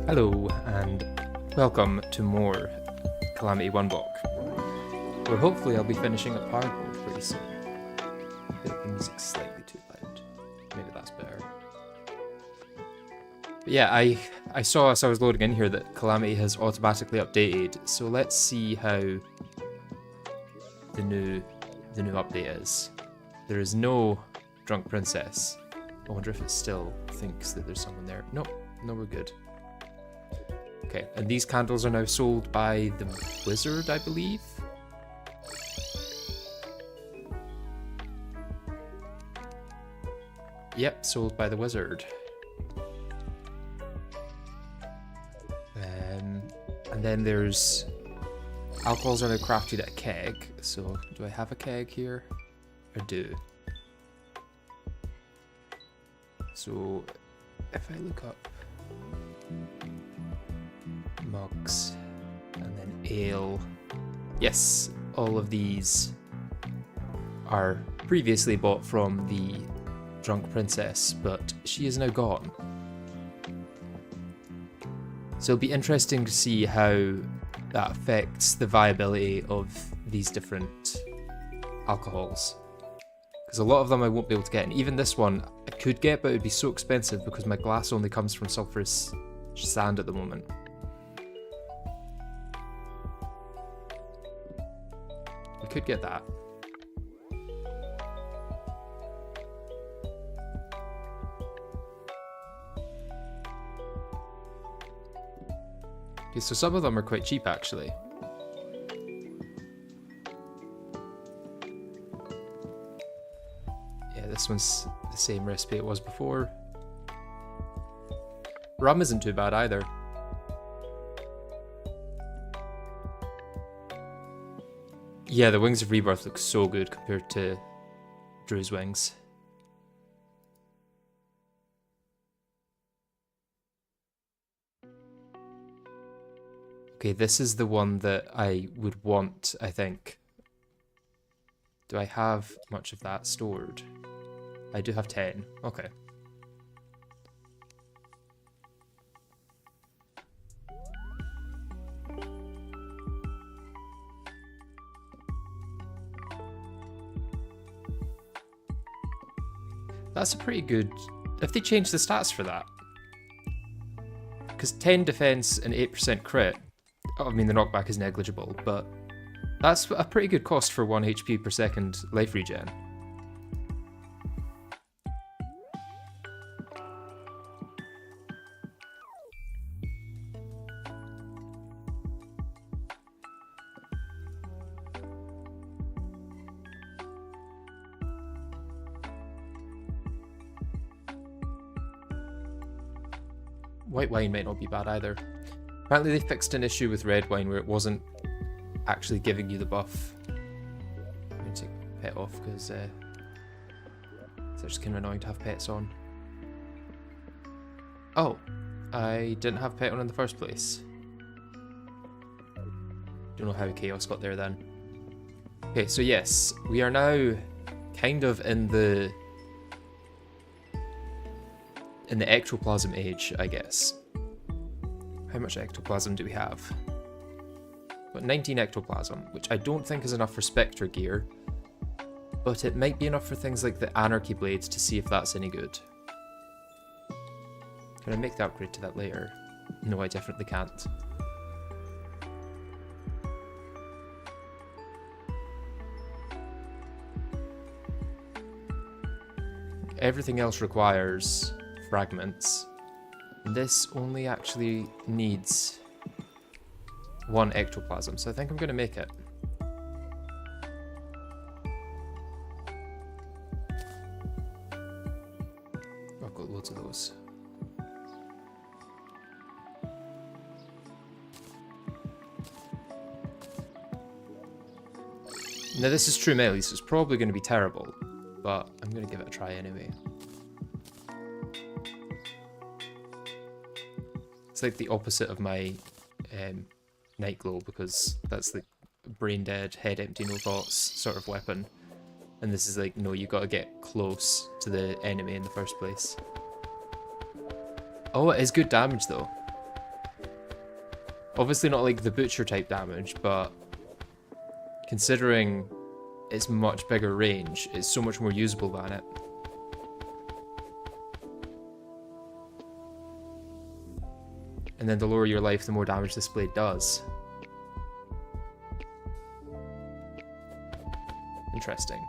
Hello, and welcome to more Calamity One Block, where hopefully I'll be finishing up hard mode pretty soon. I feel like the music's slightly too loud. Maybe that's better. But yeah, I saw as I was loading in here that Calamity has automatically updated, so let's see how the new update is. There is no drunk princess. I wonder if it still thinks that there's someone there. No, we're good. Okay, and these candles are now sold by the wizard, I believe. Yep, sold by the wizard. And then there's alcohols are now crafted at a keg. So do I have a keg here? I do. So if I look up mugs and then ale, yes, all of these are previously bought from the drunk princess, but she is now gone. So it'll be interesting to see how that affects the viability of these different alcohols, because a lot of them I won't be able to get, and even this one I could get, but it would be so expensive because my glass only comes from sulfurous sand at the moment. We could get that. Okay, so some of them are quite cheap actually. Yeah, this one's the same recipe it was before. Rum isn't too bad either. Yeah, the Wings of Rebirth look so good compared to Drew's Wings. Okay, this is the one that I would want, I think. Do I have much of that stored? I do have 10. Okay. That's a pretty good... If they change the stats for that. Because 10 defense and 8% crit, I mean the knockback is negligible, but that's a pretty good cost for 1 HP per second life regen. White wine might not be bad either. Apparently they fixed an issue with red wine where it wasn't actually giving you the buff. I'm going to take pet off because it's just kind of annoying to have pets on. Oh, I didn't have pet on in the first place. Don't know how chaos got there then. Okay, so yes, we are now kind of in the ectoplasm age, I guess. How much ectoplasm do we have? Got 19 ectoplasm, which I don't think is enough for Spectre gear, but it might be enough for things like the Anarchy Blades to see if that's any good. Can I make the upgrade to that later? No, I definitely can't. Everything else requires fragments. This only actually needs 1 ectoplasm, so I think I'm going to make it. I've got loads of those. Now this is true melee, so it's probably going to be terrible, but I'm going to give it a try anyway. It's like the opposite of my night glow, because that's the brain dead, head empty, no thoughts sort of weapon. And this is like, no, you gotta get close to the enemy in the first place. Oh, it is good damage though. Obviously not like the butcher type damage, but considering its much bigger range, it's so much more usable than it. And then the lower your life, the more damage this blade does. Interesting.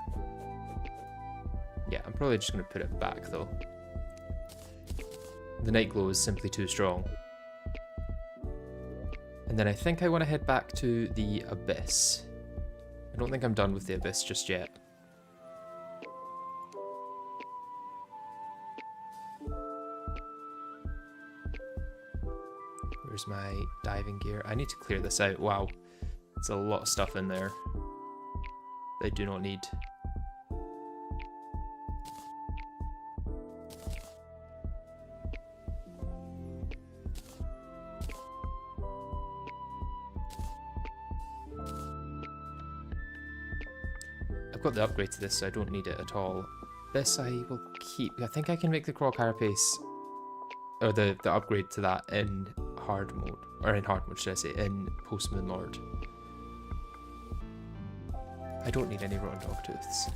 Yeah, I'm probably just going to put it back though. The night glow is simply too strong. And then I think I want to head back to the Abyss. I don't think I'm done with the Abyss just yet. Where's my diving gear? I need to clear this out. Wow, there's a lot of stuff in there that I do not need. I've got the upgrade to this, so I don't need it at all. This I will keep. I think I can make the Crawl Carapace, or the upgrade to that in hard mode, or in hard mode should I say, in Post-Moon Lord. I don't need any rotten dog tooths.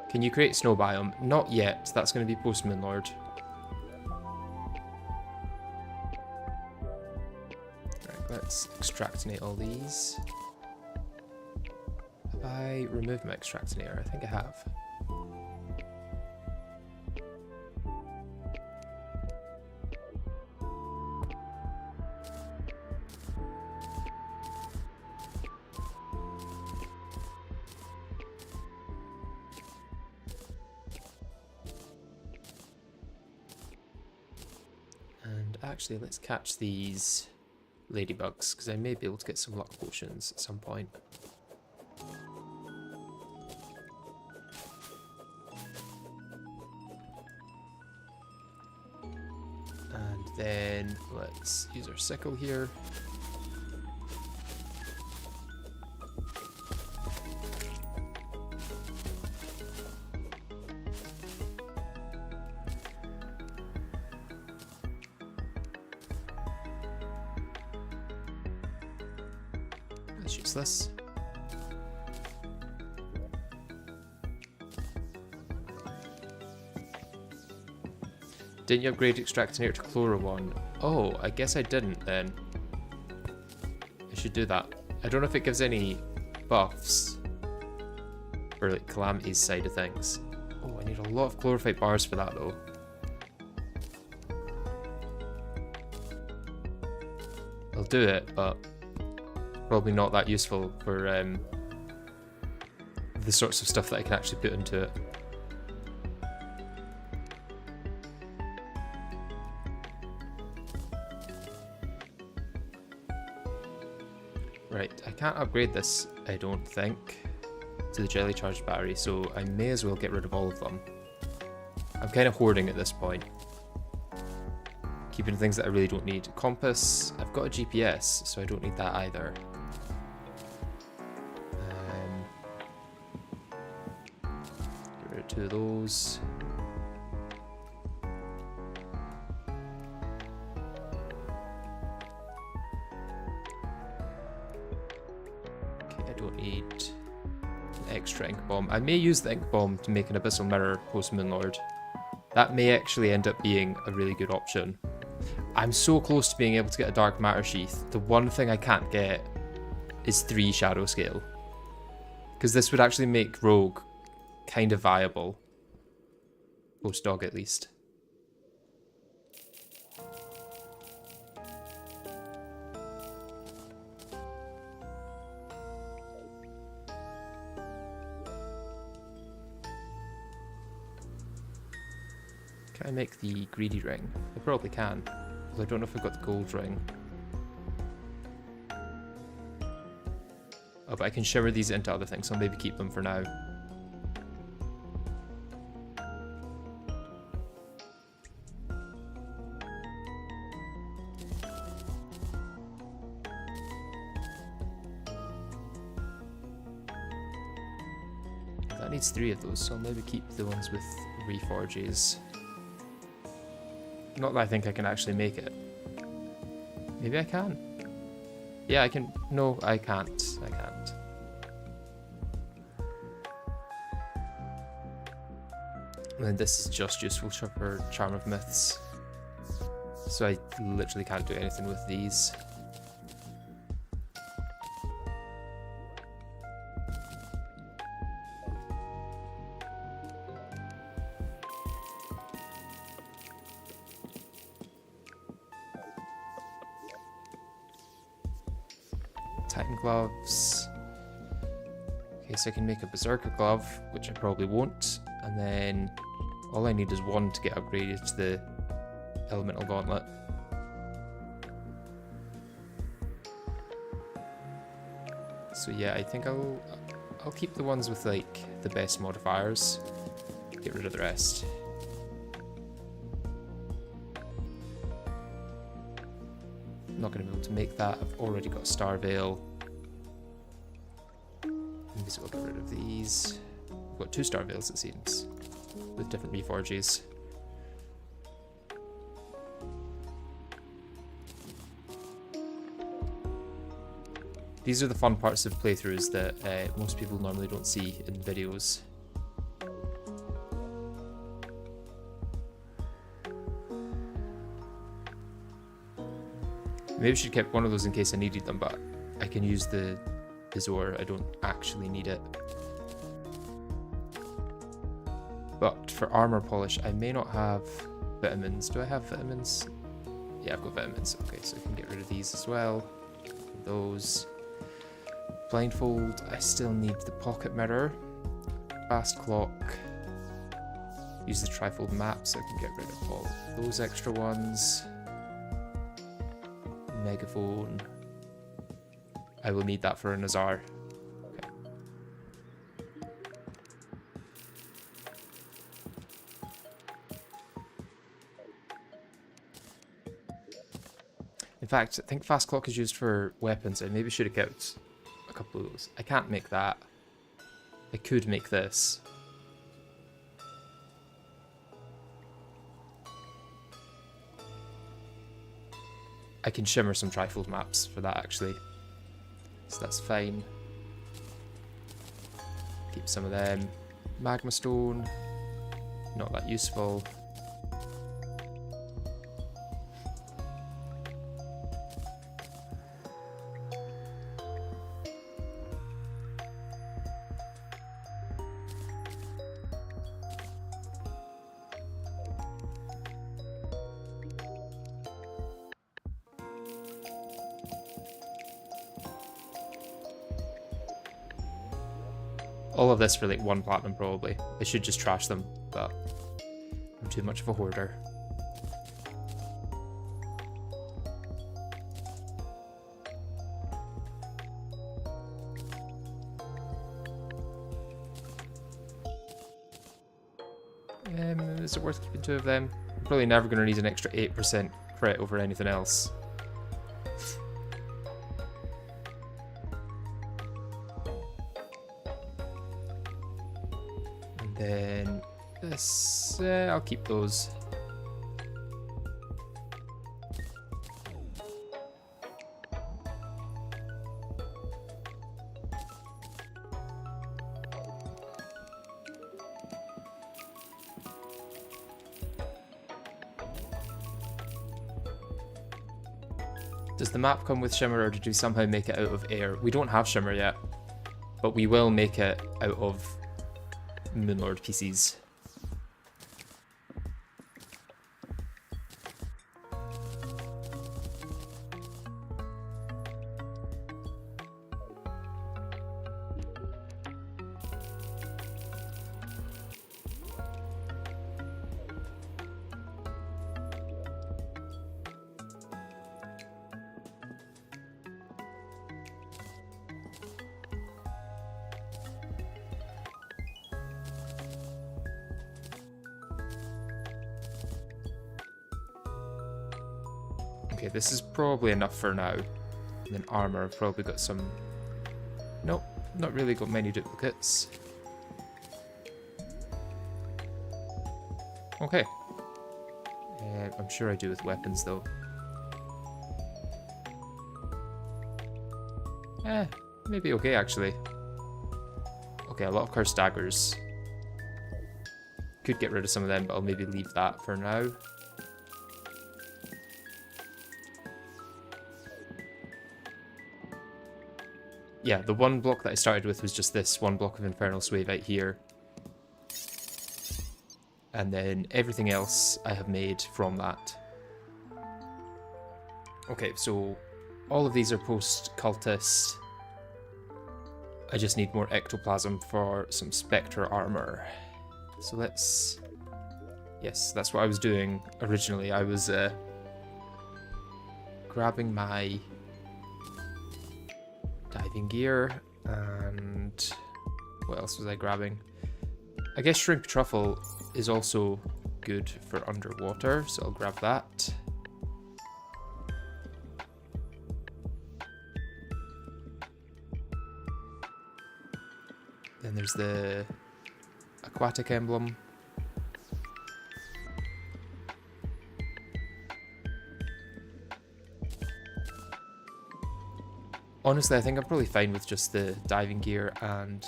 Can you create snow biome? Not yet. That's going to be Post-Moon Lord. Right, let's extractinate all these. Have I removed my extractinator? I think I have. Actually, let's catch these ladybugs, because I may be able to get some luck potions at some point. And then let's use our sickle here. This. Didn't you upgrade Extractinator to Chloro 1? Oh, I guess I didn't then. I should do that. I don't know if it gives any buffs for like Calamity's side of things. Oh, I need a lot of Chlorophyte bars for that though. I'll do it, but probably not that useful for the sorts of stuff that I can actually put into it. Right, I can't upgrade this, I don't think, to the jelly charged battery, so I may as well get rid of all of them. I'm kind of hoarding at this point. Keeping things that I really don't need. Compass, I've got a GPS, so I don't need that either. Get rid of 2 of those. Okay, I don't need an extra ink bomb. I may use the ink bomb to make an abyssal mirror post-Moon Lord. That may actually end up being a really good option. I'm so close to being able to get a dark matter sheath. The one thing I can't get is 3 shadow scale, because this would actually make rogue kind of viable. Post dog at least. Can I make the greedy ring? I probably can. I don't know if I've got the gold ring. Oh, but I can shimmer these into other things, so I'll maybe keep them for now. That needs 3 of those, so I'll maybe keep the ones with reforges. Not that I think I can actually make it. Maybe I can. Yeah, I can. No, I can't. I can't. And then this is just useful for Charm of Myths. So I literally can't do anything with these. Titan gloves. Okay, so I can make a Berserker glove, which I probably won't. And then all I need is 1 to get upgraded to the Elemental Gauntlet. So yeah, I think I'll keep the ones with like the best modifiers. Get rid of the rest. I'm not going to be able to make that. I've already got Star Veil. Maybe so we'll get rid of these. We've got 2 Star Veils, it seems, with different reforges. These are the fun parts of playthroughs that most people normally don't see in videos. Maybe I should keep one of those in case I needed them, but I can use the Zor. I don't actually need it. But for armor polish, I may not have vitamins. Do I have vitamins? Yeah, I've got vitamins. Okay, so I can get rid of these as well. Those. Blindfold, I still need the pocket mirror. Fast clock. Use the trifold map so I can get rid of all those extra ones. Megaphone. I will need that for a Nazar. Okay. In fact, I think fast clock is used for weapons. I maybe should have kept a couple of those. I can't make that. I could make this. I can shimmer some trifold maps for that actually. So that's fine. Keep some of them. Magma stone. Not that useful. All of this for like 1 platinum probably. I should just trash them, but I'm too much of a hoarder. Is it worth keeping 2 of them? I'm probably never going to need an extra 8% crit over anything else. Then this, I'll keep those. Does the map come with shimmer, or did we somehow make it out of air? We don't have shimmer yet, but we will make it out of Moonlord PCs. Okay, this is probably enough for now. And then armor, I've probably got some... Nope, not really got many duplicates. Okay. I'm sure I do with weapons, though. Maybe okay, actually. Okay, a lot of cursed daggers. Could get rid of some of them, but I'll maybe leave that for now. Yeah, the one block that I started with was just this one block of Infernal Swave out here. And then everything else I have made from that. Okay, so all of these are post-cultist. I just need more ectoplasm for some Spectre armor. So let's... Yes, that's what I was doing originally. I was grabbing my diving gear, and what else was I grabbing? I guess shrimp truffle is also good for underwater, so I'll grab that. Then there's the aquatic emblem. Honestly, I think I'm probably fine with just the diving gear and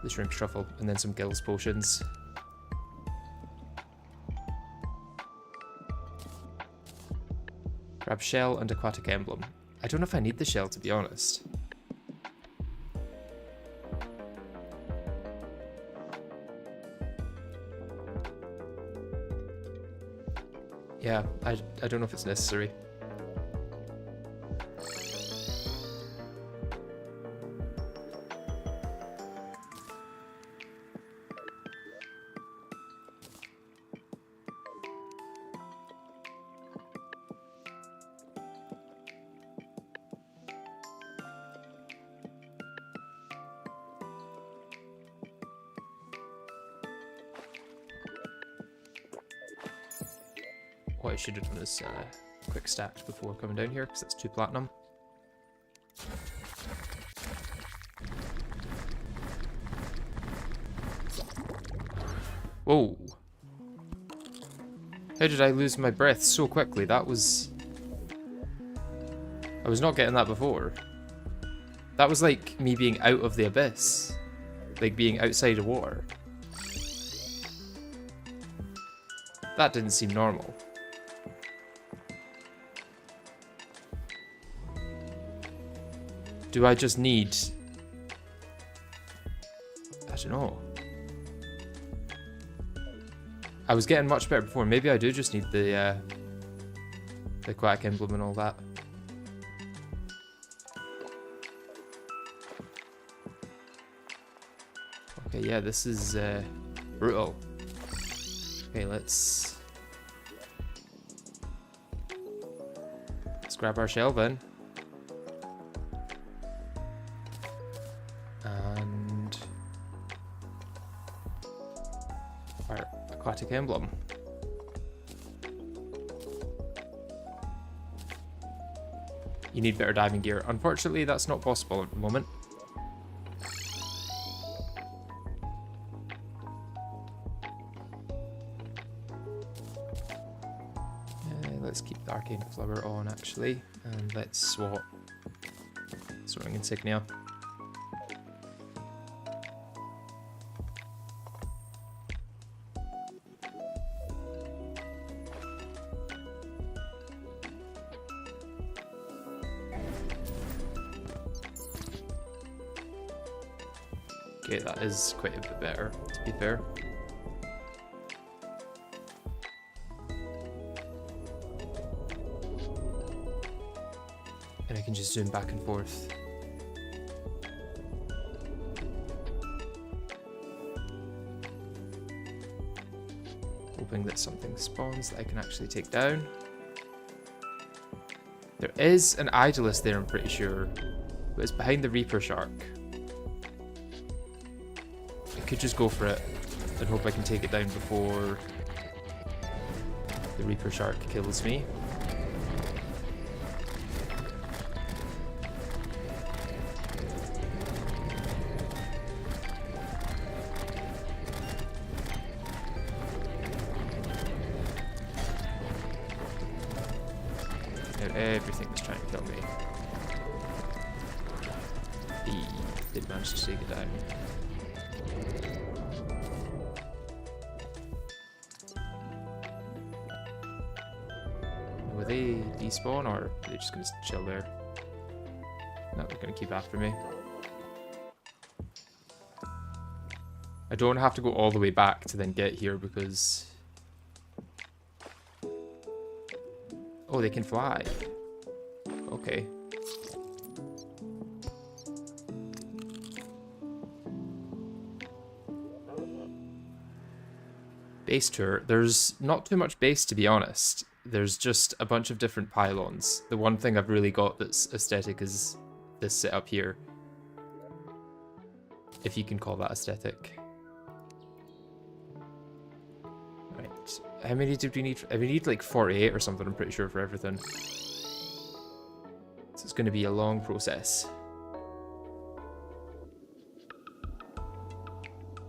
the shrimp truffle, and then some gills potions. Grab shell and aquatic emblem. I don't know if I need the shell, to be honest. Yeah, I don't know if it's necessary. What I should have done is quick stacked before coming down here, because that's 2 platinum. Whoa! How did I lose my breath so quickly? That was... I was not getting that before. That was like me being out of the abyss. Like being outside of water. That didn't seem normal. Do I just need... I don't know. I was getting much better before. Maybe I do just need the aquatic emblem and all that. Okay, yeah, this is brutal. Okay, let's grab our shell then. And our aquatic emblem. You need better diving gear. Unfortunately, that's not possible at the moment. Let's keep the arcane flower on actually, and let's swap soaring insignia. Okay, that is quite a bit better, to be fair. And I can just zoom back and forth. Hoping that something spawns that I can actually take down. There is an Idolist there, I'm pretty sure, but it's behind the Reaper Shark. I could just go for it and hope I can take it down before the Reaper Shark kills me. Now everything was trying to kill me. He did manage to take it down. Will they despawn, or are they just going to chill there? No, they're going to keep after me. I don't have to go all the way back to then get here because... Oh, they can fly. Okay. Base tour. There's not too much base, to be honest. There's just a bunch of different pylons. The one thing I've really got that's aesthetic is this setup here. If you can call that aesthetic. Right. How many did we need? We need like 48 or something, I'm pretty sure, for everything. So it's going to be a long process.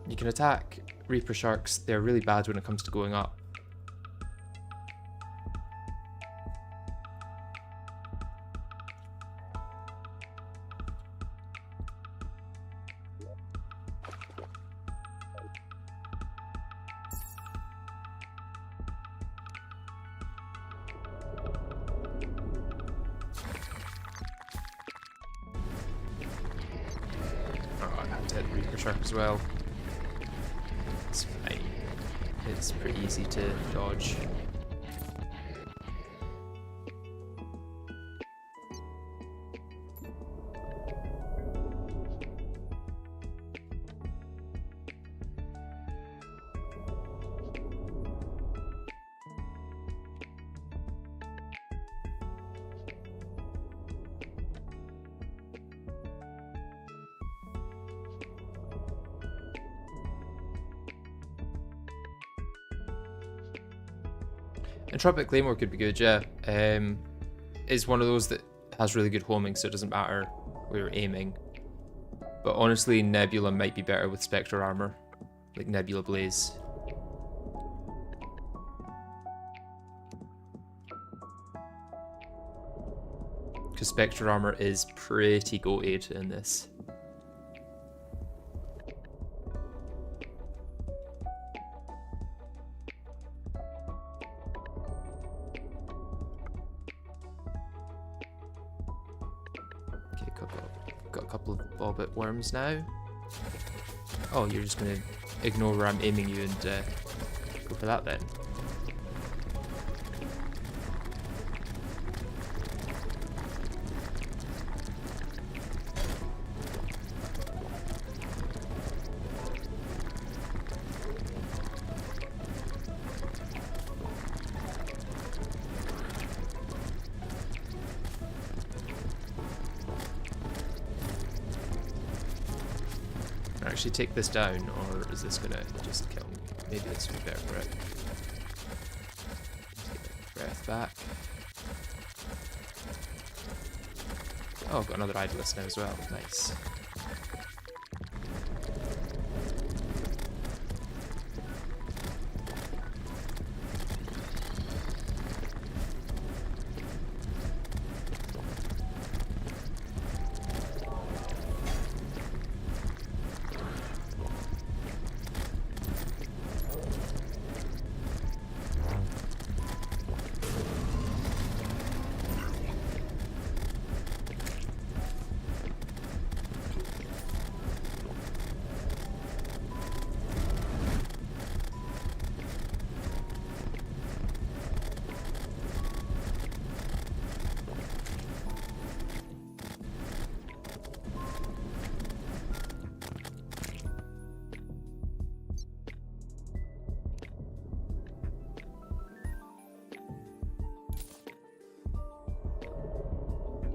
You can attack Reaper Sharks. They're really bad when it comes to going up. As well. It's fine. It's pretty easy to dodge. Entropic Claymore could be good, yeah. It's one of those that has really good homing, so it doesn't matter where you're aiming. But honestly, Nebula might be better with Spectre Armor, like Nebula Blaze. Because Spectre Armor is pretty goated in this. Worms now. Oh, you're just gonna ignore where I'm aiming you and go for that then. Actually take this down, or is this gonna just kill me? Maybe this would be better for it. Get breath back. Oh, got another Idolist now as well. Nice.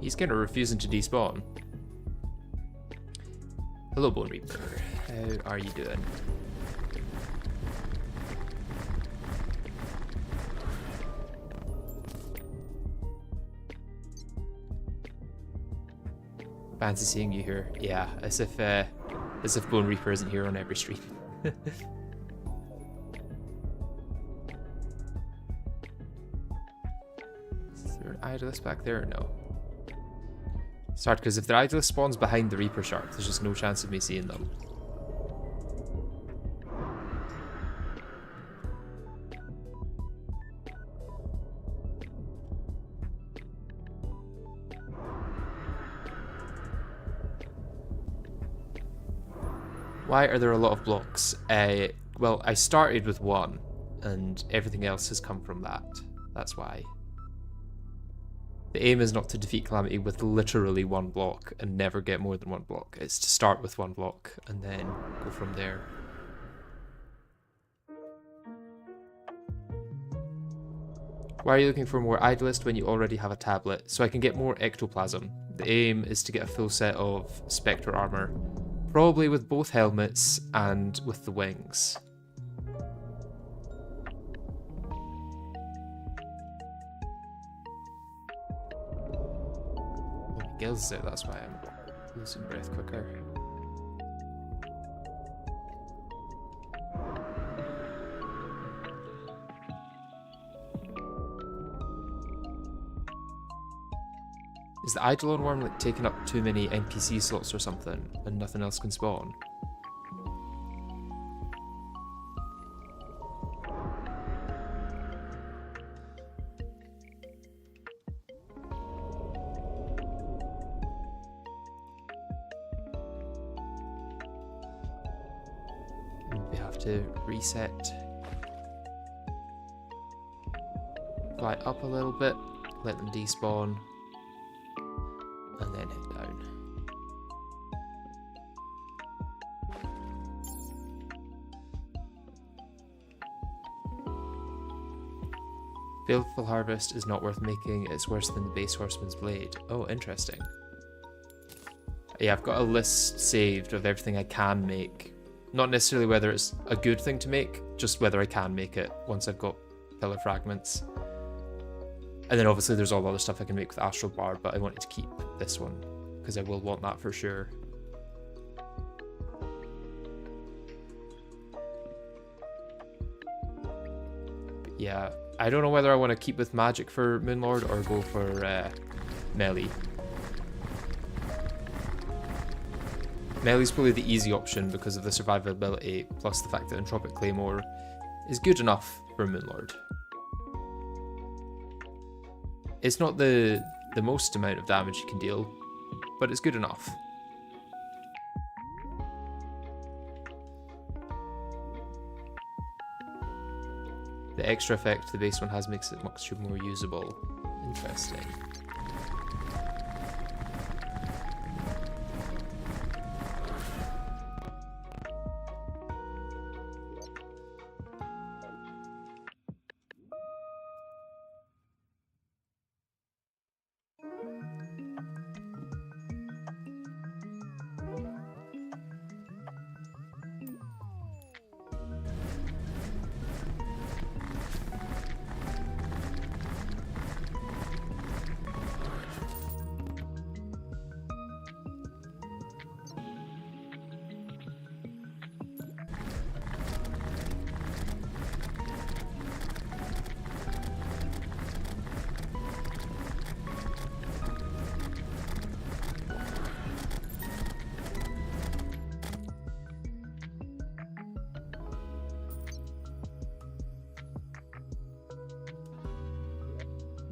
He's kind of refusing to despawn. Hello, Bone Reaper. How are you doing? Fancy seeing you here. Yeah, as if Bone Reaper isn't here on every stream. there an Idolist back there or no? It's hard because if the Idolist spawns behind the Reaper Shark, there's just no chance of me seeing them. Why are there a lot of blocks? Well, I started with one, and everything else has come from that. That's why. The aim is not to defeat Calamity with literally one block and never get more than one block. It's to start with one block and then go from there. Why are you looking for more Idolist when you already have a tablet? So I can get more ectoplasm. The aim is to get a full set of Spectre armor. Probably with both helmets and with the wings. Oh, my gills out, that's why I'm losing breath quicker. Is the Eidolon worm like taking up too many NPC slots or something and nothing else can spawn? We have to reset. Fly up a little bit, let them despawn. And then head down. Baleful Harvest is not worth making, it's worse than the base Horseman's Blade. Oh, interesting. Yeah, I've got a list saved of everything I can make. Not necessarily whether it's a good thing to make, just whether I can make it once I've got pillar fragments. And then obviously there's all the other stuff I can make with Astral Bar, but I wanted to keep this one, because I will want that for sure. But yeah, I don't know whether I want to keep with Magic for Moonlord or go for Melee. Melee's probably the easy option because of the survivability, plus the fact that Entropic Claymore is good enough for Moonlord. It's not the most amount of damage you can deal, but it's good enough. The extra effect the base one has makes it much more usable. Interesting.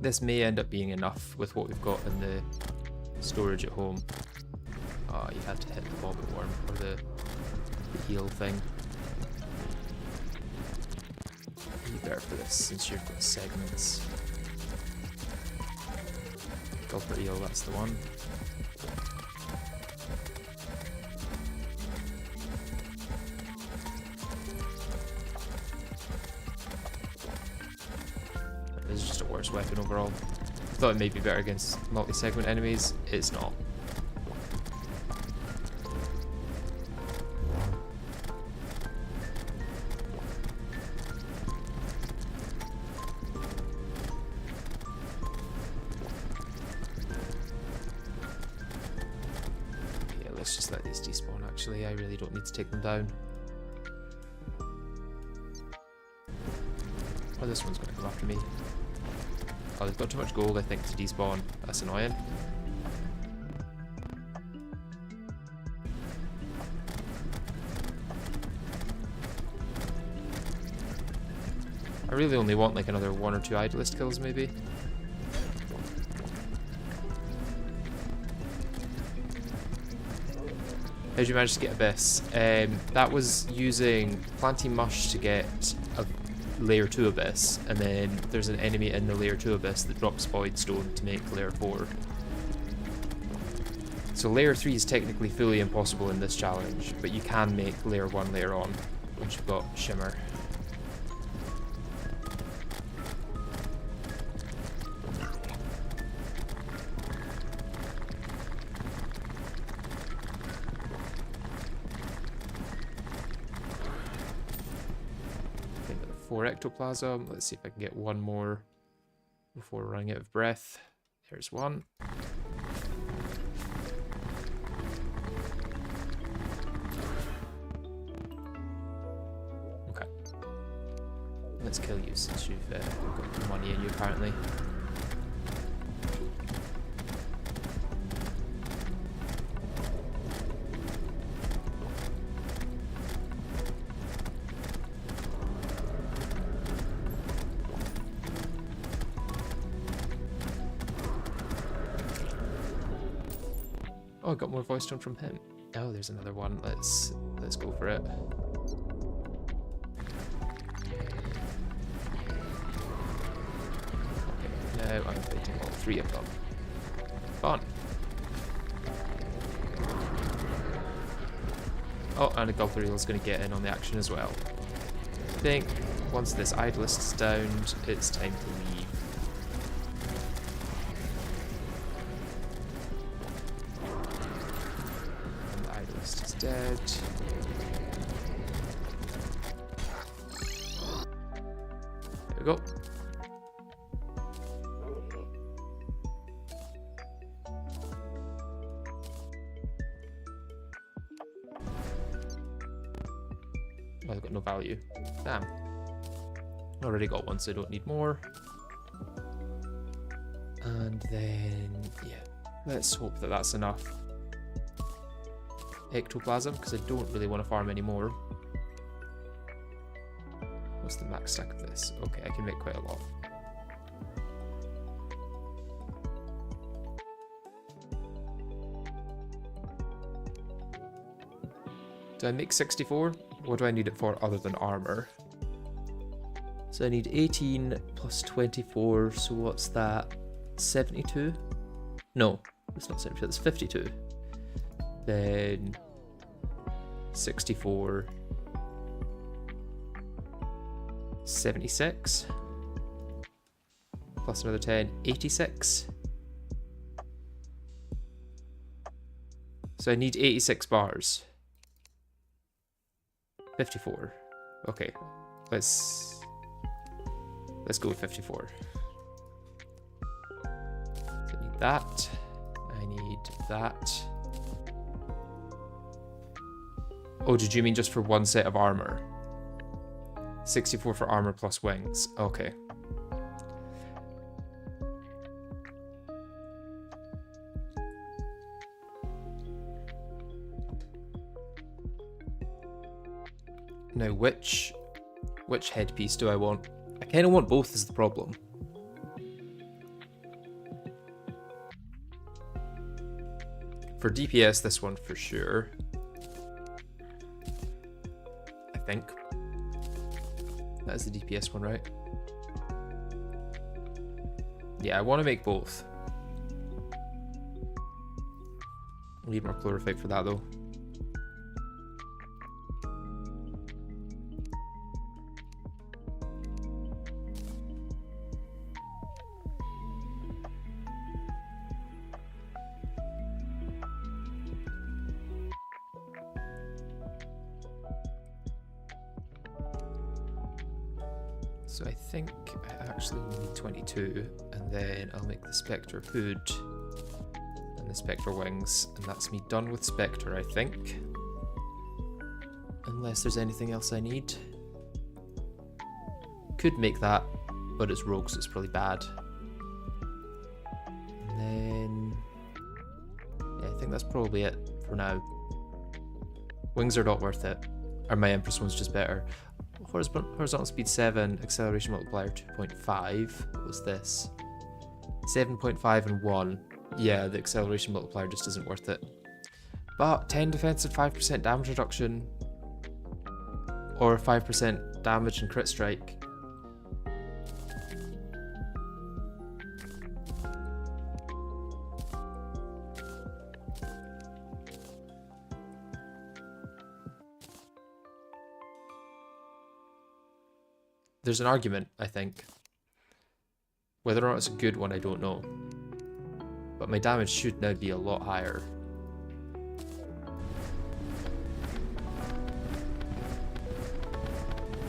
This may end up being enough with what we've got in the storage at home. Oh, you had to hit the bobbit worm or the heal thing. You better for this since you've got segments. Gulper eel, that's the one. This is just a worse weapon overall. I thought it may be better against multi-segment enemies. It's not. Yeah, let's just let these despawn actually. I really don't need to take them down. Oh, this one's going to come after me. Oh, they've got too much gold, I think, to despawn. That's annoying. I really only want like another 1 or 2 idolist kills, maybe. How'd you manage to get Abyss? That was using Planting Mush to get a Layer 2 Abyss, and then there's an enemy in the Layer 2 Abyss that drops Void Stone to make Layer 4. So Layer 3 is technically fully impossible in this challenge, but you can make Layer 1 later on, once you've got Shimmer. Ectoplasm. Let's see if I can get one more before running out of breath. There's one. Okay. Let's kill you since you've got money in you apparently. Oh, I got more voice tone from him. Oh, there's another one. Let's go for it. Okay, now I'm fighting all 3 of them. Fun. Oh, and a Gulperial is going to get in on the action as well. I think once this idolist is downed, it's time to leave. Dead. There we go. Oh, I've got no value. Damn. Already got one, so I don't need more. And then, yeah, let's hope that that's enough. Ectoplasm, because I don't really want to farm anymore. What's the max stack of this? Okay, I can make quite a lot. Do I make 64? What do I need it for other than armor? So I need 18 plus 24, so what's that? 72? No, it's not 72, it's 52. Then 64, 76, plus another 10, 86. So I need 86 bars. 54. Okay, let's go with 54. So I need that. I need that. Oh, did you mean just for one set of armor? 64 for armor plus wings. Okay. Now, which headpiece do I want? I kind of want both is the problem. For DPS, this one for sure. I think. That is the DPS one, right? Yeah, I want to make both. I need more chlorophyte for that though. So I think I actually need 22, and then I'll make the Spectre hood and the Spectre wings, and that's me done with Spectre, I think. Unless there's anything else I need. Could make that, but it's rogue, so it's probably bad. then yeah, I think that's probably it for now. Wings are not worth it. Or my Empress one's just better. Horizontal speed 7, acceleration multiplier 2.5. What was this? 7.5 and 1. Yeah, the acceleration multiplier just isn't worth it. But 10 defensive, 5% damage reduction, or 5% damage and crit strike. There's an argument, I think. Whether or not it's a good one, I don't know. But my damage should now be a lot higher.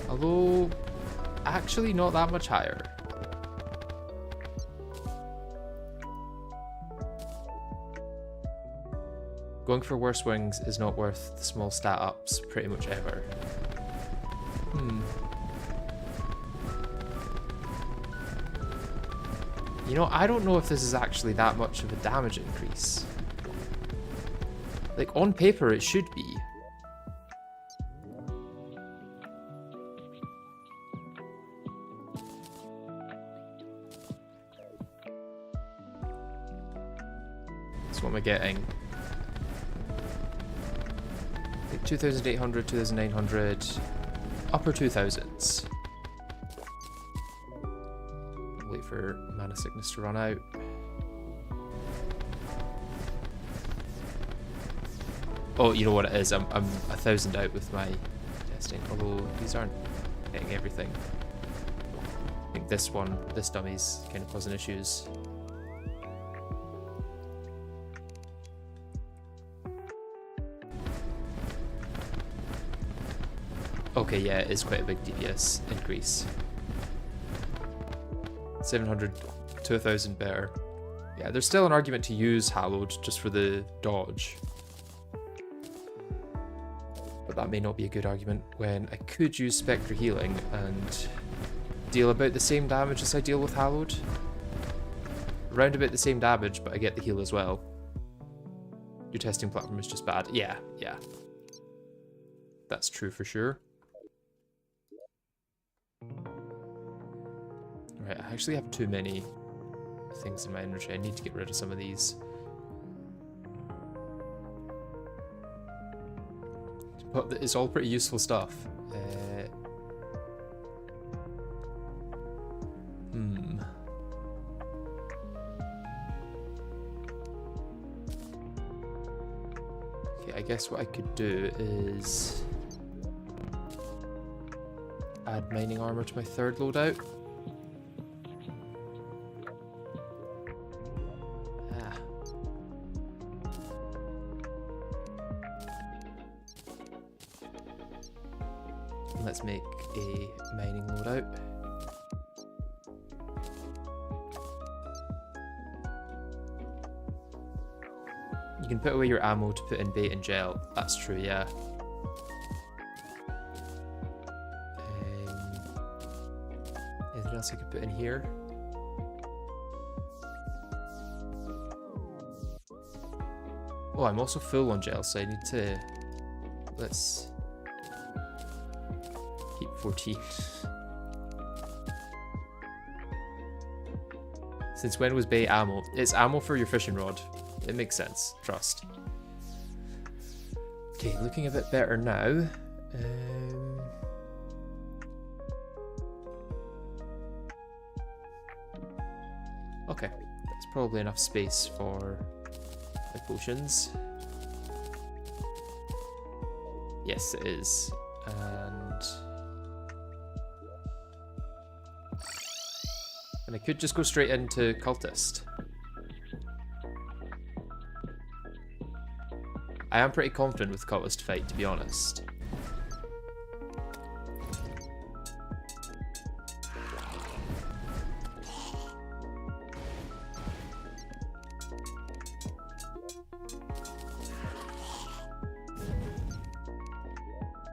Although, actually not that much higher. Going for worse wings is not worth the small stat ups pretty much ever. You know, I don't know if this is actually that much of a damage increase. Like, on paper, it should be. So what am I getting? Like 2,800, 2,900, upper 2,000s. Wait for mana sickness to run out. Oh, you know what it is? I'm 1,000 out with my testing. Although these aren't getting everything. I think this dummy's kind of causing issues. Okay, yeah, it is quite a big DPS increase. 700 to 1,000 better. Yeah, there's still an argument to use Hallowed just for the dodge. But that may not be a good argument when I could use Spectre Healing and deal about the same damage as I deal with Hallowed. Around about the same damage, but I get the heal as well. Your testing platform is just bad. Yeah. That's true for sure. Right, I actually have too many things in my inventory. I need to get rid of some of these. But it's all pretty useful stuff. Okay, I guess what I could do is add mining armor to my third loadout. Let's make a mining loadout. You can put away your ammo to put in bait and gel. That's true, yeah. Anything else I could put in here? Oh, I'm also full on gel, so I need to... Let's... keep 14. Since when was bait ammo? It's ammo for your fishing rod. It makes sense. Trust. Okay, looking a bit better now. Okay, that's probably enough space for my potions. Yes, it is. And I could just go straight into Cultist. I am pretty confident with Cultist fight, to be honest.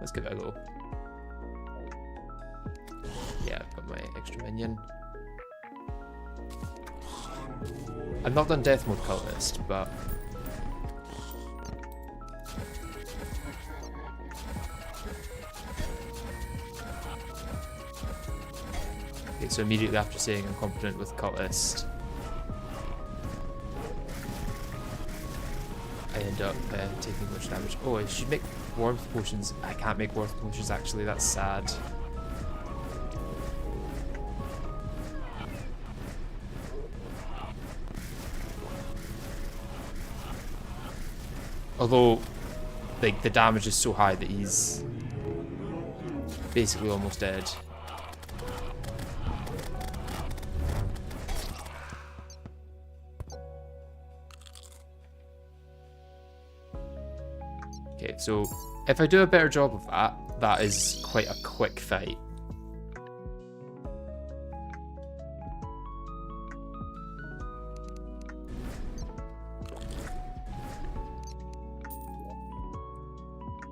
Let's give it a go. Yeah, I've got my extra minion. I've not done death mode cultist, but okay, so immediately after saying I'm competent with cultist, I end up taking much damage. Oh, I should make warmth potions. I can't make warmth potions actually, that's sad. Although, like, the damage is so high that he's basically almost dead. Okay, so if I do a better job of that, that is quite a quick fight.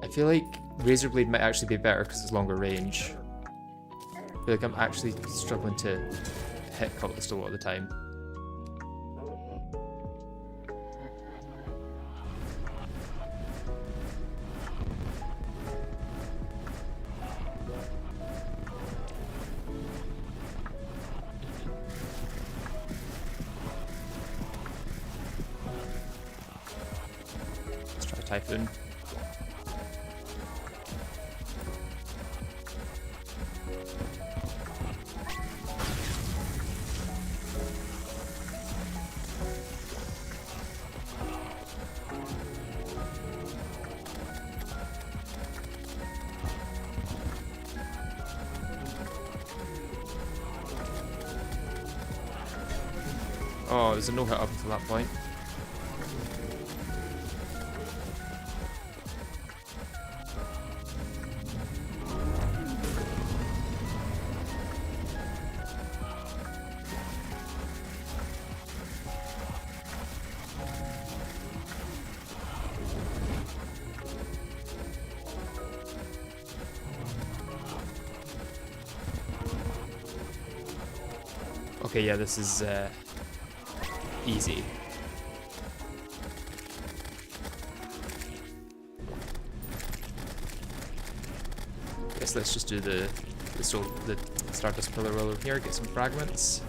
I feel like Razorblade might actually be better because it's longer range. I feel like I'm actually struggling to hit cultist a lot of the time. Let's try Typhoon. Oh, there's a no-hit up until that point. Okay, yeah, this is easy. Guess let's just do the Stardust Pillar while we're here, get some fragments.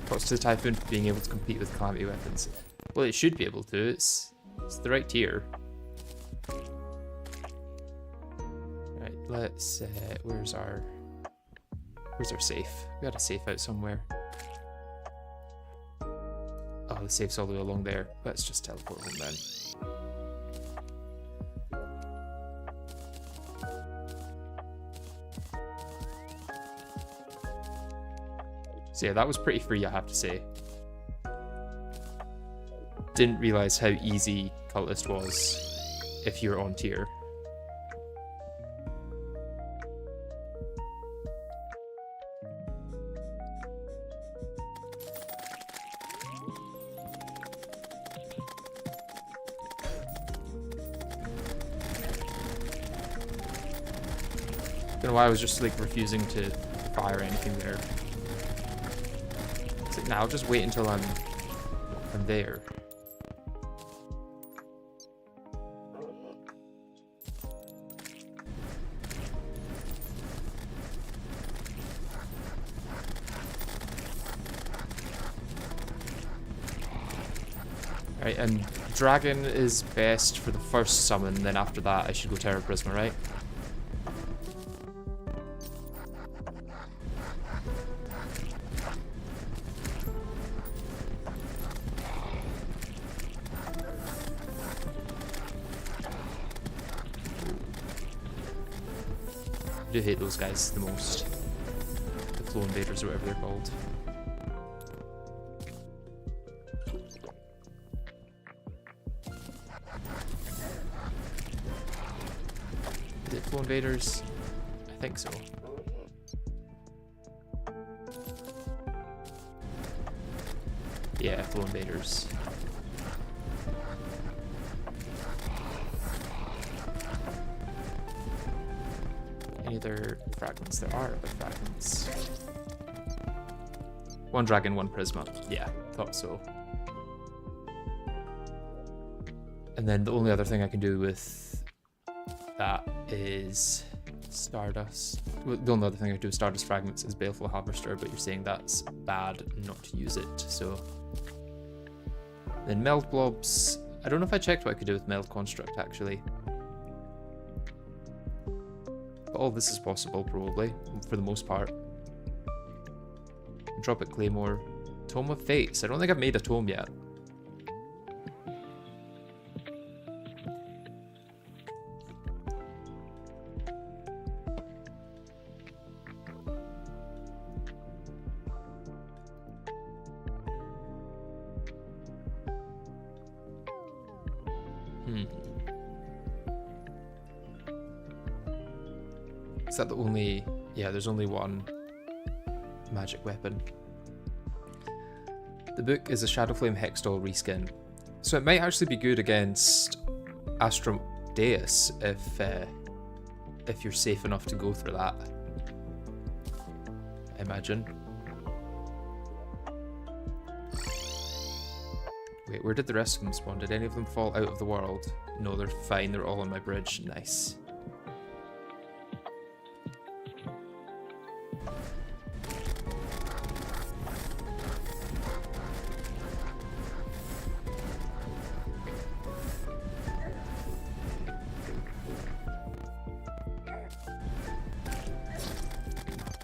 Props to the Typhoon for being able to compete with Calamity weapons. Well, it should be able to. It's the right tier. Right, let's. Where's our safe? We got a safe out somewhere. Oh, the safe's all the way along there. Let's just teleport home then. So yeah, that was pretty free, I have to say. Didn't realize how easy Cultist was if you're on tier. Don't know why I was just like refusing to fire anything there. It's like, now I'll just wait until I'm there. Right, and Dragon is best for the first summon, then after that I should go Terra Prisma, right? I do hate those guys the most. The Flow Invaders or whatever they're called. Is it Flow Invaders? I think so. Yeah, Flow Invaders. Any other fragments? There are other fragments. One dragon, one prisma. Yeah, thought so. And then the only other thing I can do with that is Stardust. Well, the only other thing I can do with Stardust fragments is Baleful Harvester, but you're saying that's bad not to use it, so. Then Meld Blobs. I don't know if I checked what I could do with Meld Construct, actually. But all this is possible, probably, for the most part. Drop it Claymore. Tome of Fates. I don't think I've made a tome yet. Is that the only... Yeah, there's only one magic weapon. The book is a Shadowflame Hextall reskin. So it might actually be good against Astral Deus if you're safe enough to go for that. I imagine. Wait, where did the rest of them spawn? Did any of them fall out of the world? No, they're fine. They're all on my bridge. Nice.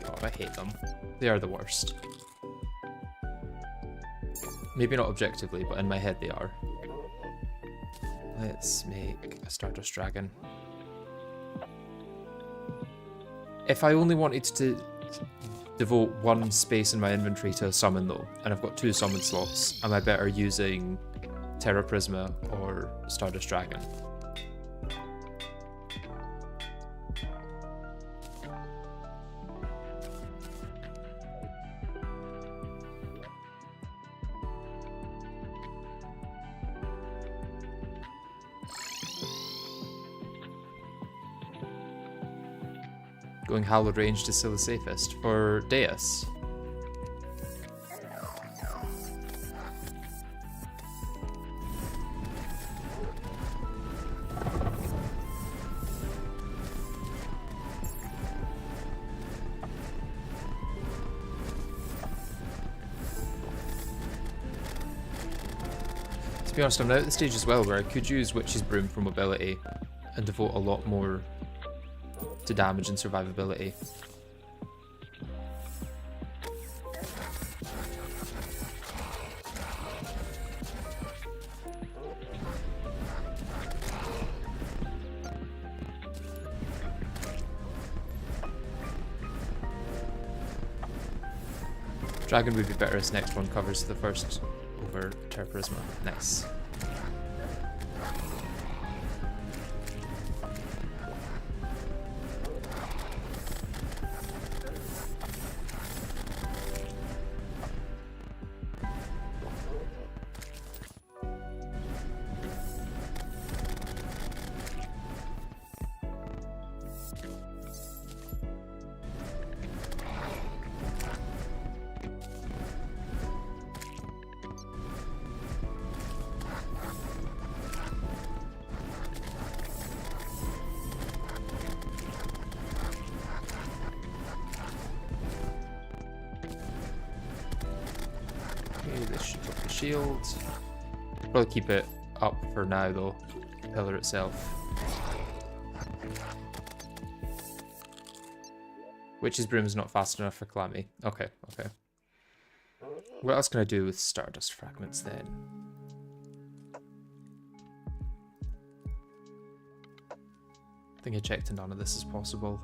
God, I hate them. They are the worst. Maybe not objectively, but in my head they are. Let's make a Stardust Dragon. If I only wanted to devote one space in my inventory to a summon though, and I've got 2 summon slots, am I better using Terra Prisma or Stardust Dragon? Going Hallowed Ranged is still the safest. For Deus. To be honest, I'm now at the stage as well where I could use Witch's Broom for mobility and devote a lot more to damage and survivability. Dragon would be better as next one covers the first over Terra Prisma. Nice. This should drop the shield. Probably keep it up for now though, the pillar itself. Witch's Broom is not fast enough for Calamity. Okay, okay. What else can I do with Stardust Fragments then? I think I checked and none of this is possible.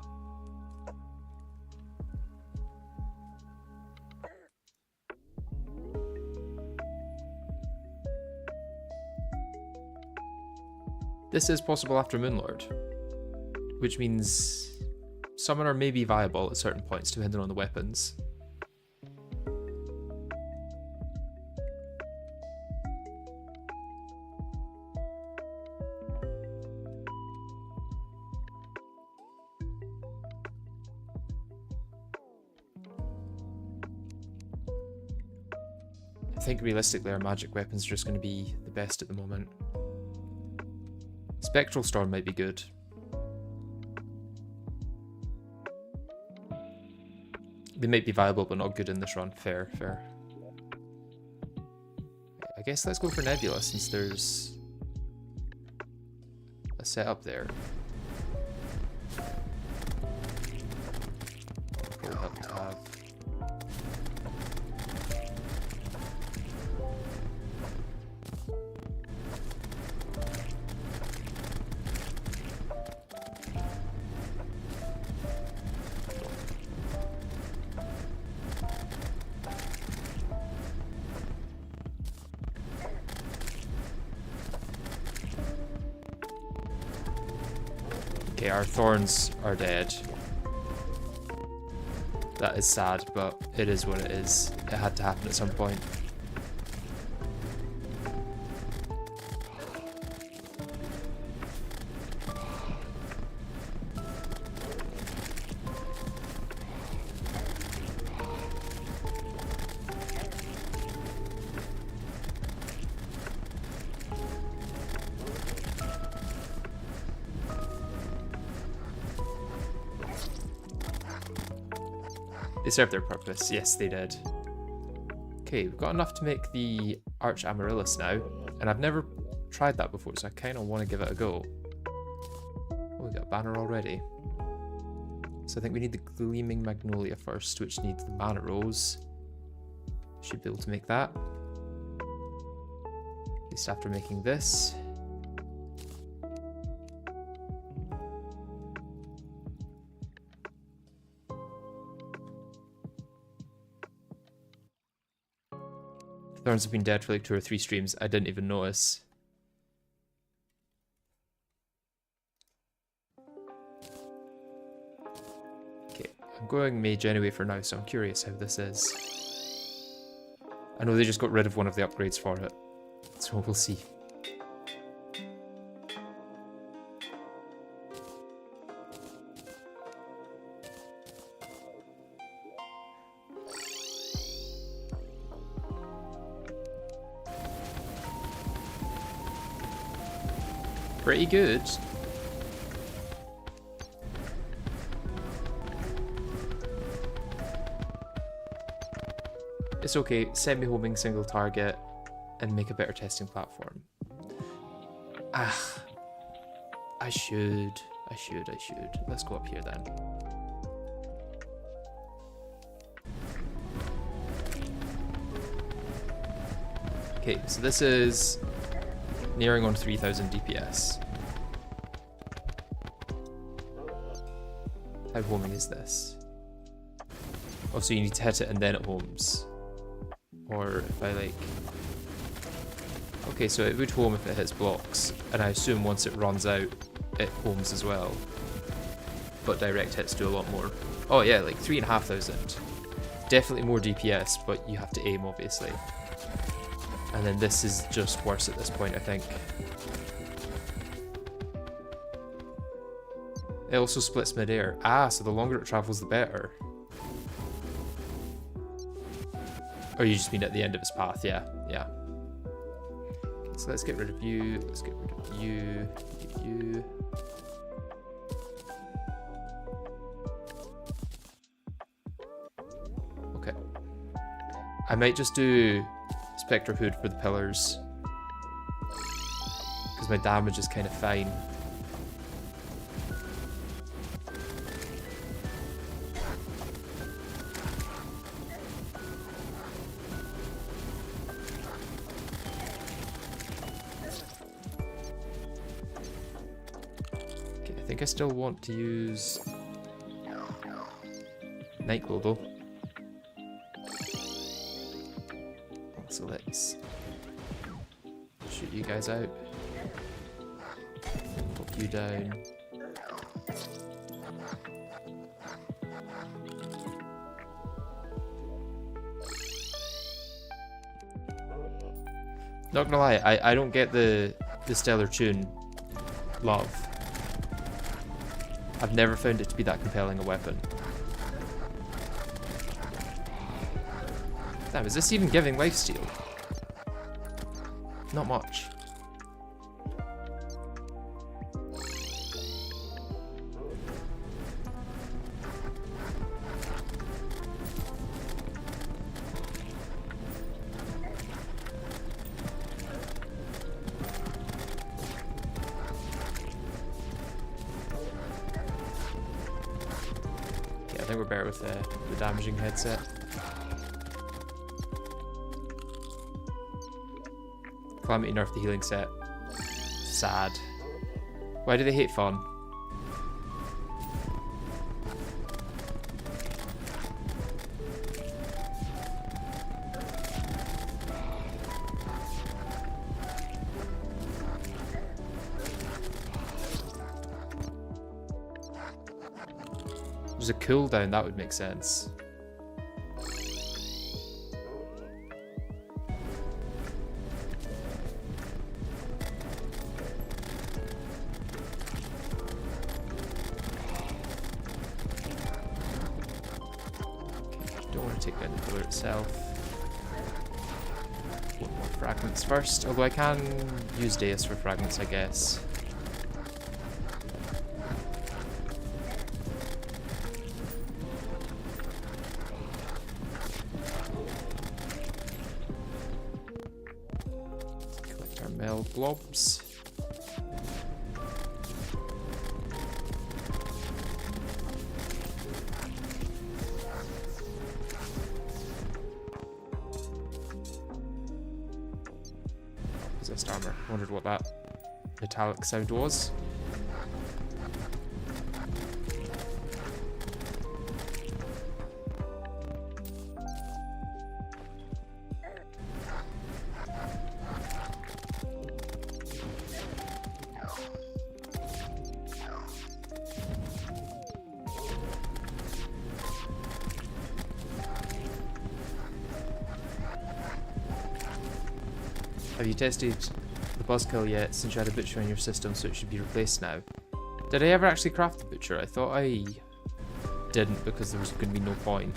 This is possible after Moonlord, which means Summoner may be viable at certain points depending on the weapons. think realistically our magic weapons are just going to be the best at the moment. Spectral Storm might be good. They might be viable but not good in this run. Fair, fair. I guess let's go for Nebula since there's a setup there. Probably help to have. Okay, our thorns are dead. That is sad, but it is what it is. It had to happen at some point. They served their purpose. Yes, they did. Okay, we've got enough to make the Arch Amaryllis now, and I've never tried that before, so I kind of want to give it a go. Oh, we got a banner already. So I think we need the Gleaming Magnolia first, which needs the Mana Rose. Should be able to make that. At least after making this. Thorns have been dead for like 2 or 3 streams. I didn't even notice. Okay, I'm going mage anyway for now, so I'm curious how this is. I know they just got rid of one of the upgrades for it, so we'll see. Pretty good. It's okay, semi-homing single target and make a better testing platform. Ah, I should. Let's go up here then. Okay, so this is nearing on 3000 DPS. How homing is this? Oh, so you need to hit it and then it homes. Or if I like... Okay, so it would home if it hits blocks, and I assume once it runs out, it homes as well. But direct hits do a lot more. Oh yeah, like 3,500. Definitely more DPS, but you have to aim, obviously. And then this is just worse at this point, I think. It also splits mid-air. Ah, so the longer it travels, the better. Or you just mean at the end of its path, yeah. Okay, so let's get rid of you, let's get rid of you, you. Okay. I might just do Spectre Hood for the pillars, because my damage is kind of fine. Okay, I think I still want to use Nightglow though. So let's shoot you guys out. Pop you down. Not gonna lie, I don't get the Stellar Tune love. I've never found it to be that compelling a weapon. Damn, is this even giving lifesteal? Not much. I think we're better with the damaging headset. Calamity nerfed the healing set. Sad. Why do they hate fun? There's a cooldown, that would make sense. Don't want to take down the pillar itself. Want more fragments first, although I can use Deus for fragments, I guess. Blobs. Possessed armor. Wondered what that metallic sound was. Have you tested the buzzkill yet since you had a butcher on your system, so it should be replaced now? Did I ever actually craft the butcher? I thought I didn't because there was going to be no point.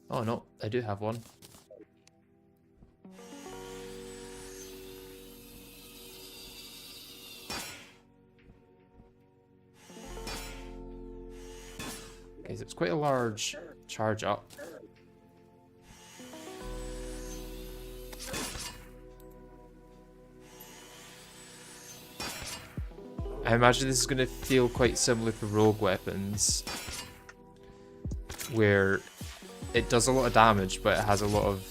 Oh no, I do have one. Okay, so it's quite a large charge up. I imagine this is going to feel quite similar to rogue weapons, where it does a lot of damage, but it has a lot of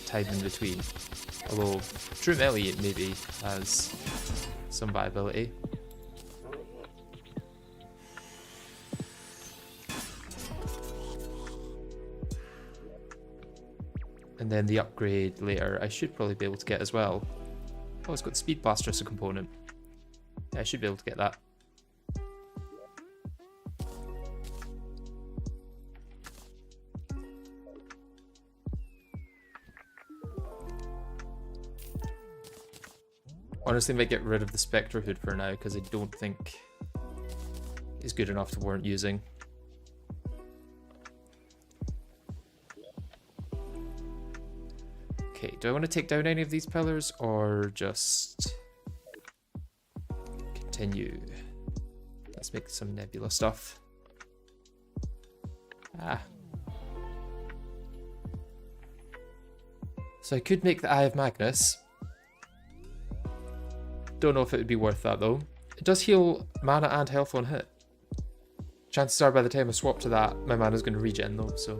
time in between. Although True Melee maybe has some viability. And then the upgrade later, I should probably be able to get as well. Oh, it's got Speed Blaster as a component. Yeah, I should be able to get that. Honestly, I might get rid of the Spectre Hood for now, because I don't think it's good enough to warrant using. Okay, do I want to take down any of these pillars, or just continue? Let's make some nebula stuff. Ah. So I could make the Eye of Magnus. Don't know if it would be worth that though. It does heal mana and health on hit. Chances are by the time I swap to that, my mana's going to regen though, so...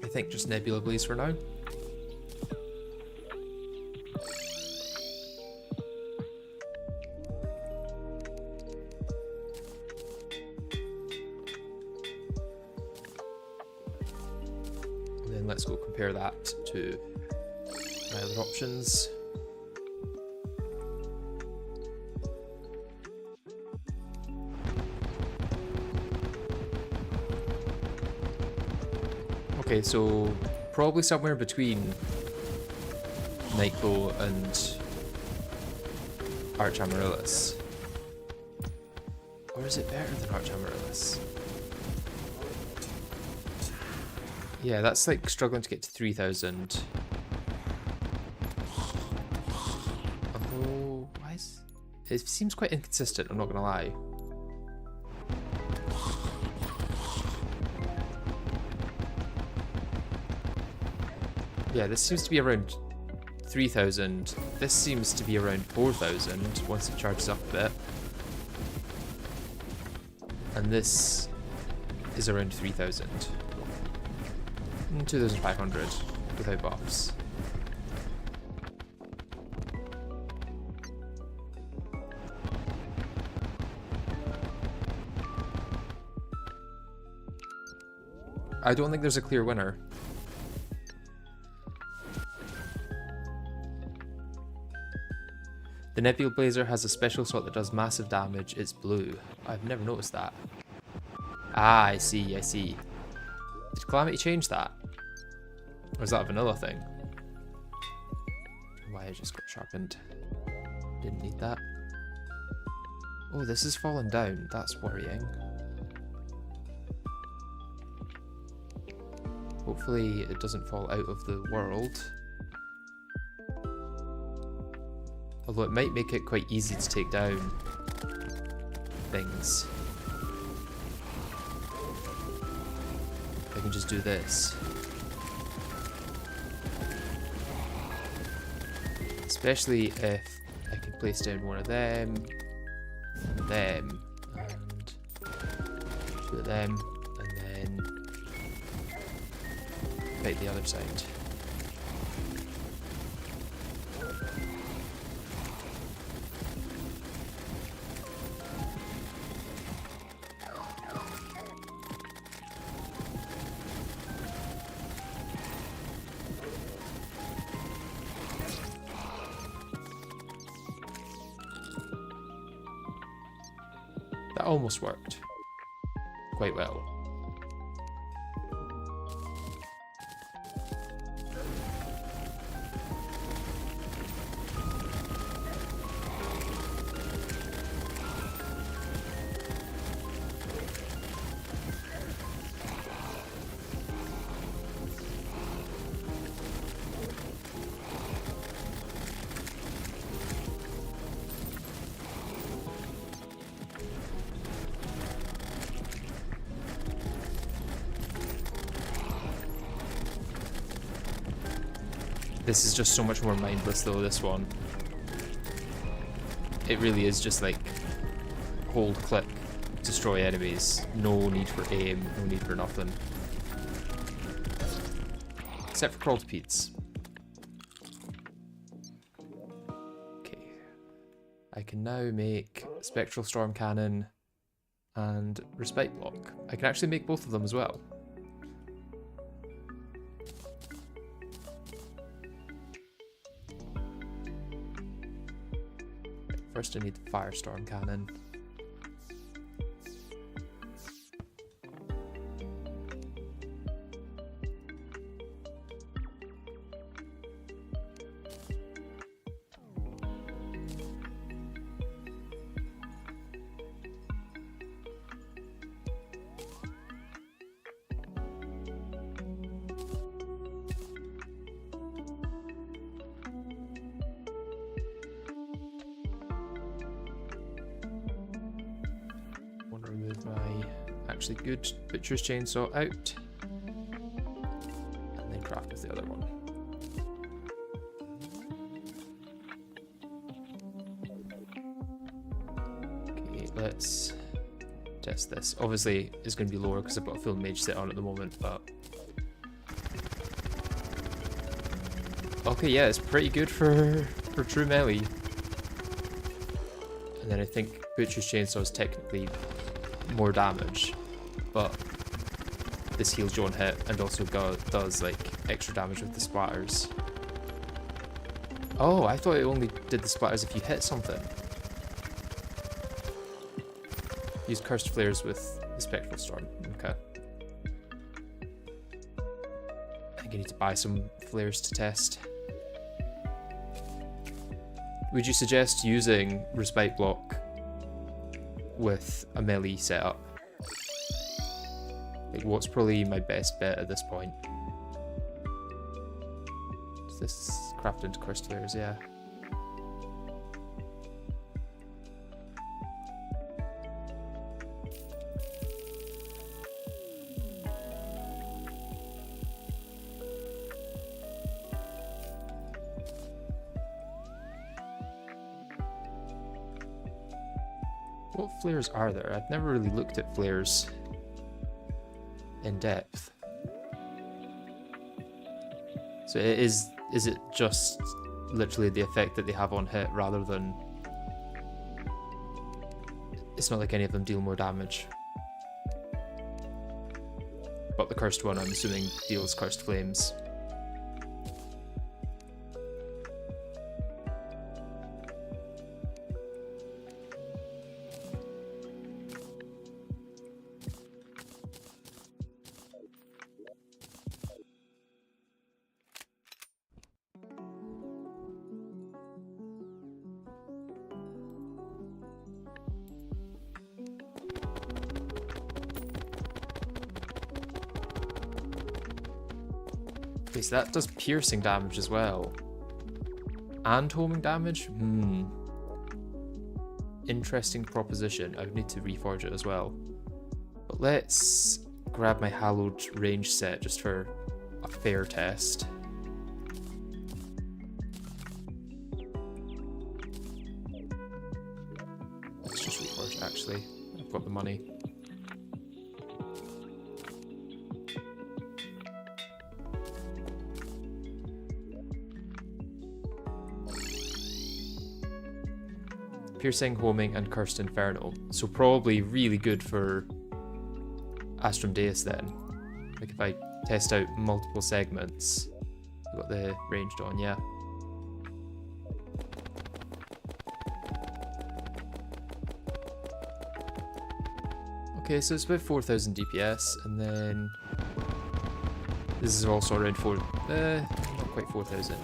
I think just Nebula Blaze for now. And then let's go compare that to my other options. Okay, so probably somewhere between Nightglow and Arch Amaryllis. Or is it better than Arch Amaryllis? Yeah, that's like struggling to get to 3,000. Although, why is... It seems quite inconsistent, I'm not gonna lie. Yeah, this seems to be around 3,000. This seems to be around 4,000 once it charges up a bit. And this is around 3,000. 2,500 without buffs. I don't think there's a clear winner. The Nebula Blazer has a special slot that does massive damage. It's blue. I've never noticed that. Ah, I see, I see. Did Calamity change that? Or is that a vanilla thing? Why I just got sharpened. Didn't need that. Oh, this has fallen down. That's worrying. Hopefully it doesn't fall out of the world. Although it might make it quite easy to take down things. I can just do this. Especially if I can place down one of them, and two of them, and then fight the other side. That almost worked quite well. This is just so much more mindless though, this one. It really is just like hold, click, destroy enemies. No need for aim, no need for nothing. Except for crawltipedes. Okay. I can now make Spectral Storm Cannon and Respite Block. I can actually make both of them as well. First I need the Firestorm Cannon. Actually good butcher's chainsaw out, and then craft with the other one. Okay, let's test this. Obviously it's going to be lower because I've got a full mage set on at the moment, but okay, yeah, it's pretty good for true melee. And then I think butcher's chainsaw is technically more damage, but this heals you on hit and also does like extra damage with the splatters. Oh, I thought it only did the splatters if you hit something. Use cursed flares with the spectral storm. Okay. I need to buy some flares to test. Would you suggest using Respite Block with a melee setup? Like, what's probably my best bet at this point? Is this craft into cursed flares? Yeah. What flares are there? I've never really looked at flares in depth. So is it just literally the effect that they have on hit rather than... It's not like any of them deal more damage. But the cursed one, I'm assuming, deals cursed flames. Okay, so that does piercing damage as well. And homing damage? Interesting proposition. I would need to reforge it as well. But let's grab my hallowed range set just for a fair test. Let's just reforge it actually. I've got the money. Piercing, homing, and cursed inferno. So probably really good for Astral Deus then. Like if I test out multiple segments, I've got the ranged on, yeah. Okay, so it's about 4,000 DPS, and then this is also around not quite 4,000.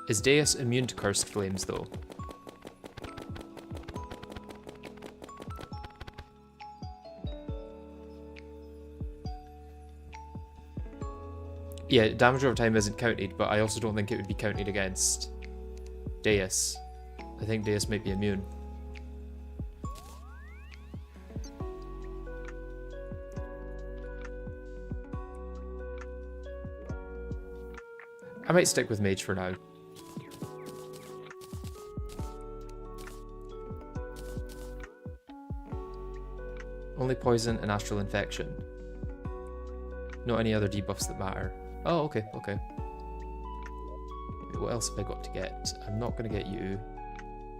Is Deus immune to cursed flames though? Yeah, damage over time isn't counted, but I also don't think it would be counted against Deus. I think Deus might be immune. I might stick with Mage for now. Only poison and astral infection. Not any other debuffs that matter. Oh, okay, okay. What else have I got to get? I'm not going to get you.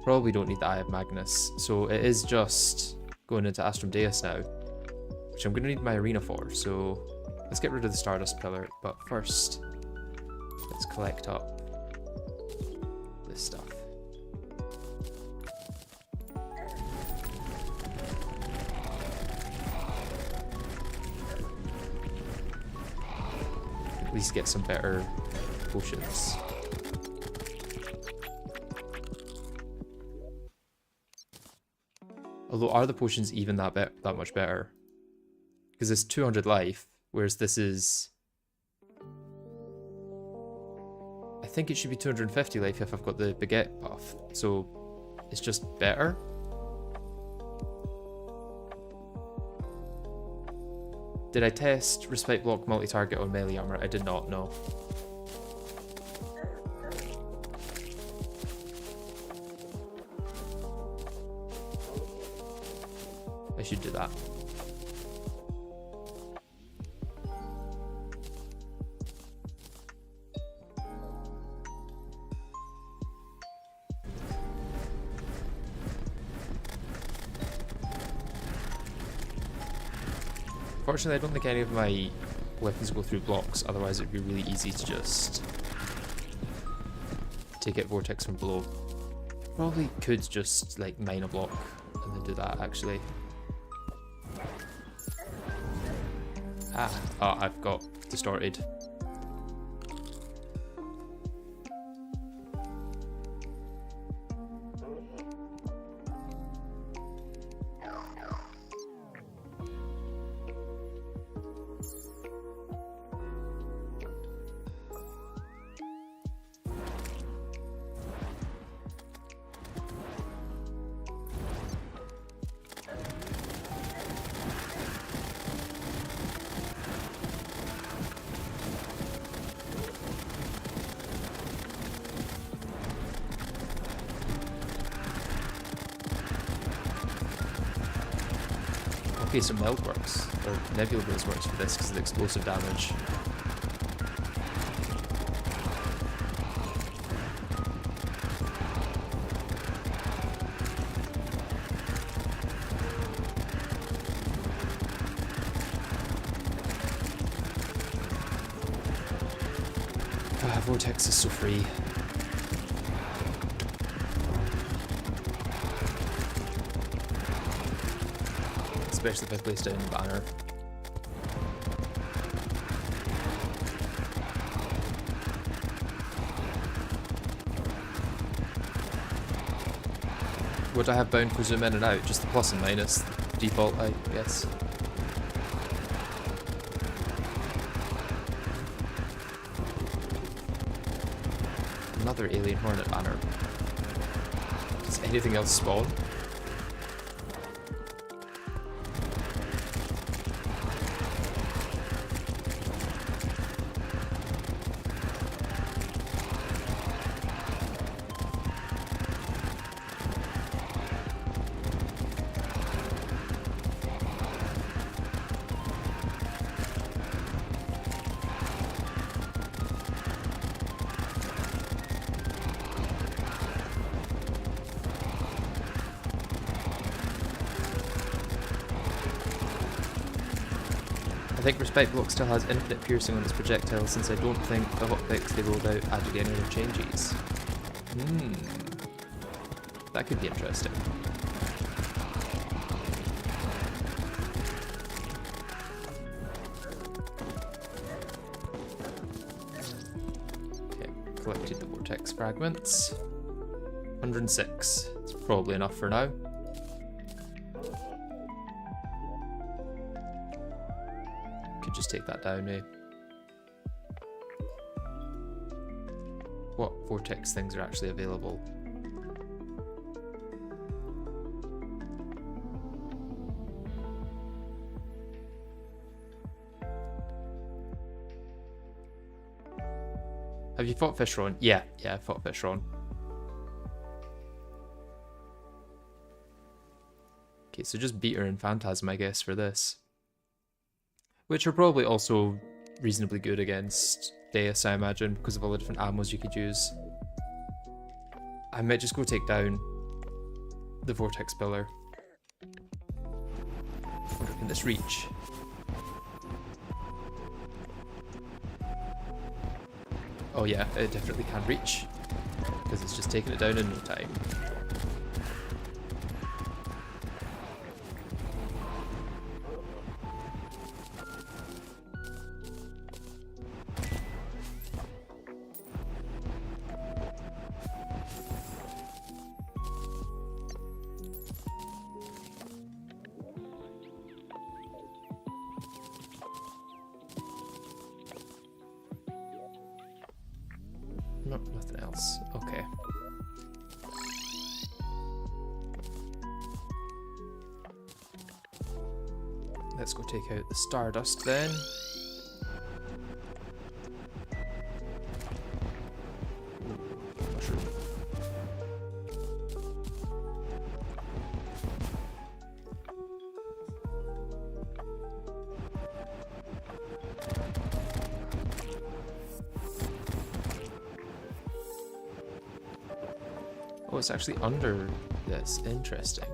Probably don't need the Eye of Magnus. So it is just going into Astral Deus now, which I'm going to need my arena for. So let's get rid of the Stardust Pillar. But first, let's collect up this stuff. At least get some better potions. Although, are the potions even that much better? Because it's 200 life, whereas this is... I think it should be 250 life if I've got the baguette buff. So, it's just better? Did I test Respite Block multi-target on melee armor? I did not, no. I should do that. Fortunately, I don't think any of my weapons go through blocks, otherwise it'd be really easy to just take out vortex from below. Probably could just like mine a block and then do that actually. Oh, I've got distorted. Okay, so meld works, or nebula blaze works for this because of the explosive damage. Vortex is so free. Especially if I place down the banner. Would I have bound for zoom in and out? Just the plus and minus default, I guess. Another alien hornet banner. Does anything else spawn? I think Respect Block still has infinite piercing on its projectile, since I don't think the hotfix they rolled out added any other changes. That could be interesting. Okay, collected the vortex fragments. 106. It's probably enough for now. Just take that down now. What vortex things are actually available? Have you fought Fishron? Yeah, I fought Fishron. Okay, so just Beater and Phantasm, I guess, for this. Which are probably also reasonably good against Deus, I imagine, because of all the different ammos you could use. I might just go take down the Vortex Pillar. Where can this reach? Oh yeah, it definitely can reach, because it's just taking it down in no time. No, nothing else. Okay. Let's go take out the Stardust then. Ooh, mushroom. Oh, it's actually under this. Interesting.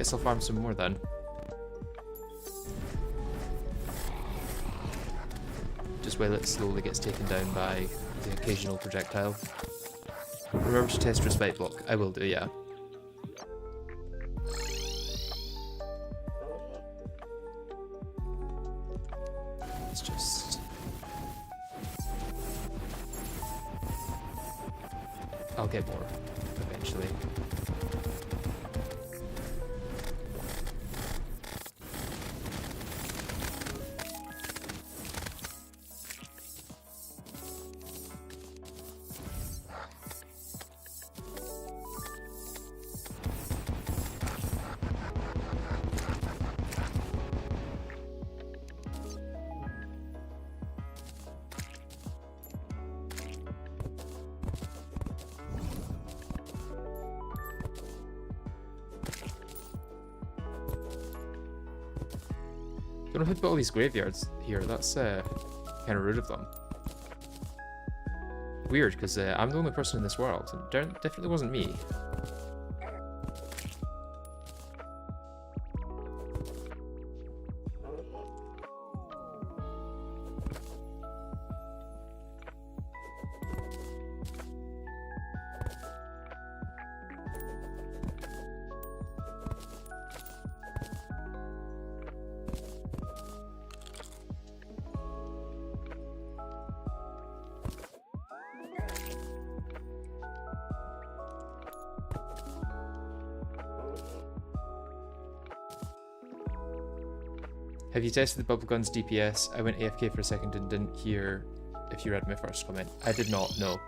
guess I'll farm some more then. Just while it slowly gets taken down by the occasional projectile. Remember to test Respite Block. I will do, yeah. Let's just... I'll get more eventually. Don't know who put all these graveyards here. That's kind of rude of them. Weird, because I'm the only person in this world. It definitely wasn't me. Have you tested the bubblegun's DPS? I went AFK for a second and didn't hear if you read my first comment. I did not, no.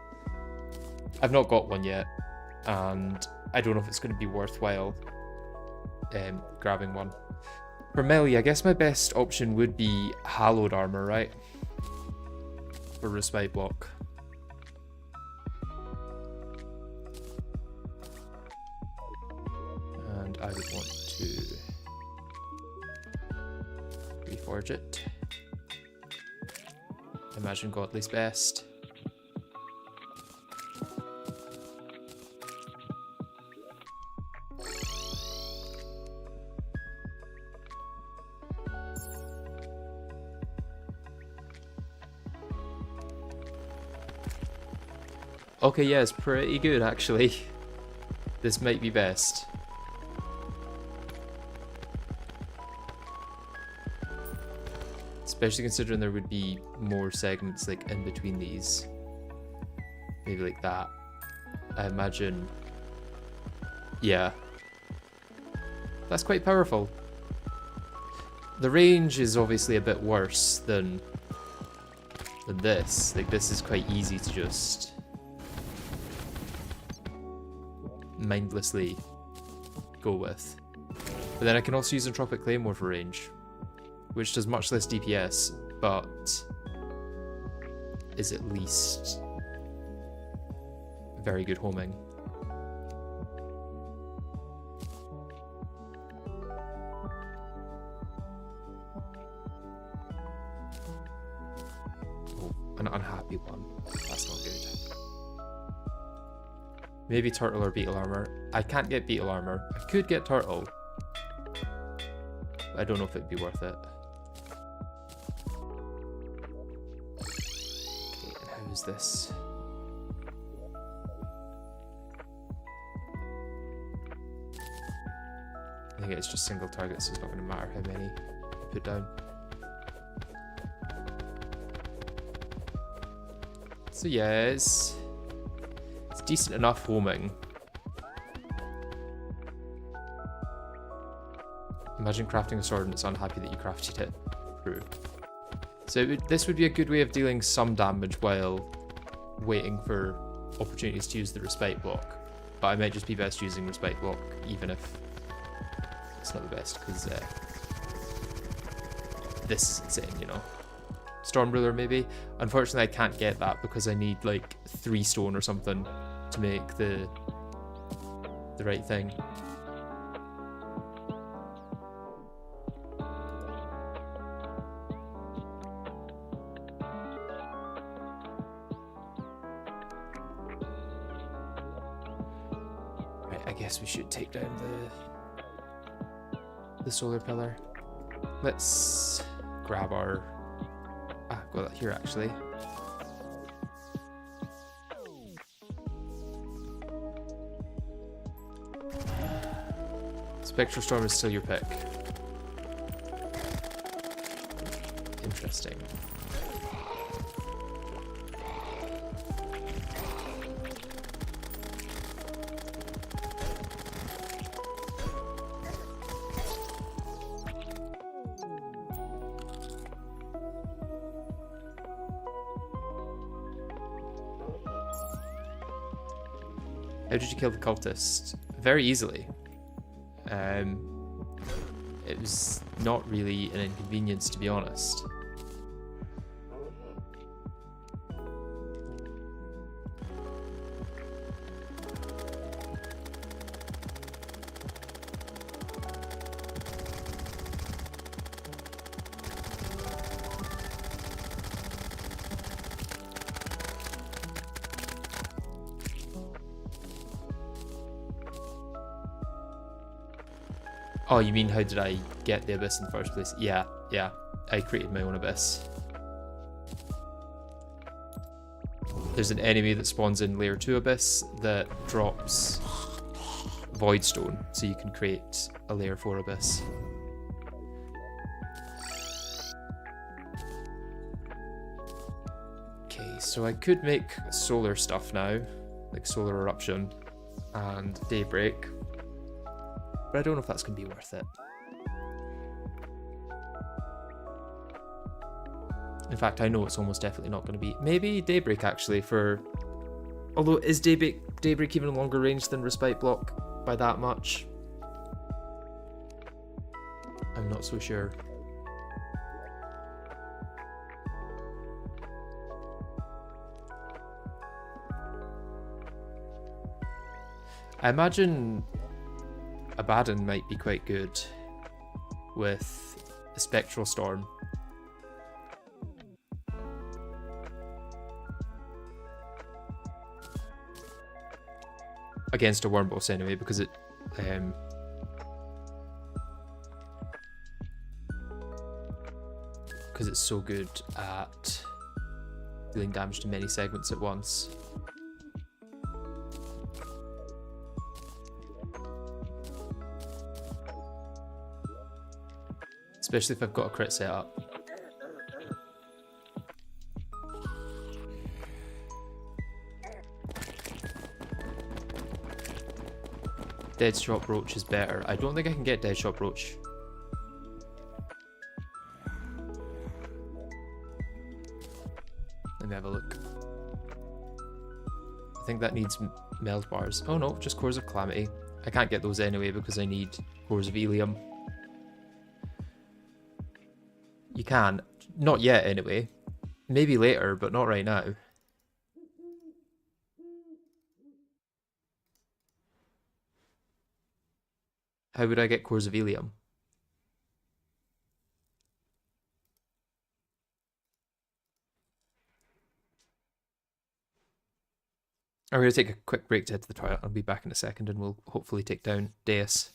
I've not got one yet, and I don't know if it's going to be worthwhile grabbing one. For melee, I guess my best option would be hallowed armor, right? For Respite Block. And I would want to reforge it. Imagine Godly's best. Okay, yeah, it's pretty good actually. This might be best. Especially considering there would be more segments like in between these. Maybe like that. I imagine. Yeah. That's quite powerful. The range is obviously a bit worse than this. Like this is quite easy to just mindlessly go with. But then I can also use Entropic Claymore for range, which does much less DPS, but is at least very good homing. Oh, an unhappy one. That's not good. Maybe turtle or beetle armor. I can't get beetle armor. I could get turtle, but I don't know if it'd be worth it. Okay, and how's this? I think it's just single targets, so it's not going to matter how many I put down. So yeah, it's decent enough homing. Imagine crafting a sword and it's unhappy that you crafted it through. So this would be a good way of dealing some damage while waiting for opportunities to use the Respite Block. But I might just be best using Respite Block even if it's not the best, because this is insane, you know. Storm Ruler maybe. Unfortunately I can't get that because I need like 3 stone or something to make the right thing. Right, I guess we should take down the solar pillar. Let's grab our... got that here actually. Spectral Storm is still your pick. Interesting. How did you kill the cultist? Very easily. It was not really an inconvenience, to be honest. Oh, you mean how did I get the abyss in the first place? Yeah, I created my own abyss. There's an enemy that spawns in layer 2 abyss that drops void stone, so you can create a layer 4 abyss. Okay, so I could make solar stuff now, like solar eruption and daybreak. But I don't know if that's going to be worth it. In fact, I know it's almost definitely not going to be. Maybe Daybreak, actually, for... Although, is Daybreak even longer range than Respite Block by that much? I'm not so sure. I imagine Abaddon might be quite good with a Spectral Storm. Against a Worm Boss anyway, because it because it's so good at dealing damage to many segments at once. Especially if I've got a crit set up. Deadshot Roach is better. I don't think I can get Deadshot Roach. Let me have a look. I think that needs meld bars. Oh no, just Cores of Calamity. I can't get those anyway because I need Cores of Helium. You can. Not yet, anyway. Maybe later, but not right now. How would I get Cores of Helium? I'm going to take a quick break to head to the toilet. I'll be back in a second and we'll hopefully take down Deus.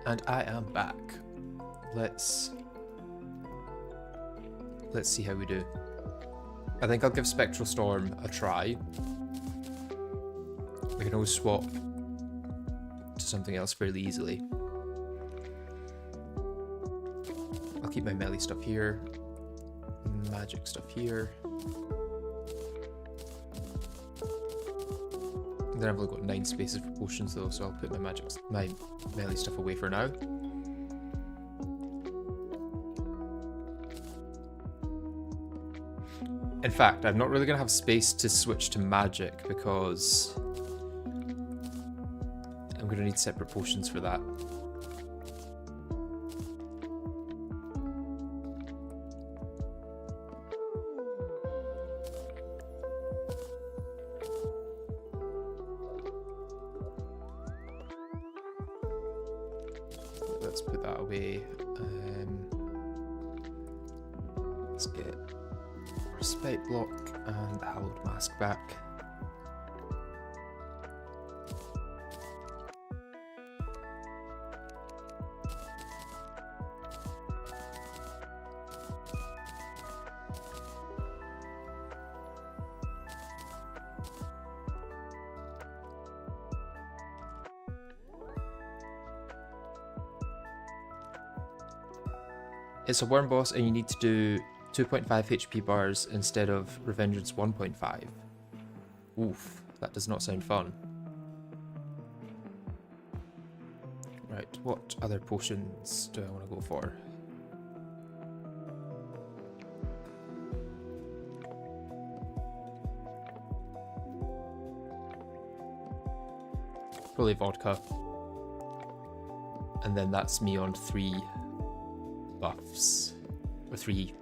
And I am back. Let's see how we do. I think I'll give Spectral Storm a try. I can always swap to something else fairly easily. I'll keep my melee stuff here, magic stuff here. Then I've only got 9 spaces for potions though, so I'll put my melee stuff away for now. In fact, I'm not really going to have space to switch to magic because I'm going to need separate potions for that. Let's put that away. Let's get Skyblock and the Hallowed Mask back. It's a worm boss and you need to do 2.5 HP bars instead of Revengeance 1.5. Oof, that does not sound fun. Right, what other potions do I want to go for? Probably vodka. And then that's me on 3 buffs. Or 3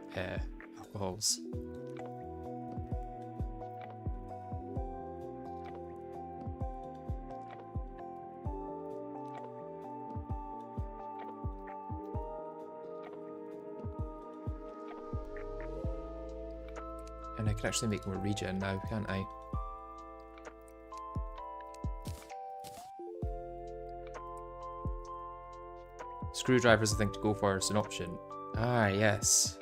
alcohols. And I can actually make more regen now, can't I? Screwdriver's the thing to go for as an option. Ah, yes.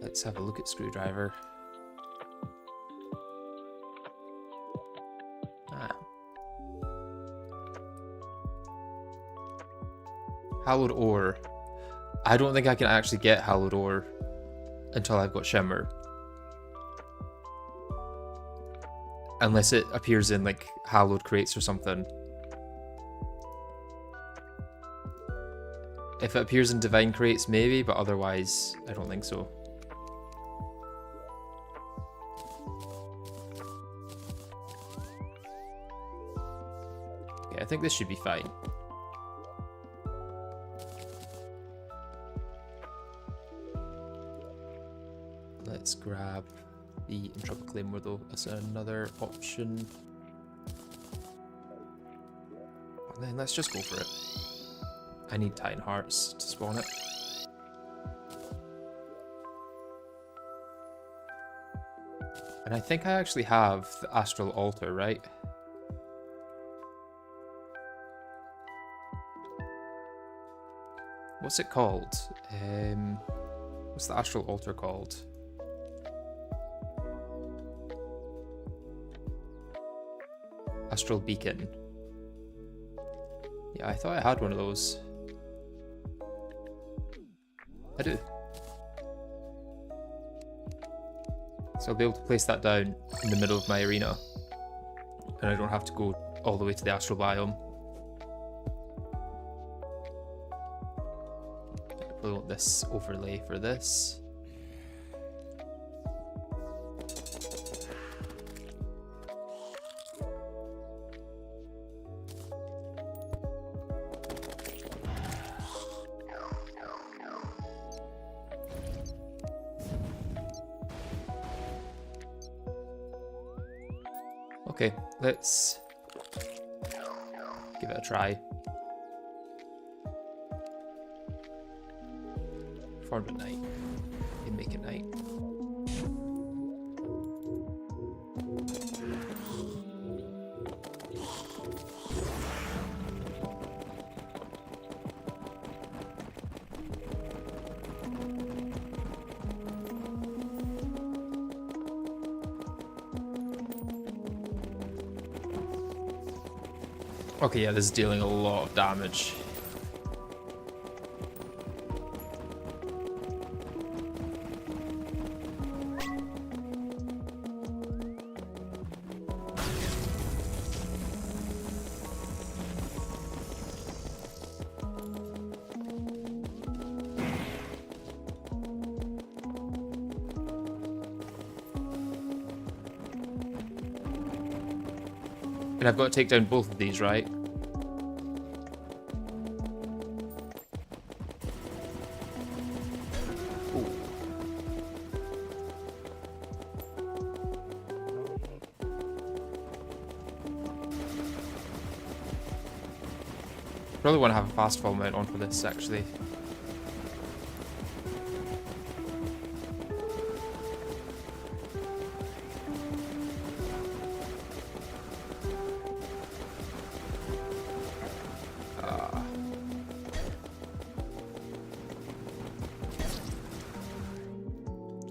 Let's have a look at Screwdriver. Ah. Hallowed Ore. I don't think I can actually get Hallowed Ore until I've got Shimmer. Unless it appears in like Hallowed crates or something. If it appears in Divine crates, maybe, but otherwise, I don't think so. Okay, I think this should be fine. Let's grab the Intrepid Claymore though as another option. And then let's just go for it. I need Titan Hearts to spawn it. And I think I actually have the Astral Altar, right? What's it called? What's the Astral Altar called? Astral Beacon. Yeah, I thought I had one of those. I do. So I'll be able to place that down in the middle of my arena. And I don't have to go all the way to the astral biome. I probably want this overlay for this. Okay, let's give it a try. Formed at night. You make it night. Okay, yeah, this is dealing a lot of damage. And I've got to take down both of these, right? Ooh. Probably want to have a fast fall mount on for this, actually.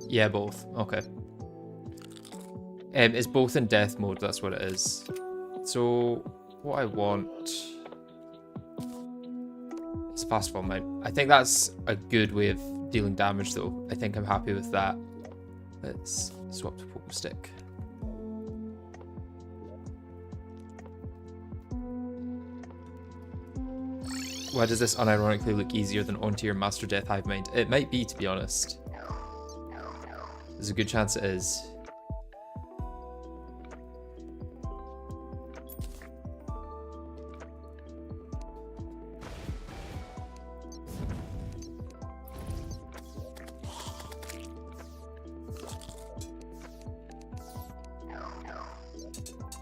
Yeah, both. Okay. It's both in death mode, that's what it is. So, what I want is fast fall mount. I think that's a good way of dealing damage, though. I think I'm happy with that. Let's swap to poke stick. Why does this unironically look easier than onto your Master Death Hive Mind? It might be, to be honest. There's a good chance it is.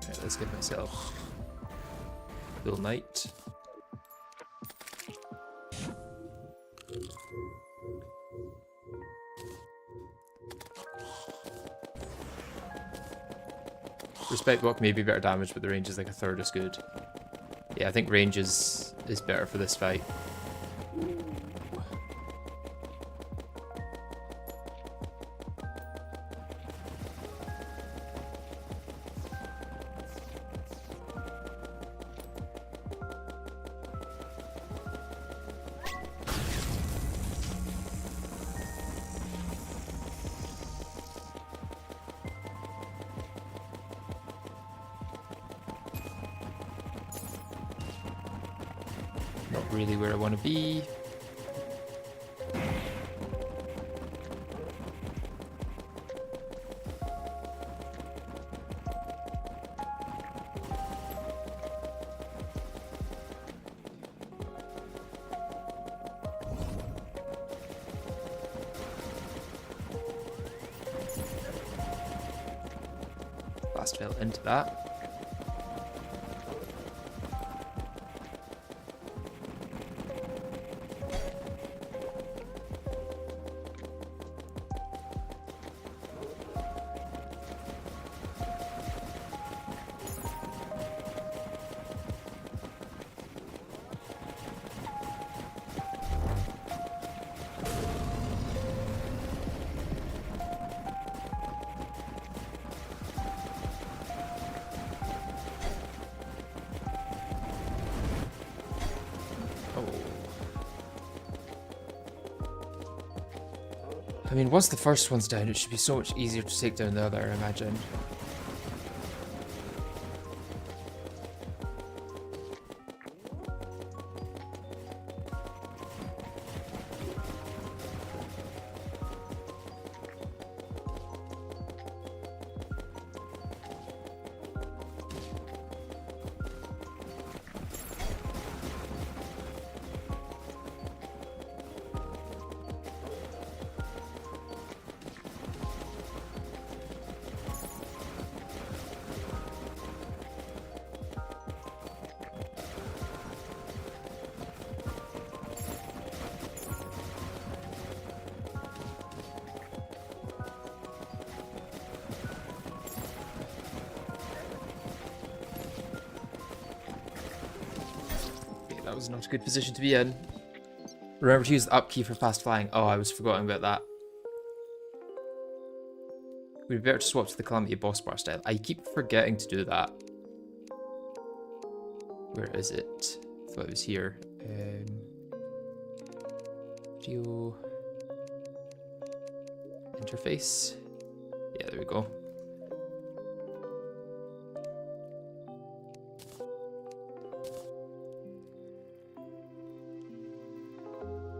Right, let's give myself full night. Respect block may be better damage, but the range is like a third as good. Yeah, I think range is better for this fight. Not really where I want to be. Fast fail into that. I mean, once the first one's down, it should be so much easier to take down the other, I imagine. That was not a good position to be in. Remember to use the up key for fast flying. Oh, I was forgetting about that. We'd be better to swap to the Calamity boss bar style. I keep forgetting to do that. Where is it? I thought it was here. Video interface. Yeah, there we go.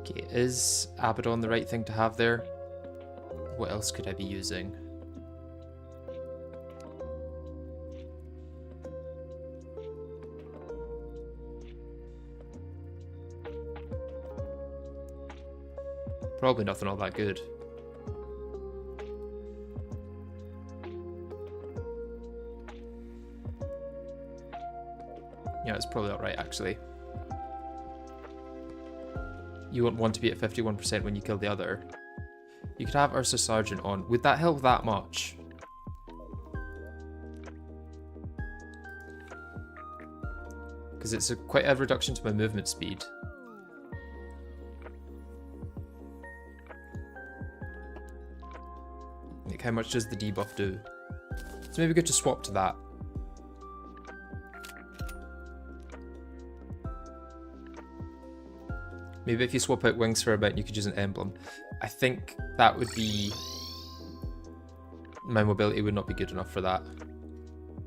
Okay, is Abaddon the right thing to have there? What else could I be using? Probably nothing all that good. Yeah, it's probably alright actually. You won't want to be at 51% when you kill the other. You could have Ursa Sergeant on. Would that help that much? Because it's quite a reduction to my movement speed. Like, how much does the debuff do? So maybe good to swap to that. Maybe if you swap out wings for a bit, you could use an emblem. I think that would be... My mobility would not be good enough for that.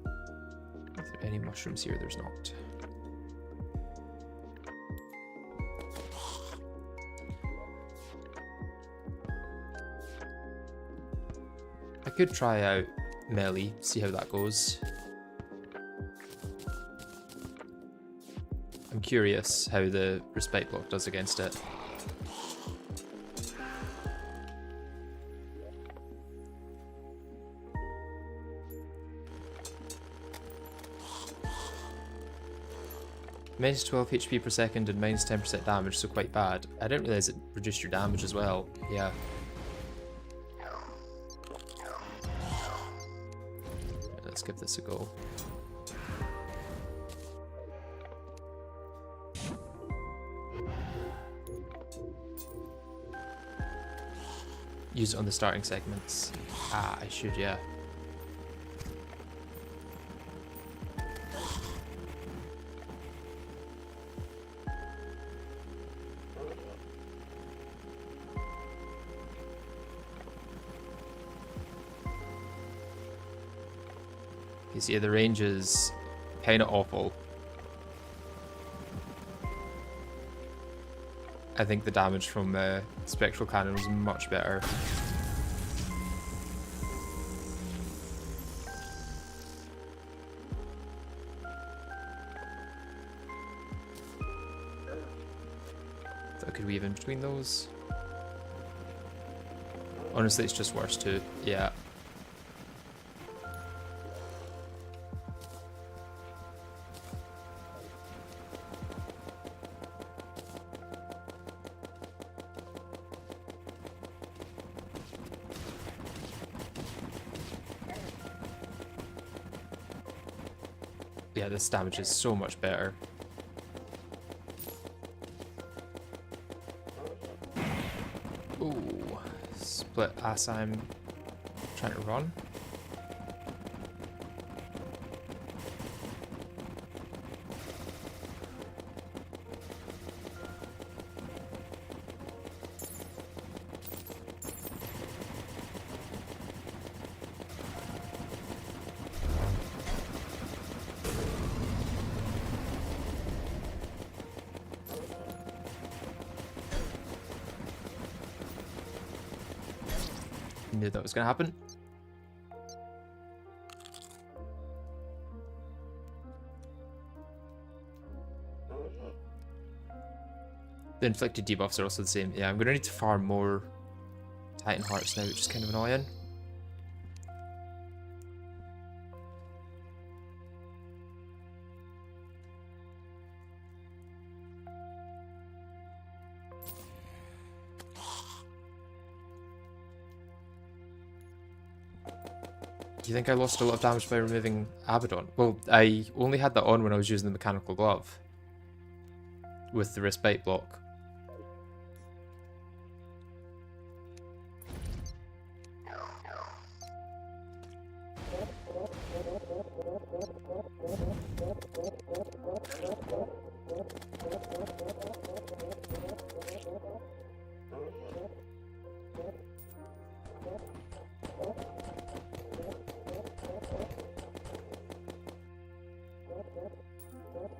Are there any mushrooms here? There's not. I could try out melee, see how that goes. I'm curious how the respite block does against it. Minus 12 HP per second and minus 10% damage, so quite bad. I didn't realise it reduced your damage as well. Yeah. Let's give this a go. Use it on the starting segments. Ah, I should, yeah. You see, the range is kind of awful. I think the damage from Spectral Cannon was much better. So I could weave in between those. Honestly, it's just worse too. Yeah. Yeah, this damage is so much better. Ooh, split as I'm trying to run. Knew that was going to happen. The inflicted debuffs are also the same. Yeah, I'm going to need to farm more Titan Hearts now, which is kind of annoying. Do you think I lost a lot of damage by removing Abaddon? Well, I only had that on when I was using the mechanical glove with the respite block.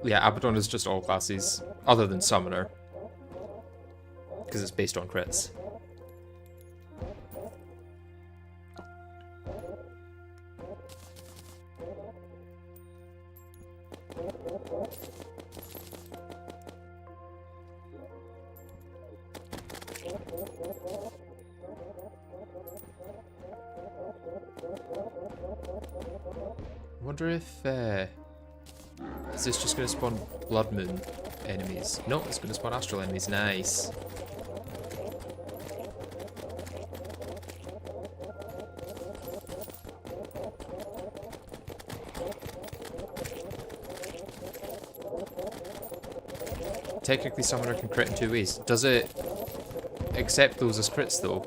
Yeah, Abaddon is just all classes, other than Summoner, because it's based on crits. I wonder if is this just going to spawn Blood Moon enemies? No, it's going to spawn Astral enemies. Nice. Technically, Summoner can crit in 2 ways. Does it accept those as crits though?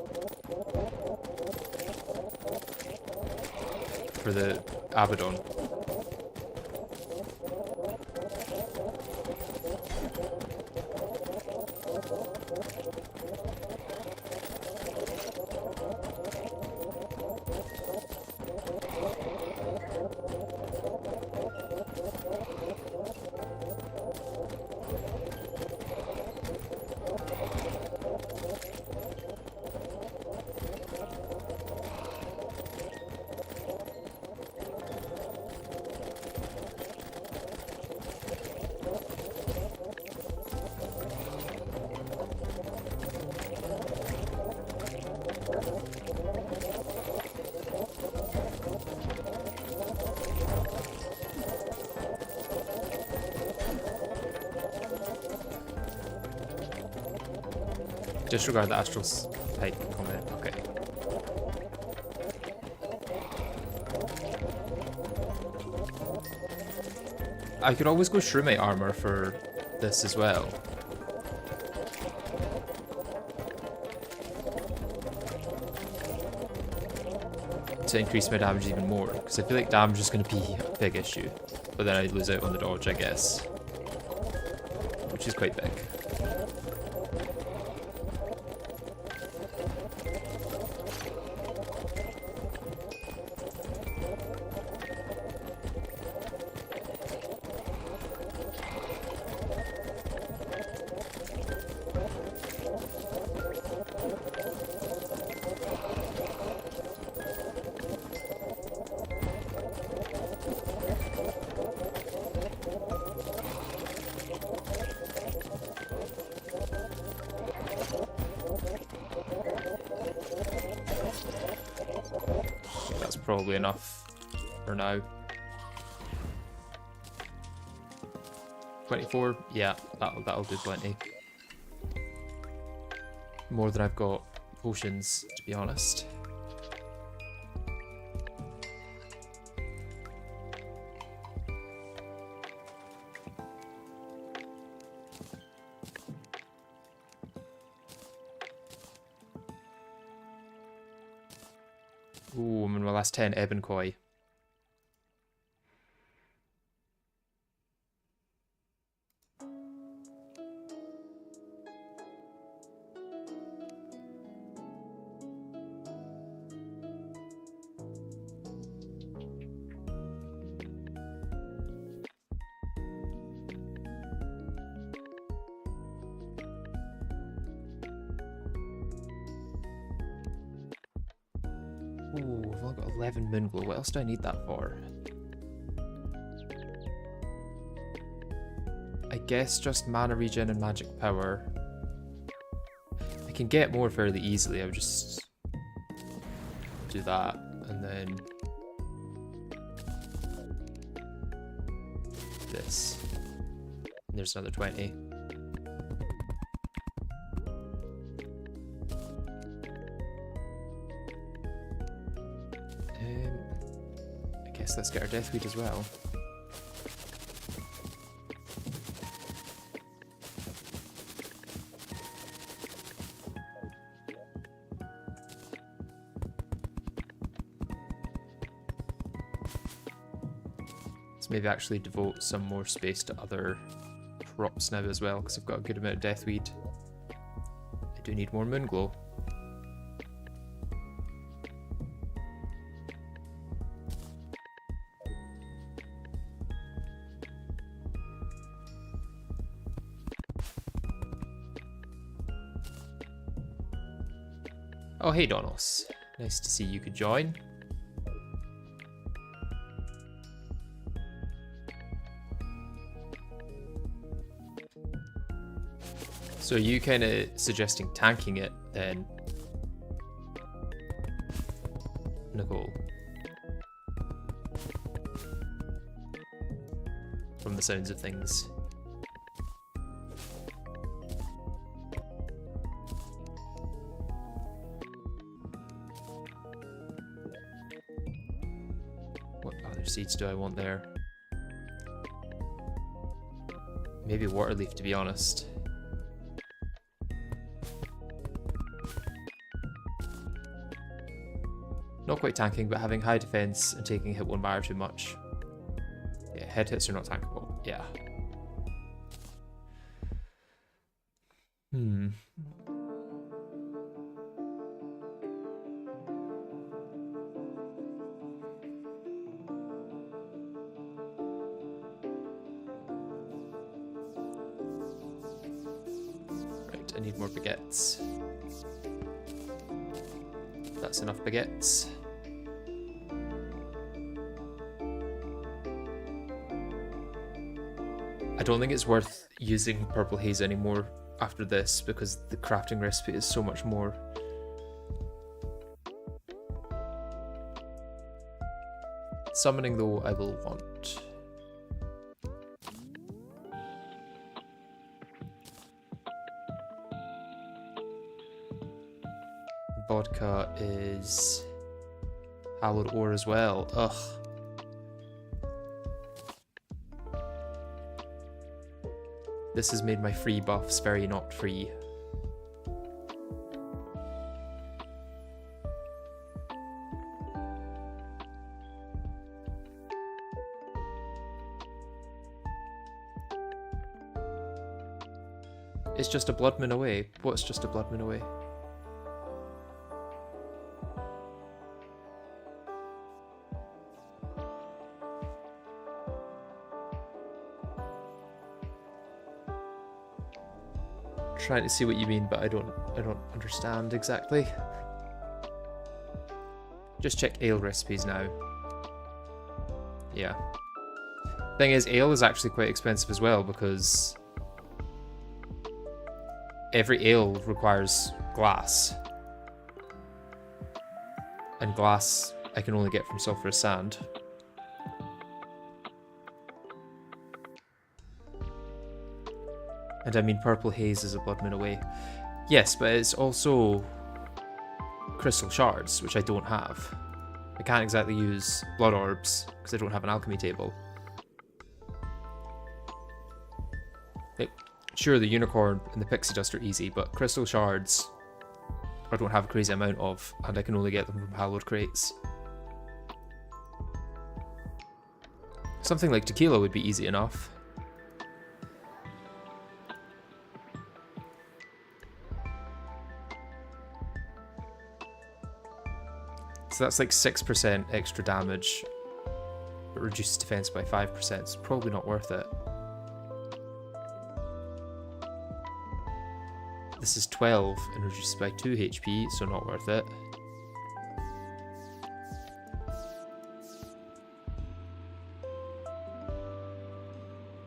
For the Abaddon. Disregard the Astral's type comment. Okay. I could always go Shroomite armor for this as well. To increase my damage even more, because I feel like damage is going to be a big issue. But then I'd lose out on the dodge, I guess. Which is quite big. Probably enough for now. 24, yeah, that'll do plenty. More than I've got potions, to be honest. Ooh, I'm in my last 10 Ebon Koi. Ooh, I've only got 11 Moonglow. What else do I need that for? I guess just mana regen and magic power. I can get more fairly easily. I would just do that and then this. And there's another 20. I guess let's get our Deathweed as well. Let's maybe actually devote some more space to other crops now as well, because I've got a good amount of Deathweed. I do need more Moonglow. Oh, hey Donos. Nice to see you could join. So are you kind of suggesting tanking it then, Nicole? From the sounds of things. What other seeds do I want there? Maybe Waterleaf, to be honest. Not quite tanking, but having high defense and taking hit one bar too much. Yeah, head hits are not tankable. Yeah. Right, I need more baguettes. That's enough baguettes. I don't think it's worth using Purple Haze anymore after this because the crafting recipe is so much more. Summoning though, I will want. Vodka is hallowed ore as well. Ugh. This has made my free buffs very not free. It's just a blood moon away. What's just a blood moon away? Trying to see what you mean, but I don't understand exactly. Just check ale recipes now. Yeah. Thing is, ale is actually quite expensive as well because every ale requires glass. And glass I can only get from sulfurous sand. And I mean, Purple Haze is a blood moon away. Yes, but it's also crystal shards, which I don't have. I can't exactly use blood orbs because I don't have an alchemy table. Like, sure, the unicorn and the pixie dust are easy, but crystal shards I don't have a crazy amount of, and I can only get them from hallowed crates. Something like tequila would be easy enough. So that's like 6% extra damage, but reduces defense by 5%. It's probably not worth it. This is 12 and reduces by 2 HP, so not worth it.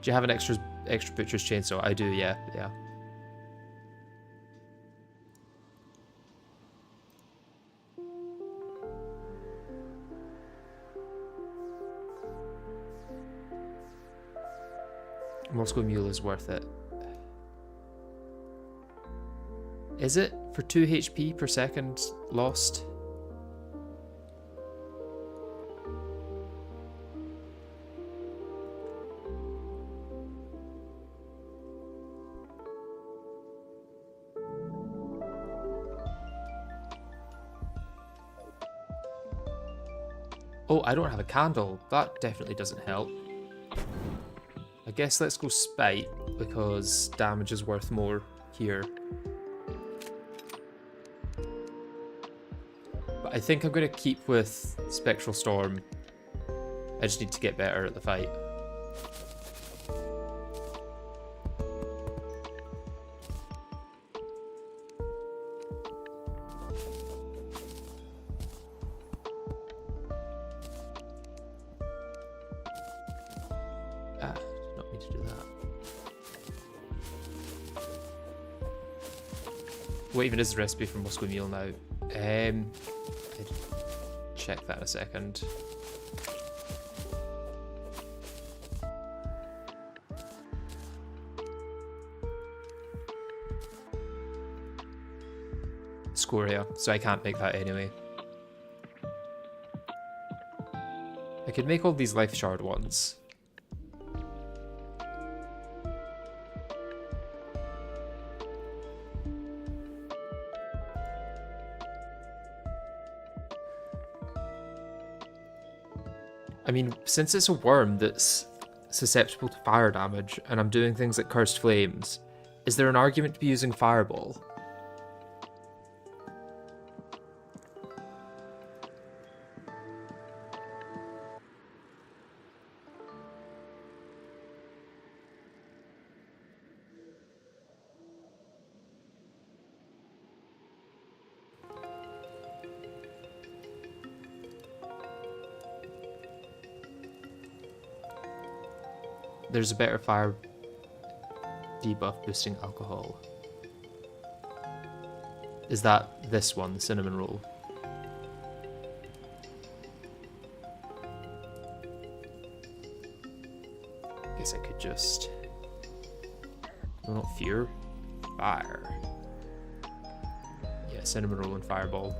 Do you have an extra butcher's chainsaw? I do, yeah. Moscow Mule is worth it. Is it for 2 HP per second lost? Oh, I don't have a candle. That definitely doesn't help. I guess let's go Spite, because damage is worth more here. But I think I'm going to keep with Spectral Storm. I just need to get better at the fight. What even is the recipe for Moscow meal now? I'll check that in a second. Scoria, so I can't make that anyway. I could make all these life shard ones. I mean, since it's a worm that's susceptible to fire damage, and I'm doing things like Cursed Flames, is there an argument to be using Fireball? There's a better fire debuff boosting alcohol. Is that this one, the cinnamon roll? Guess I could just... No, not fear. Fire. Yeah, cinnamon roll and fireball.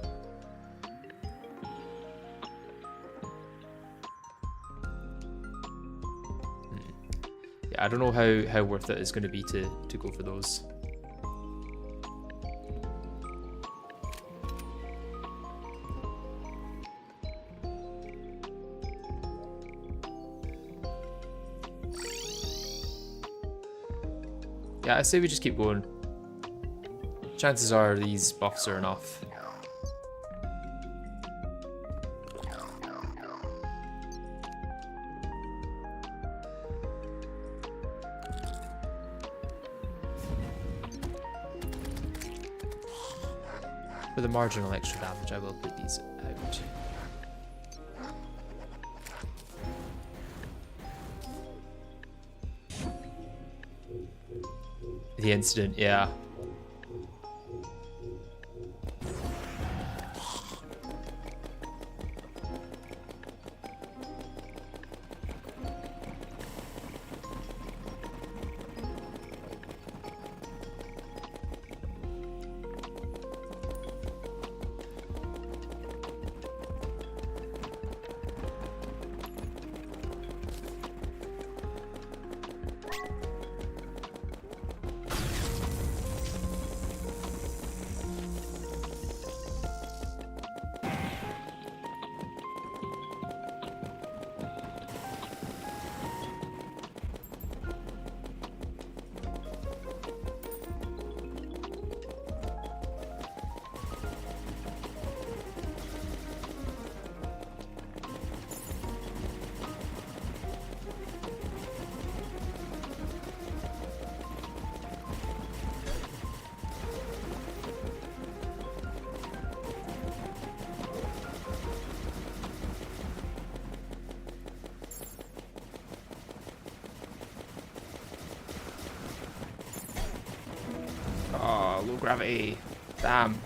I don't know how worth it is going to be to go for those. Yeah, I say we just keep going. Chances are these buffs are enough. For the marginal extra damage, I will put these out. The incident, yeah. Oh, low gravity. Damn.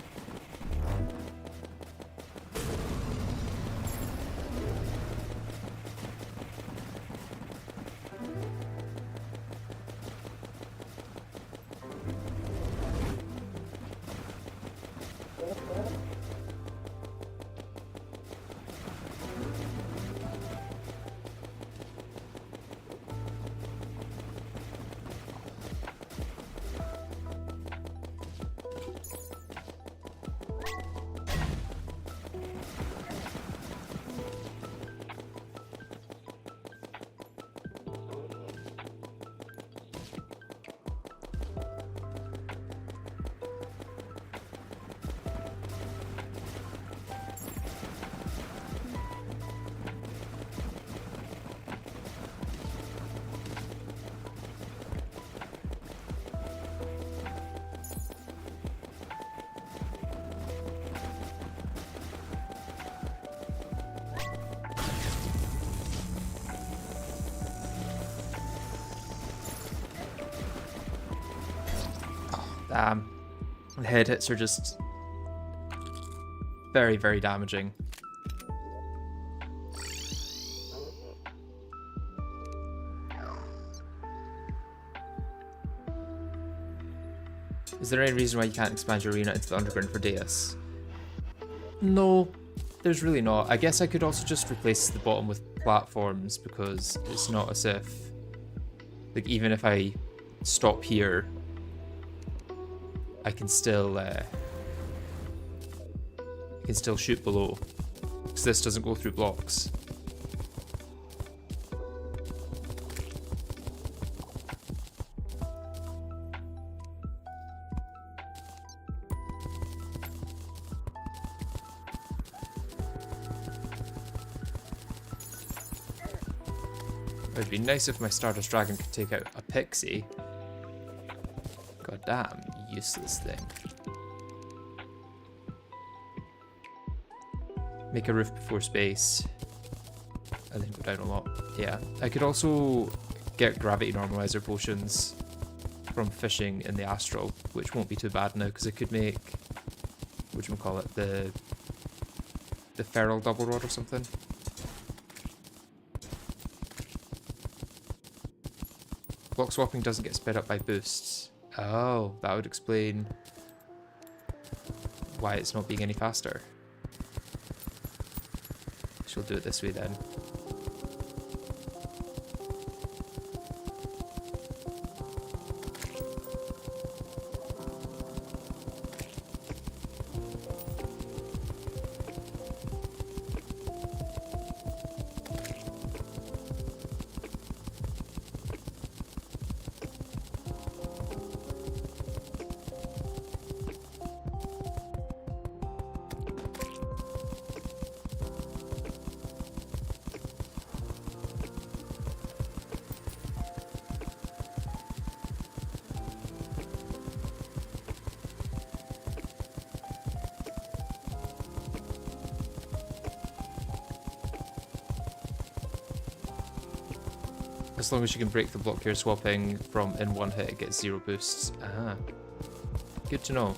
The head hits are just very, very damaging. Is there any reason why you can't expand your arena into the underground for Deus? No, there's really not. I guess I could also just replace the bottom with platforms, because it's not as if, like, even if I stop here, I can still shoot below, because this doesn't go through blocks. It'd be nice if my Stardust Dragon could take out a pixie. God damn, useless thing. Make a roof before space. And then go down a lot. Yeah. I could also get gravity normalizer potions from fishing in the Astral, which won't be too bad now, because I could make, whatchamacallit, the feral double rod or something. Block swapping doesn't get sped up by boosts. Oh, that would explain why it's not being any faster. She'll do it this way then. As long as you can break the block you're swapping from in one hit, it gets 0 boosts. Ah, good to know.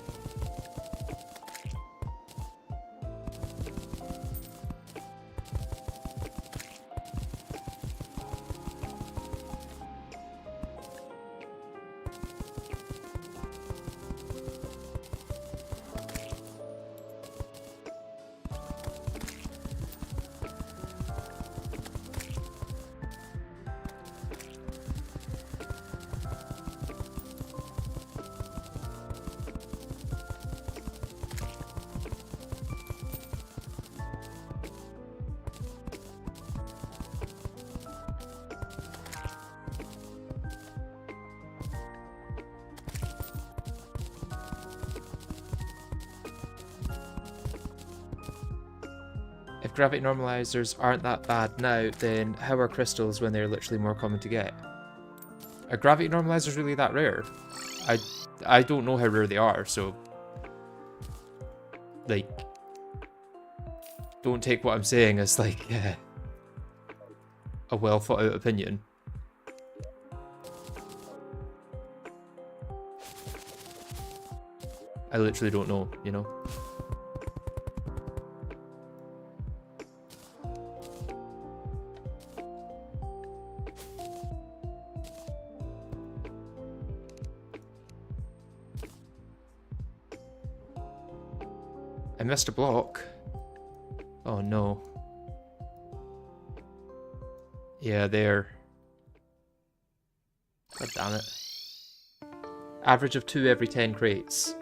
If gravity normalizers aren't that bad now, then how are crystals when they're literally more common to get? Are gravity normalizers really that rare? I don't know how rare they are, so like, don't take what I'm saying as like a well thought out opinion. I literally don't know, you know? I missed a block. Oh no. Yeah, there. God damn it. Average of 2 every 10 crates.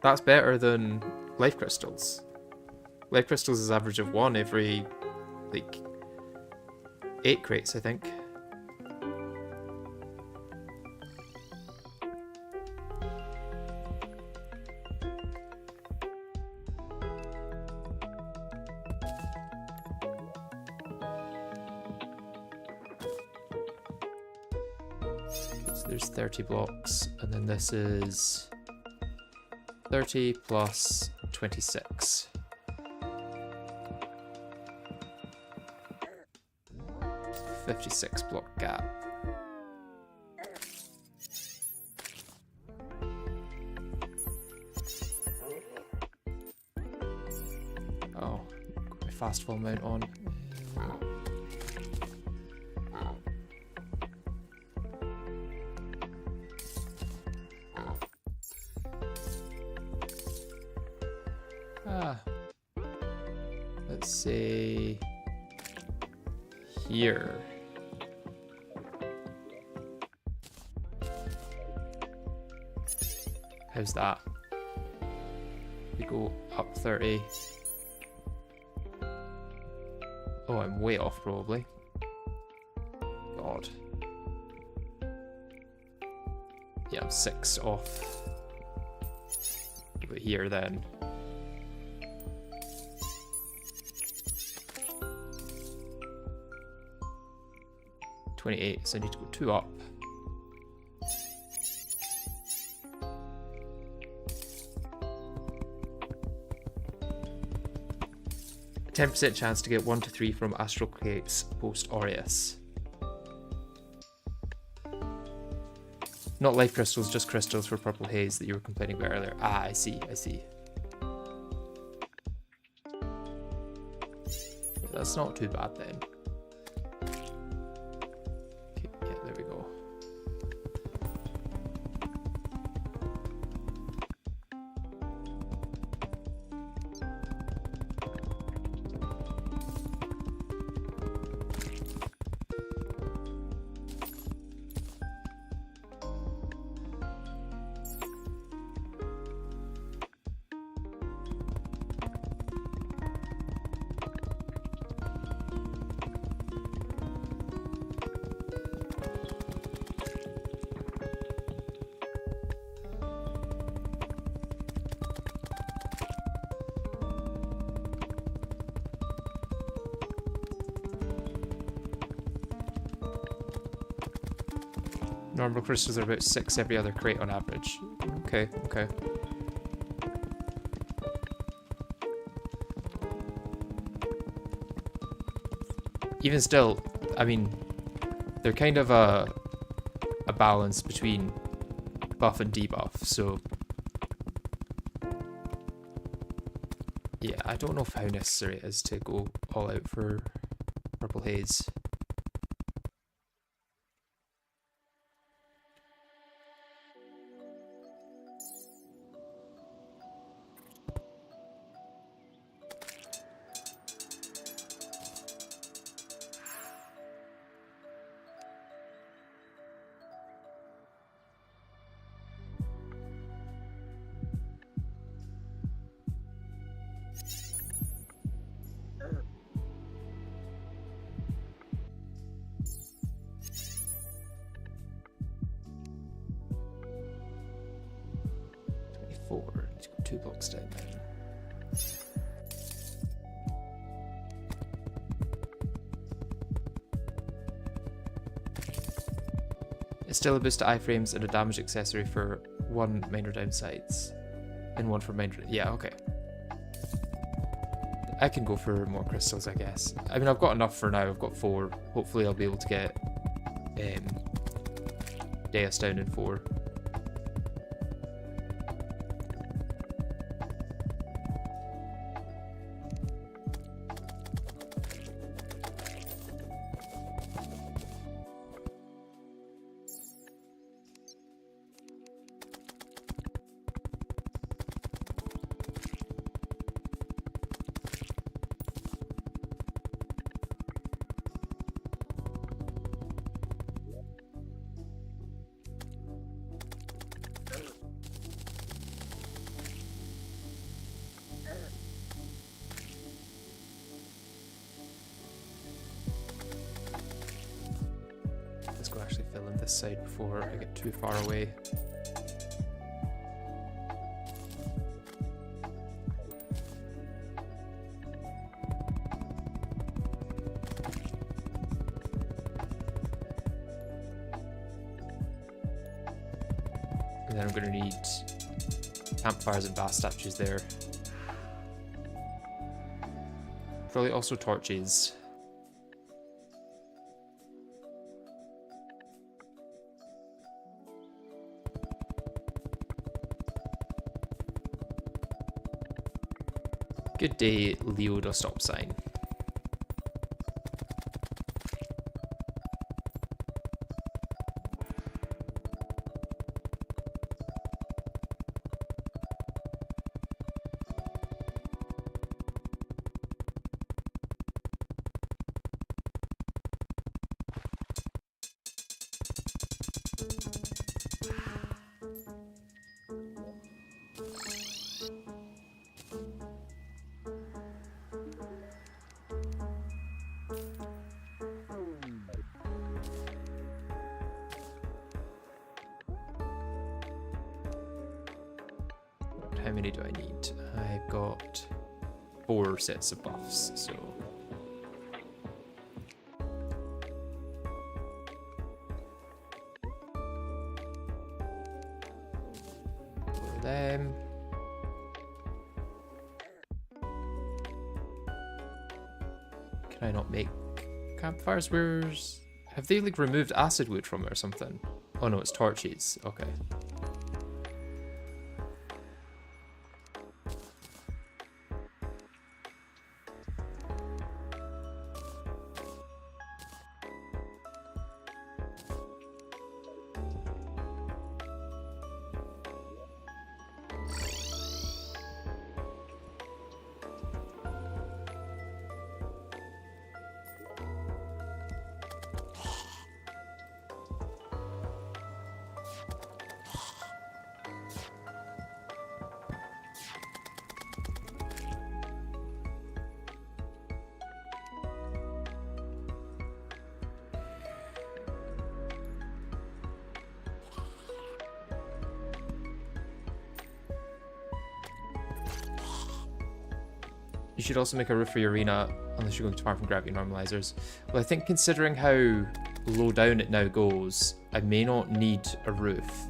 That's better than life crystals. Life crystals is average of 1 every, like, 8 crates, I think. There's 30 blocks, and then this is 30 plus 26. It's 56 block gap. fast fall mount on. Let's say here. How's that? We go up 30. Oh, I'm way off probably. God. Yeah, I'm 6 off. But here then. $28, so I need to go 2 up. 10% chance to get 1 to 3 from Astral Crates Post-cultist. Not life crystals, just crystals for purple haze that you were complaining about earlier. Ah, I see, I see. Yeah, that's not too bad then. Okay, yeah, there we go. Normal crystals are about 6 every other crate on average. Okay, okay. Even still, I mean, they're kind of a balance between buff and debuff, so yeah, I don't know how necessary it is to go all out for purple haze. Let's go 2 blocks down then. It's still a boost to iframes and a damage accessory for 1 minor downsides. And 1 for minor. Yeah, okay. I can go for more crystals, I guess. I mean, I've got enough for now. I've got 4. Hopefully I'll be able to get Deus down in 4. Let's go actually fill in this side before I get too far away. And then I'm going to need campfires and vast statues there. Probably also torches. Good day, Leo the stop sign. how many do I need? I've got 4 sets of buffs, so... For them. Can I not make campfires? Where's... Have they like removed acid wood from it or something? Oh no, it's torches. Okay. You should also make a roof for your arena, unless you're going too far from gravity normalizers. Well, I think considering how low down it now goes, I may not need a roof.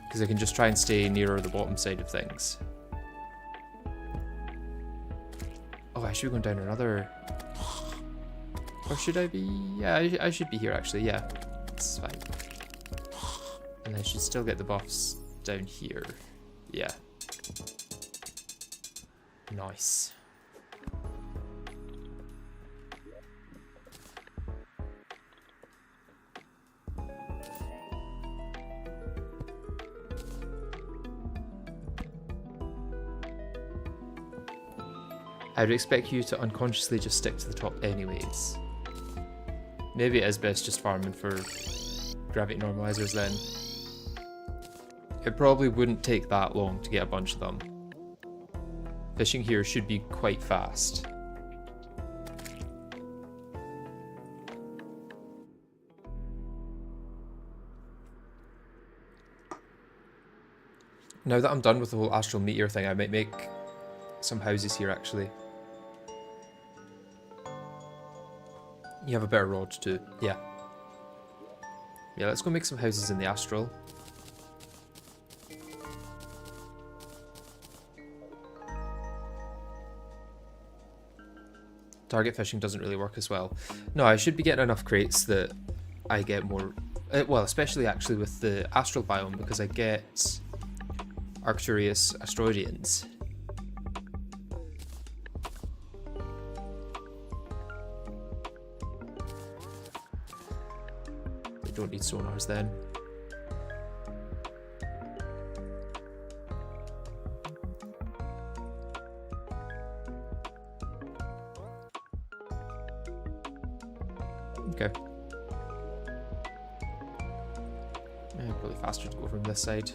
Because I can just try and stay nearer the bottom side of things. Oh, I should be going down another... Or should I be... Yeah, I should be here actually, yeah. It's fine. And I should still get the buffs down here. Yeah. Nice. I would expect you to unconsciously just stick to the top anyways. Maybe it is best just farming for gravity normalizers then. It probably wouldn't take that long to get a bunch of them. Fishing here should be quite fast. Now that I'm done with the whole astral meteor thing, I might make some houses here actually. You have a better rod too, yeah. Yeah, let's go make some houses in the astral. Target fishing doesn't really work as well. No, I should be getting enough crates that I get more... well, especially actually with the astral biome, because I get Arcturus asteroidians. They don't need sonars then. Okay. Yeah, probably faster to go from this side.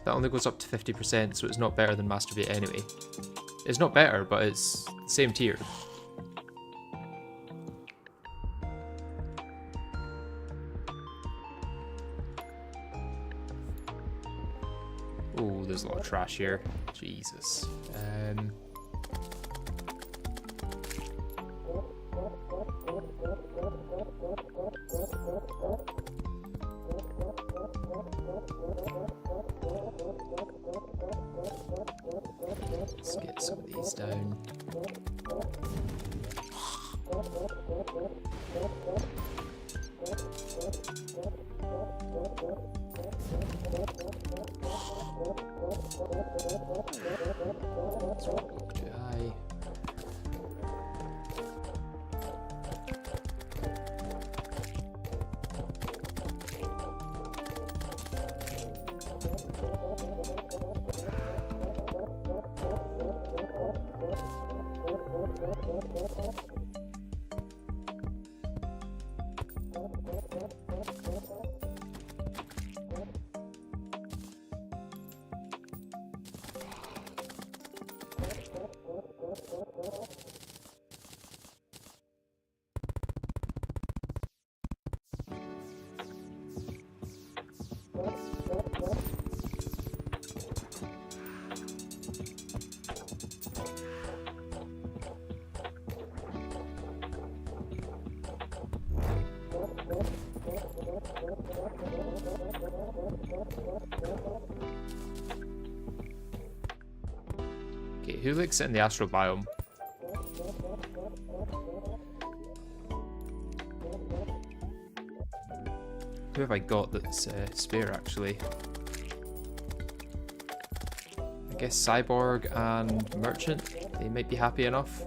That only goes up to 50%, so it's not better than Masturbate anyway. It's not better, but it's the same tier. Oh, there's a lot of trash here. Jesus. Let's get some of these down. Look too high. Okay, who likes it in the astral biome? Who have I got that's spare, actually? I guess Cyborg and Merchant. They might be happy enough.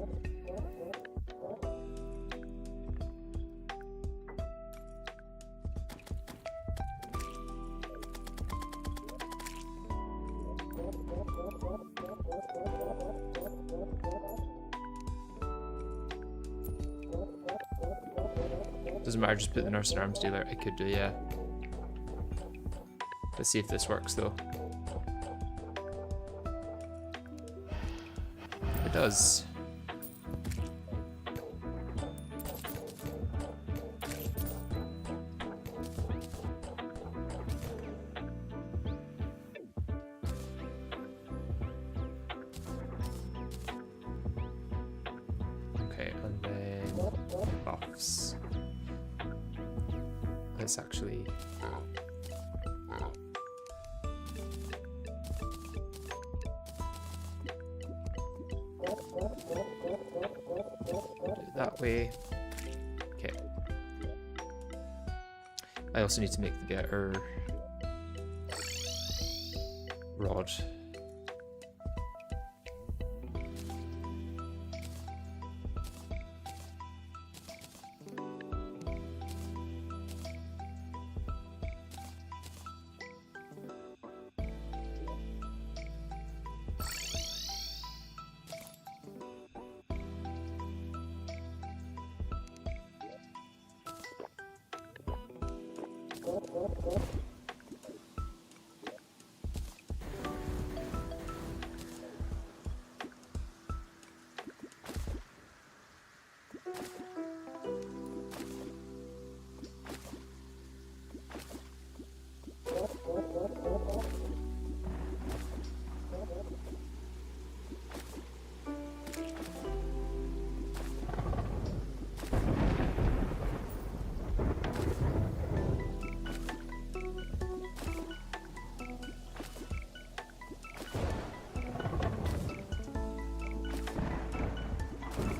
Doesn't matter, just put the Nurse and Arms dealer. I could do, yeah. Let's see if this works, though. It does. Okay, and then buffs. Let's actually... that way. Okay. I also need to make the better rod.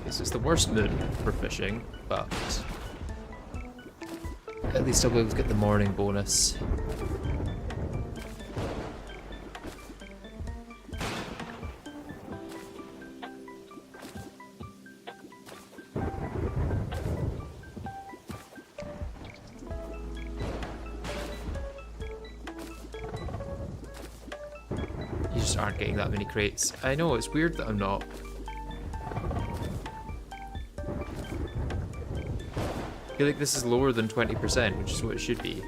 This is the worst moon for fishing, but at least I'll be able to get the morning bonus. You just aren't getting that many crates. I know, it's weird that I'm not. I feel like this is lower than 20%, which is what it should be.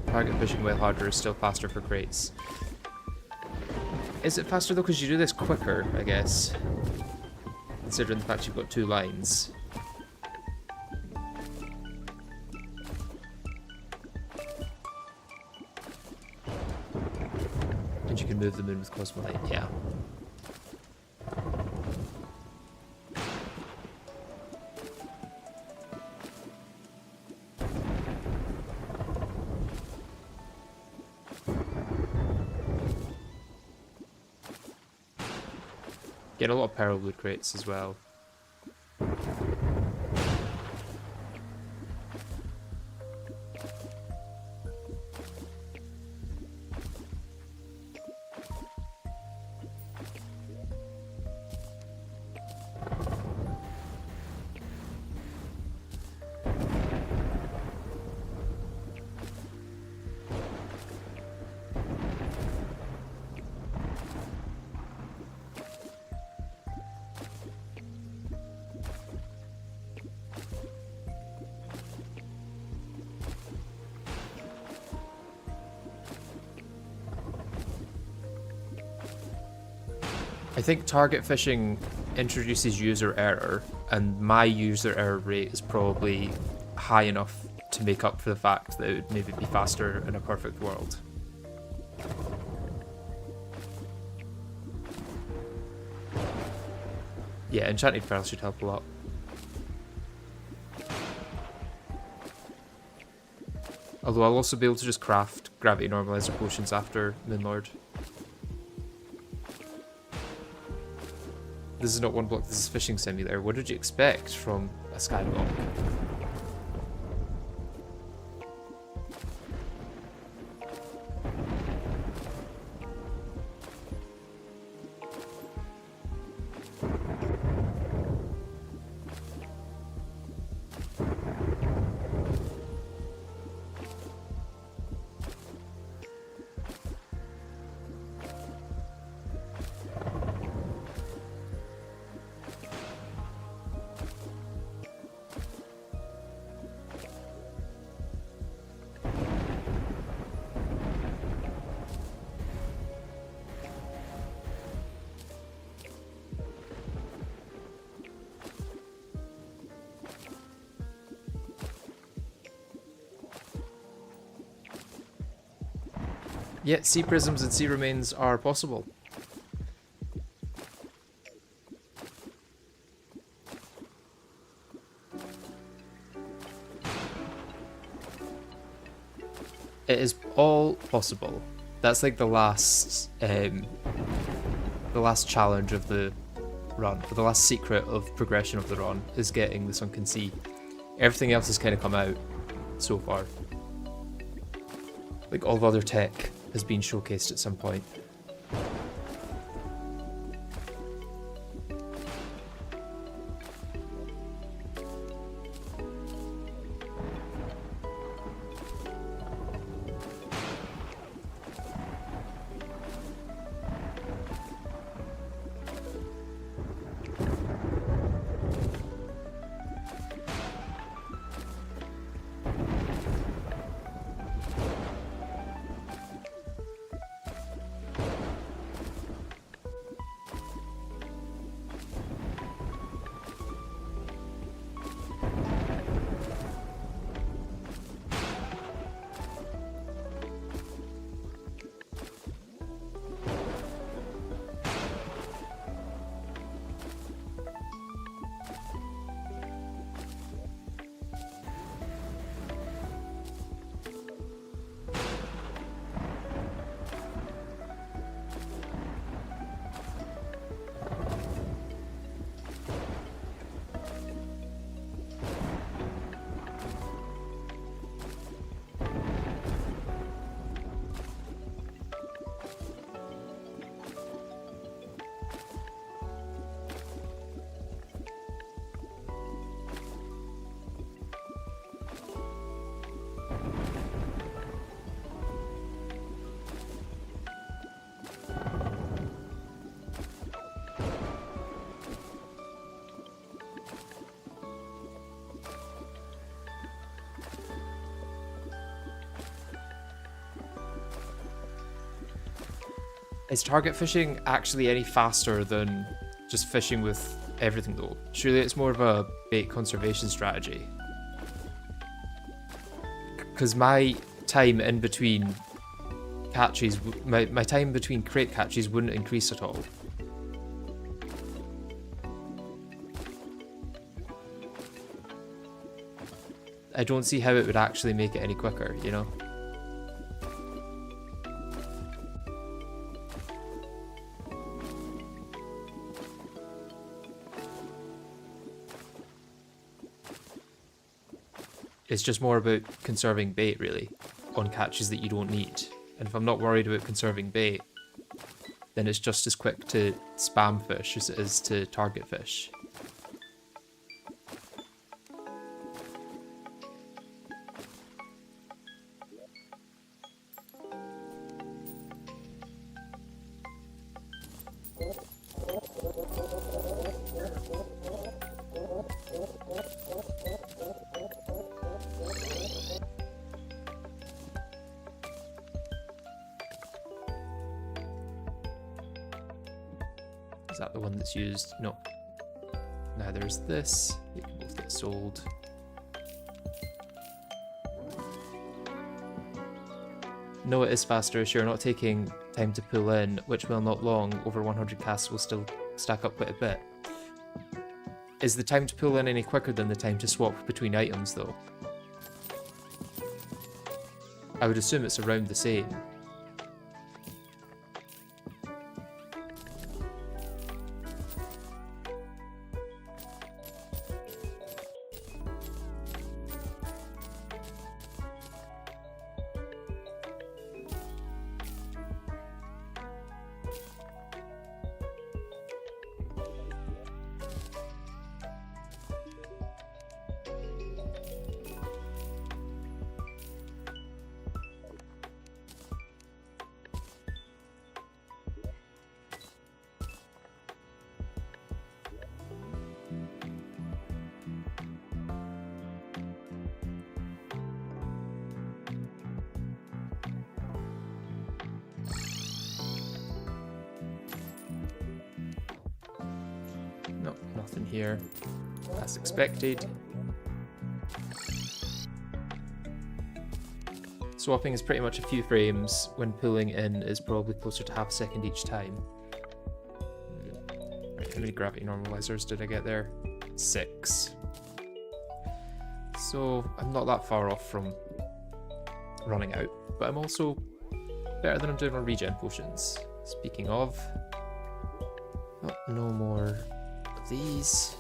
Target fishing whale harder is still faster for crates. Is it faster though because you do this quicker, I guess? Considering the fact you've got 2 lines. And you can move the moon with Cosmolite, yeah. Get a lot of Pearl Wood crates as well. I think target fishing introduces user error, and my user error rate is probably high enough to make up for the fact that it would maybe be faster in a perfect world. Yeah, enchanted pearls should help a lot. Although I'll also be able to just craft gravity normalizer potions after Moonlord. This is not one block, this is fishing simulator. What did you expect from a Skyblock? Yeah, sea prisms and sea remains are possible. It is all possible. That's like the last challenge of the run, or the last secret of progression of the run, is getting the sunken sea. Everything else has kind of come out so far. Like all the other tech has been showcased at some point. Is target fishing actually any faster than just fishing with everything though? Surely it's more of a bait conservation strategy. Because my time in between catches, my time between crate catches wouldn't increase at all. I don't see how it would actually make it any quicker, you know? It's just more about conserving bait, really, on catches that you don't need. And if I'm not worried about conserving bait, then it's just as quick to spam fish as it is to target fish. Is that the one that's used? No. Now there's this. They can both get sold. No, it is faster if you're not taking time to pull in, which will not long. Over 100 casts will still stack up quite a bit. Is the time to pull in any quicker than the time to swap between items, though? I would assume it's around the same. No, nothing here. As expected. Swapping is pretty much a few frames. When pulling in is probably closer to half a second each time. Right, how many gravity normalizers did I get there? 6. So I'm not that far off from running out, but I'm also better than I'm doing on regen potions. Speaking of, oh, no more of these.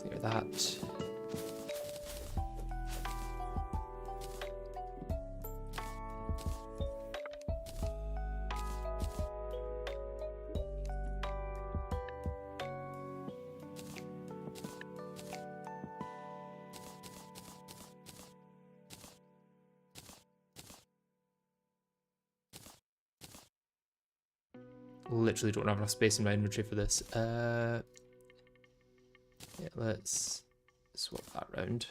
Clear that. Literally don't have enough space in my inventory for this. Yeah, let's swap that round.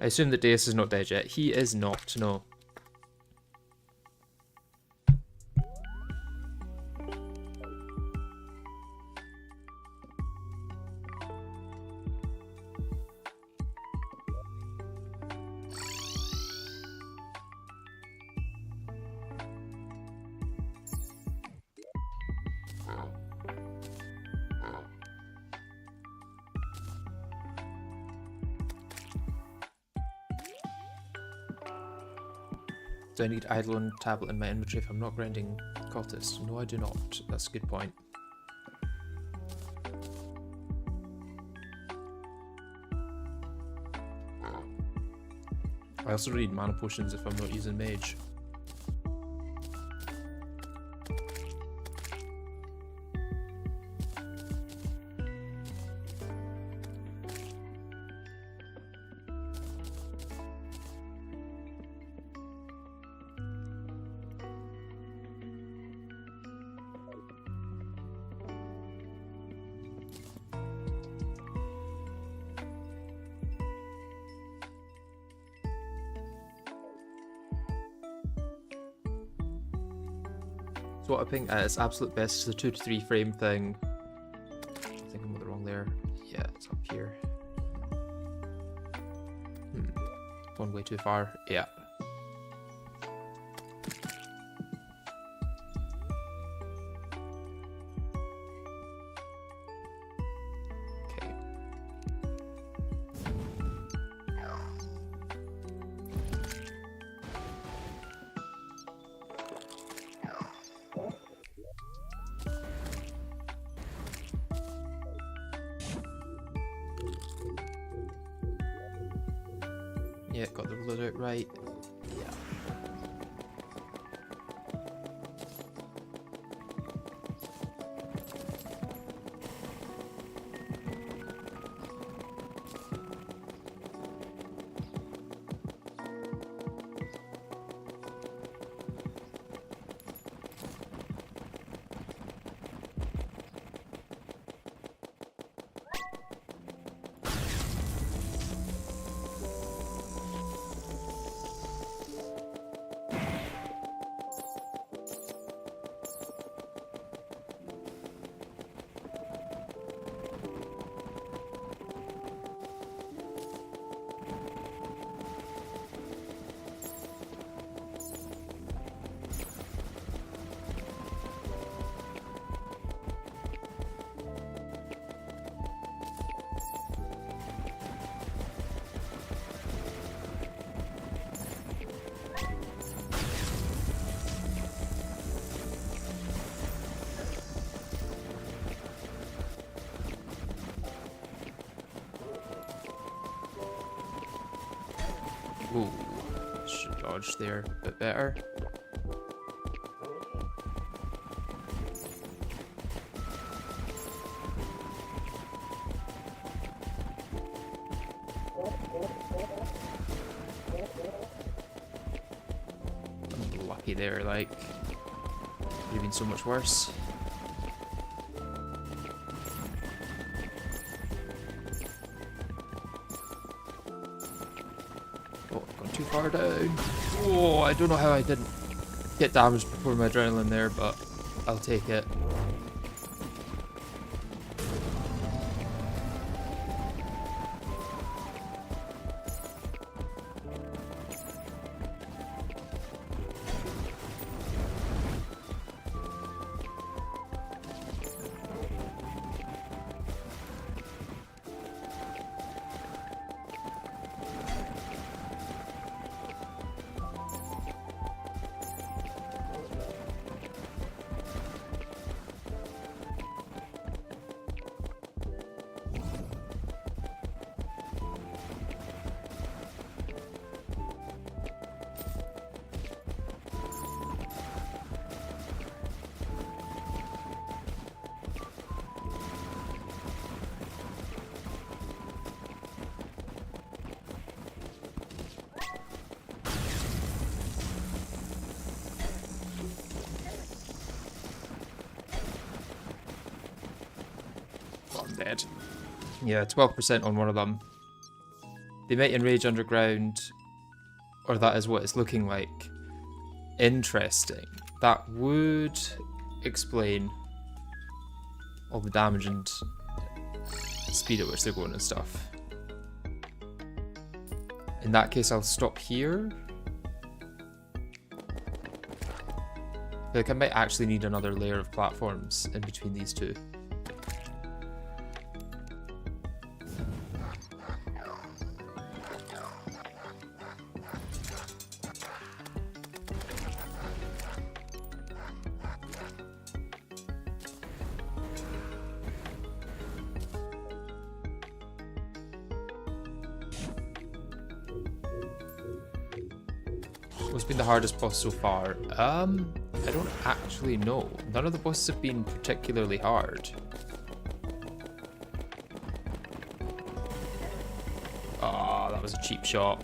I assume that Deus is not dead yet. He is not, no. Do I need Eidolon tablet in my inventory if I'm not grinding cultist? No, I do not. That's a good point. I also need mana potions if I'm not using mage. Swapping at its absolute best is the 2 to 3 frame thing. I think I'm wrong there. Yeah, it's up here. Gone way too far. Yeah. Okay. Yeah, got the loadout right. Yeah. Ooh, should dodge there a bit better. Unlucky there, like, could have been so much worse. Too far down. Oh, I don't know how I didn't get damaged before my adrenaline there, but I'll take it. I'm dead. Yeah, 12% on one of them. They might enrage underground, or that is what it's looking like. Interesting. That would explain all the damage and speed at which they're going and stuff. In that case, I'll stop here. I feel like I might actually need another layer of platforms in between these two. What's been the hardest boss so far? I don't actually know. None of the bosses have been particularly hard. Ah, that was a cheap shot.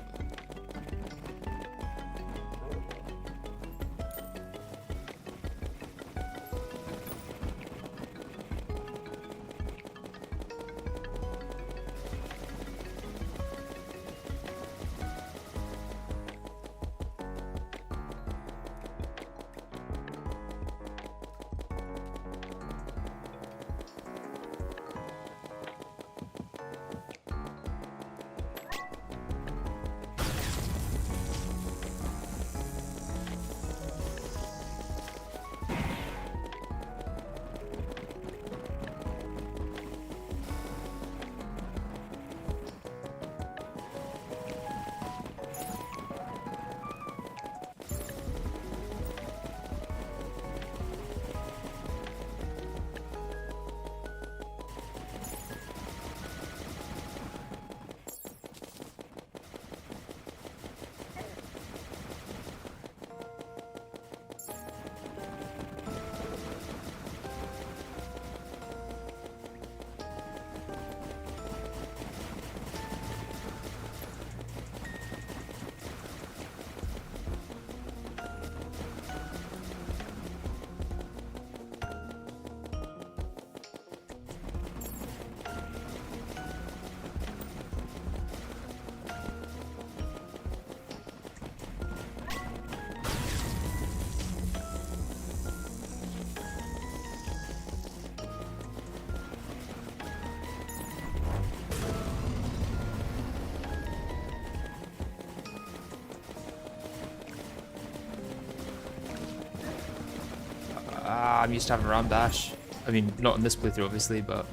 I'm used to having Ram Dash. I mean, not in this playthrough obviously, but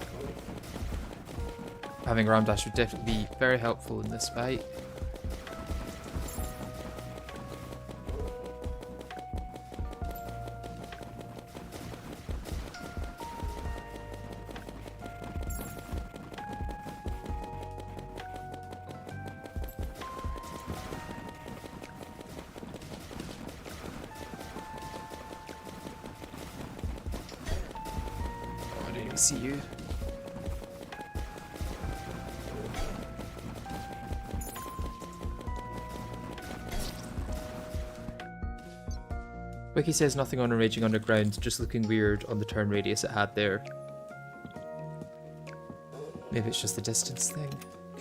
having Ram Dash would definitely be very helpful in this fight. me see you. Wiki says nothing on Raging Underground, just looking weird on the turn radius it had there. Maybe it's just the distance thing.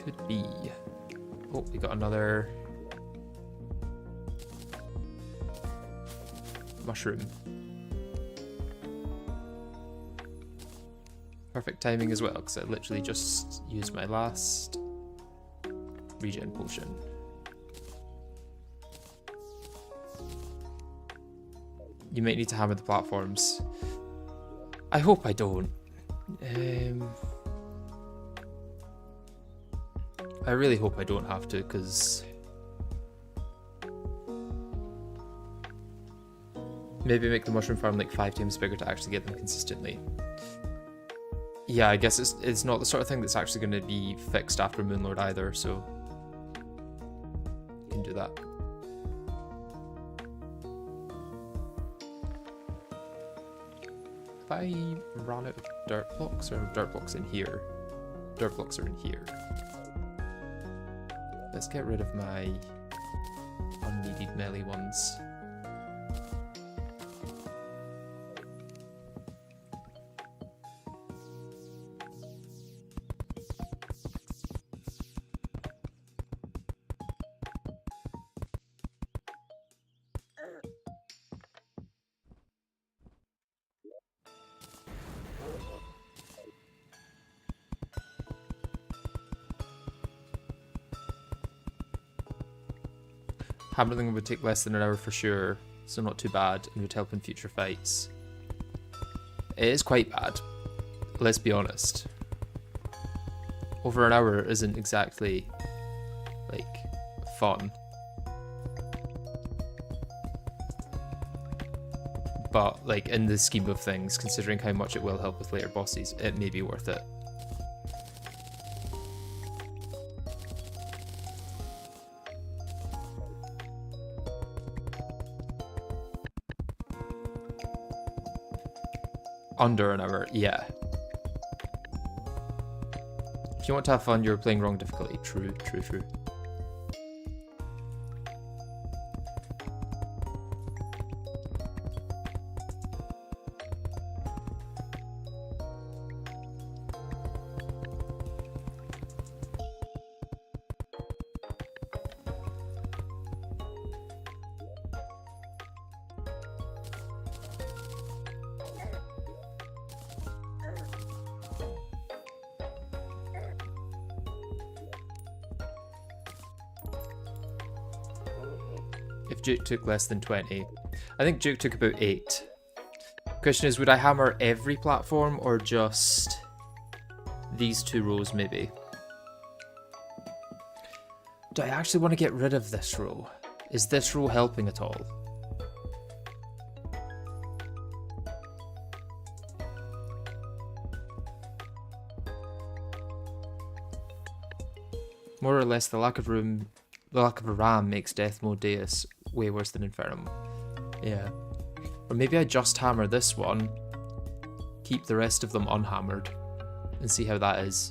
Could be. Oh, we got another mushroom. Perfect timing as well, because I literally just used my last regen potion. You might need to hammer the platforms. I hope I don't. I really hope I don't have to, because maybe make the mushroom farm like 5 times bigger to actually get them consistently. Yeah, I guess it's not the sort of thing that's actually going to be fixed after Moonlord either, so you can do that. If I ran out of dirt blocks, or dirt blocks in here? Dirt blocks are in here. Let's get rid of my unneeded melee ones. Hammering would take less than an hour for sure, so not too bad, and would help in future fights. It is quite bad, let's be honest. Over an hour isn't exactly, like, fun. But, like, in the scheme of things, considering how much it will help with later bosses, it may be worth it. Under an hour, yeah. If you want to have fun, you're playing wrong difficulty. True, true, true. If Duke took less than 20. I think Duke took about 8. Question is, would I hammer every platform or just these 2 rows maybe? Do I actually want to get rid of this row? Is this row helping at all? More or less, the lack of a ram makes Death Mode Deus way worse than Infernum. Yeah. Or maybe I just hammer this one, keep the rest of them unhammered, and see how that is.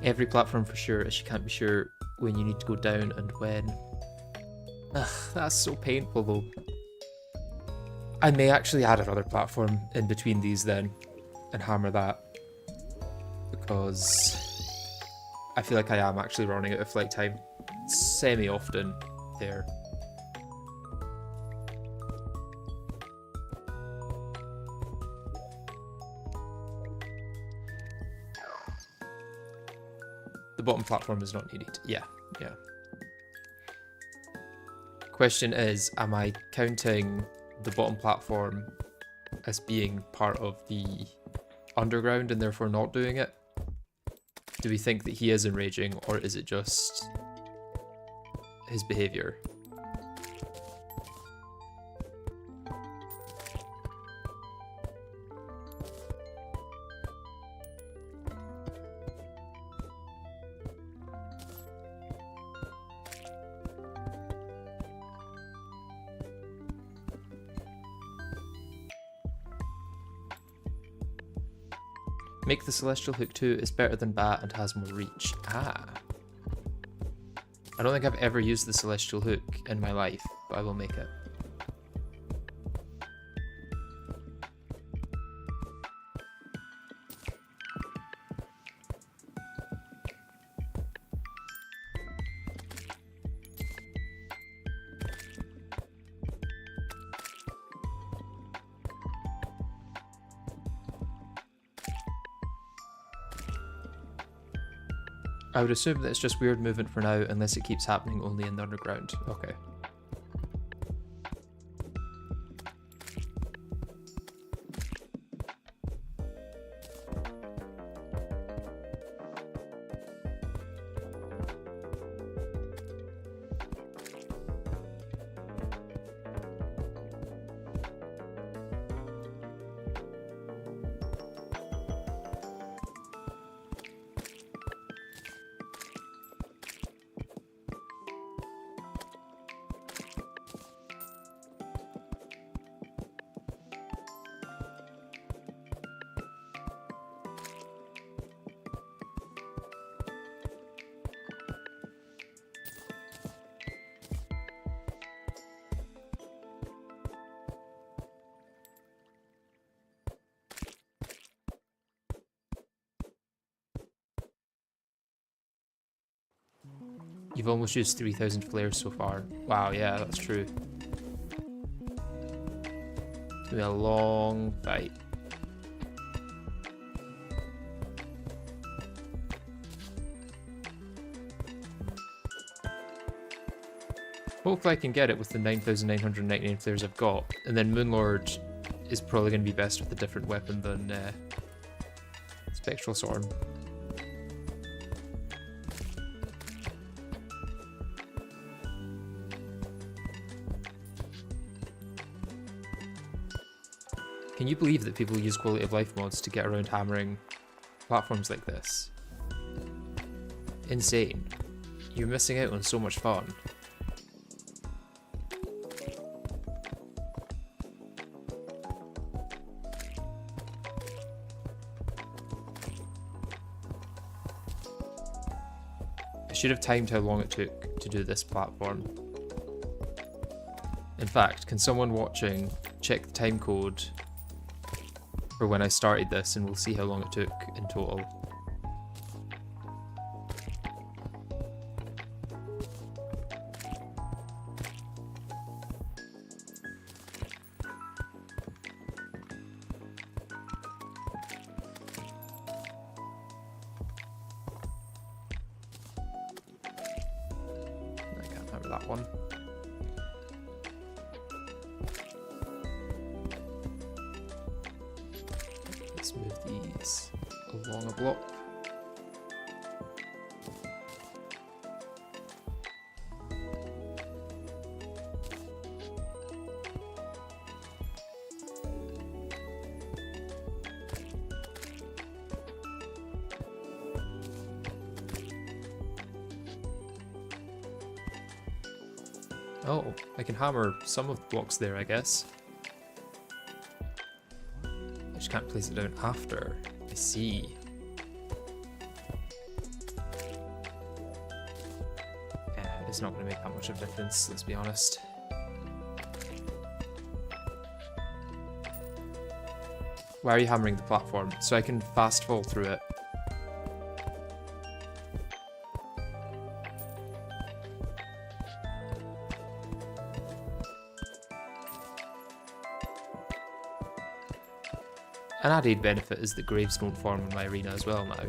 Every platform for sure, as you can't be sure when you need to go down and when. Ugh, that's so painful though. I may actually add another platform in between these then, and hammer that, because I feel like I am actually running out of flight time semi-often there. The bottom platform is not needed. Yeah, yeah. Question is, am I counting the bottom platform as being part of the underground and therefore not doing it? Do we think that he is enraging, or is it just his behavior? Make the Celestial Hook 2 is better than Bat and has more reach. Ah. I don't think I've ever used the Celestial Hook in my life, but I will make it. I would assume that it's just weird movement for now, unless it keeps happening only in the underground. Okay. You've almost used 3,000 flares so far. Wow, yeah, that's true. It's been a long fight. Hopefully I can get it with the 9,999 flares I've got, and then Moonlord is probably going to be best with a different weapon than Spectral Storm. Can you believe that people use quality of life mods to get around hammering platforms like this? Insane. You're missing out on so much fun. I should have timed how long it took to do this platform. In fact, can someone watching check the time code for when I started this, and we'll see how long it took in total. I can't remember that one. Let's move these along a block. Oh, I can hammer some of the blocks there, I guess. I just can't place it down after. I see. Yeah, it's not going to make that much of a difference, let's be honest. Why are you hammering the platform? So I can fast fall through it. An added benefit is that graves don't form in my arena as well now.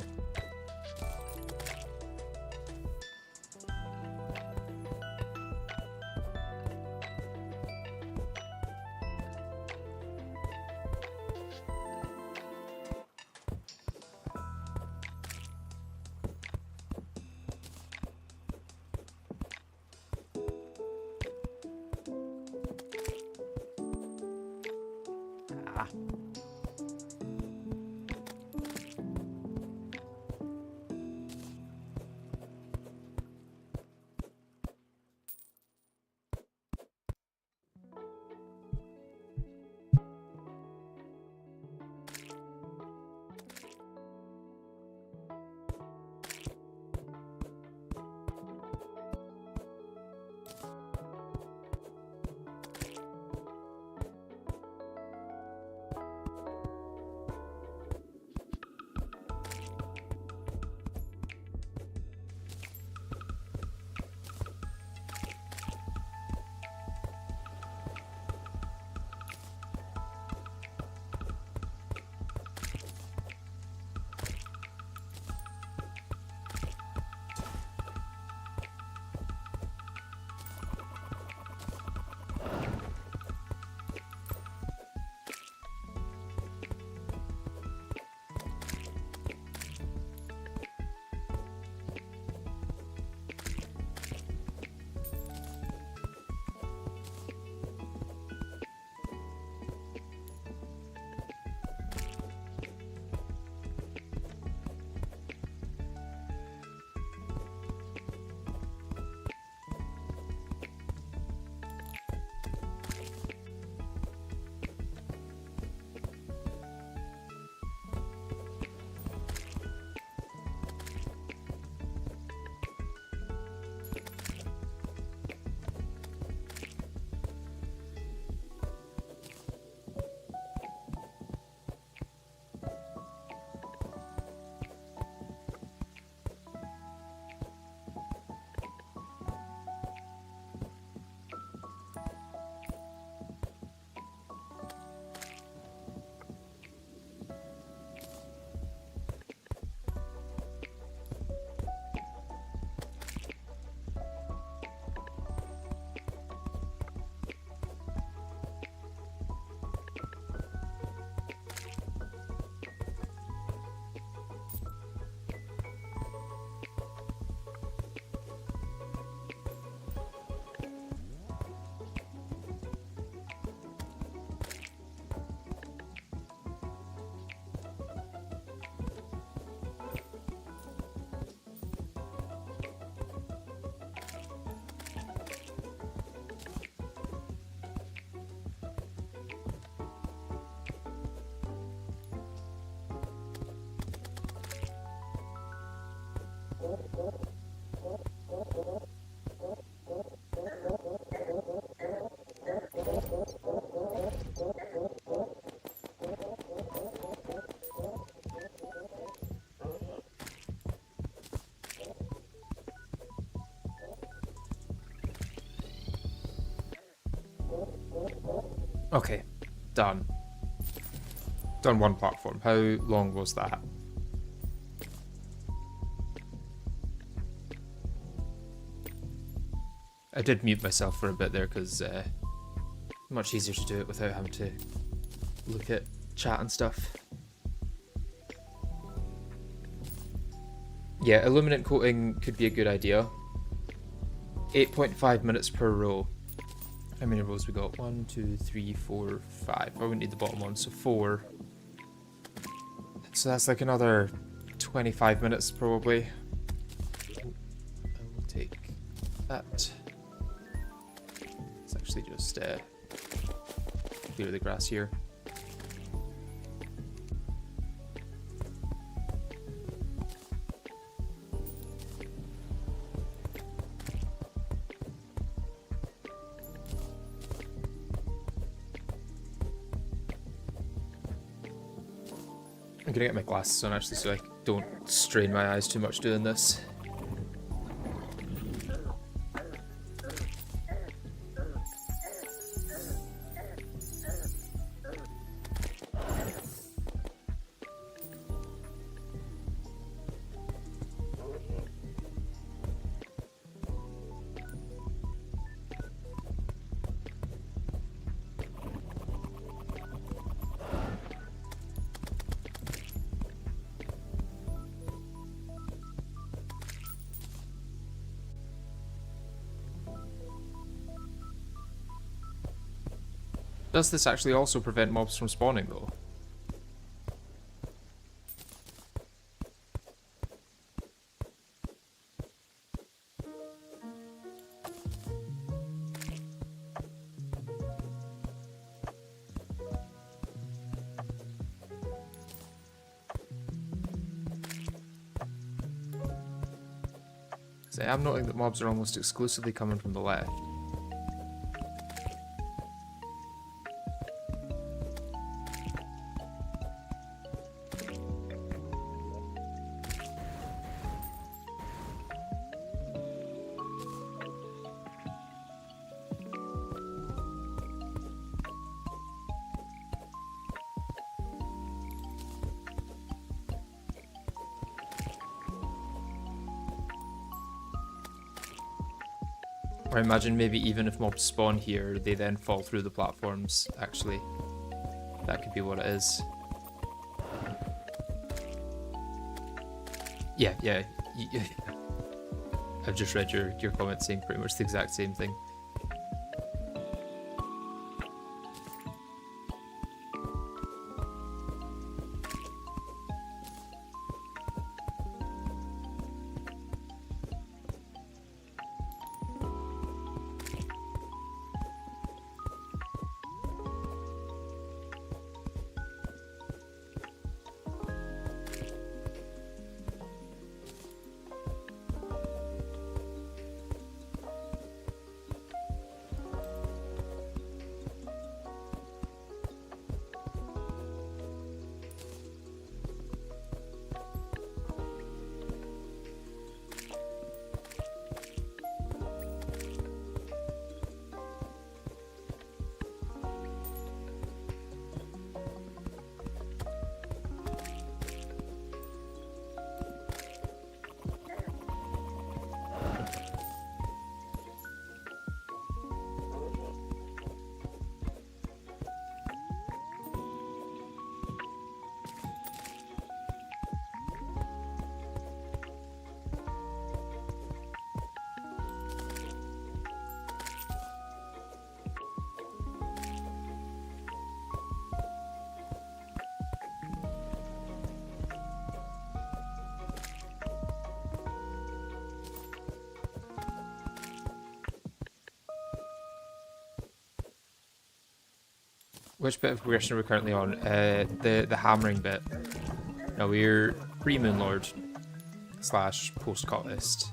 Okay, done. Done one platform. How long was that? I did mute myself for a bit there because much easier to do it without having to look at chat and stuff. Yeah, illuminant coating could be a good idea. 8.5 minutes per row. How many rows we got? 1, 2, 3, 4, 5. I wouldn't need the bottom one, so 4. So that's like another 25 minutes probably. I will take that. Let's actually just clear the grass here. I'm gonna get my glasses on actually so I don't strain my eyes too much doing this. Does this actually also prevent mobs from spawning though? See, I'm noting that mobs are almost exclusively coming from the left. Or I imagine maybe even if mobs spawn here, they then fall through the platforms, actually. That could be what it is. Yeah. I've just read your comment saying pretty much the exact same thing. Which bit of progression are we currently on? The hammering bit. No, we're pre-Moonlord. slash post-cultist.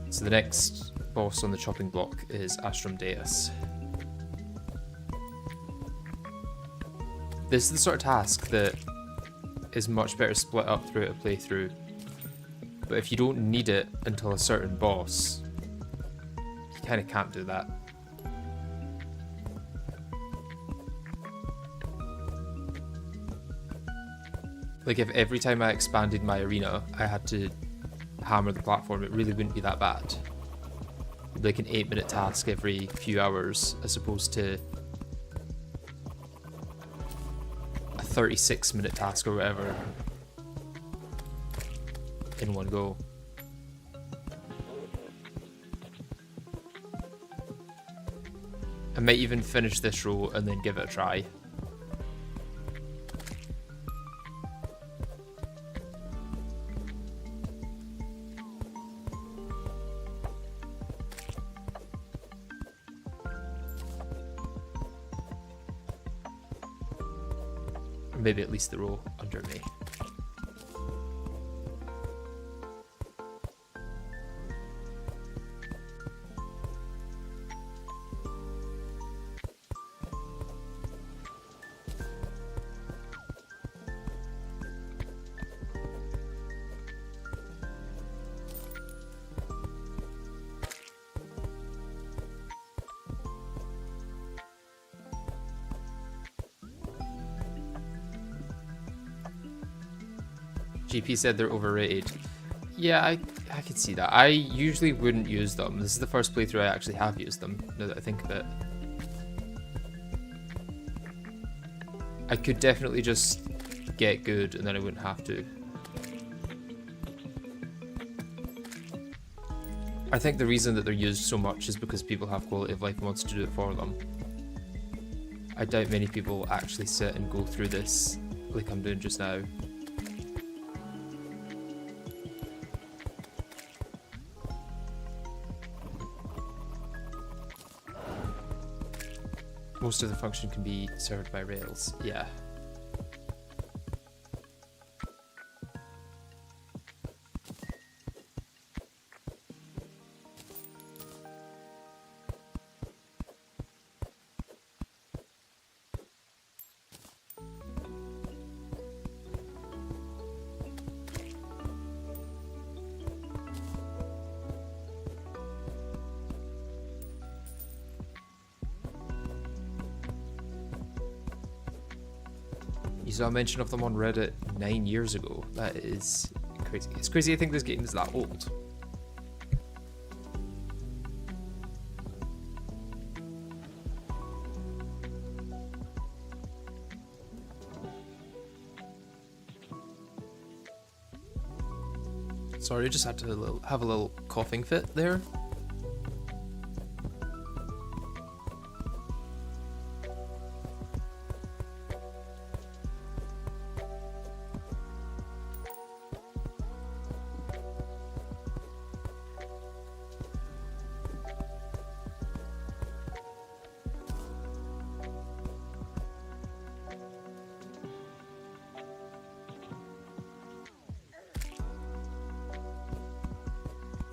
So the next boss on the chopping block is Astral Deus. This is the sort of task that is much better split up throughout a playthrough. But if you don't need it until a certain boss, you kind of can't do that. Like if every time I expanded my arena, I had to hammer the platform, it really wouldn't be that bad. It'd be like an 8-minute task every few hours, as opposed to a 36-minute task or whatever in one go. I might even finish this row and then give it a try. Or maybe at least the row under me. GP said they're overrated. Yeah, I could see that. I usually wouldn't use them. This is the first playthrough I actually have used them, now that I think of it. I could definitely just get good and then I wouldn't have to. I think the reason that they're used so much is because people have quality of life mods to do it for them. I doubt many people actually sit and go through this like I'm doing just now. Most of the function can be served by Rails, yeah. You saw a mention of them on Reddit 9 years ago. That is crazy. It's crazy to think this game is that old. Sorry, I just had to have a little coughing fit there.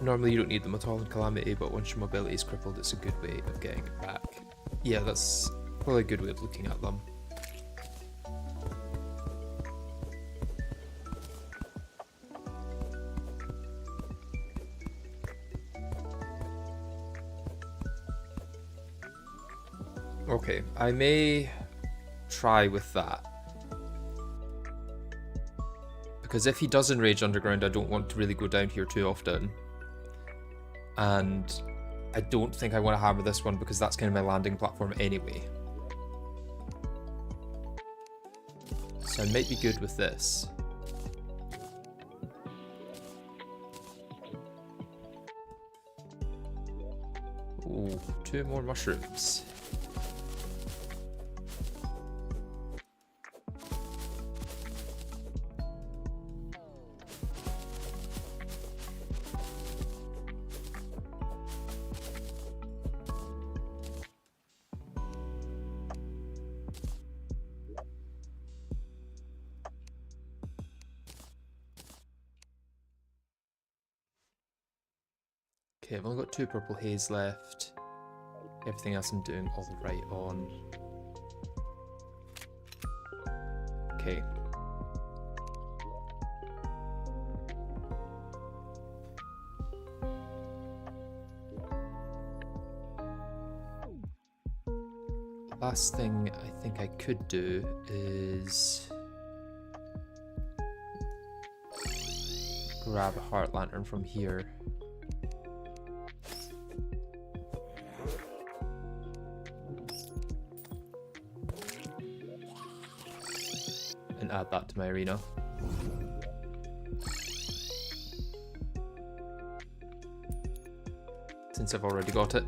Normally you don't need them at all in Calamity, but once your mobility is crippled, it's a good way of getting it back. Yeah, that's probably a good way of looking at them. Okay, I may try with that. Because if he does enrage underground, I don't want to really go down here too often. And I don't think I want to hammer this one because that's kind of my landing platform anyway. So I might be good with this. Ooh, 2 more mushrooms. Okay, I've only got 2 purple haze left. Everything else I'm doing all right on. Okay. Last thing I think I could do is grab a heart lantern from here. And add that to my arena. Since I've already got it.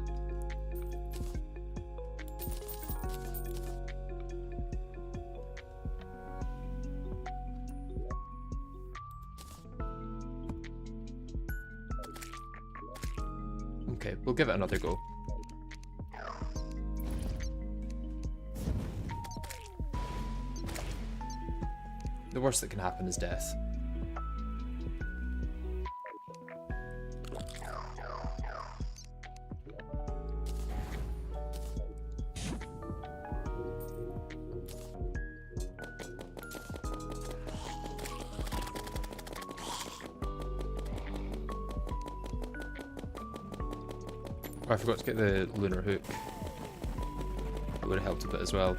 Okay, we'll give it another go. The worst that can happen is death. Oh, I forgot to get the lunar hook. That would have helped a bit as well.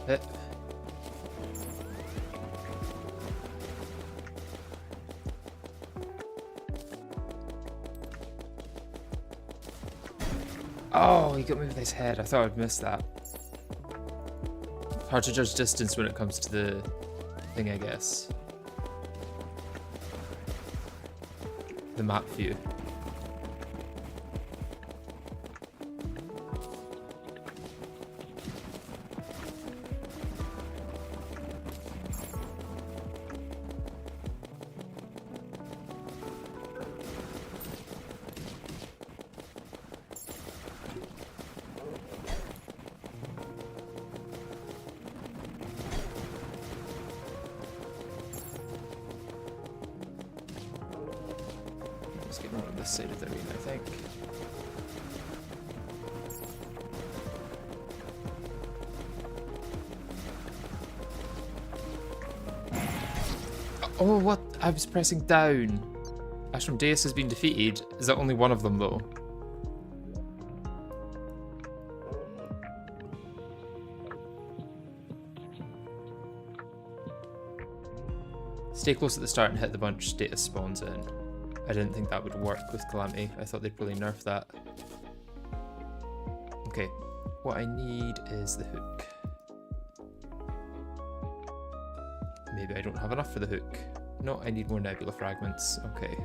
Hit. Oh, he got me with his head. I thought I'd missed that. Hard to judge distance when it comes to the thing, I guess. The map view. Let's get more on this side of the arena, I think. Oh, what? I was pressing down. Astral Deus has been defeated. Is that only one of them, though? Stay close at the start and hit the bunch status spawns in. I didn't think that would work with Calamity. I thought they'd probably nerf that. Okay, what I need is the hook. Maybe I don't have enough for the hook. No, I need more nebula fragments. Okay.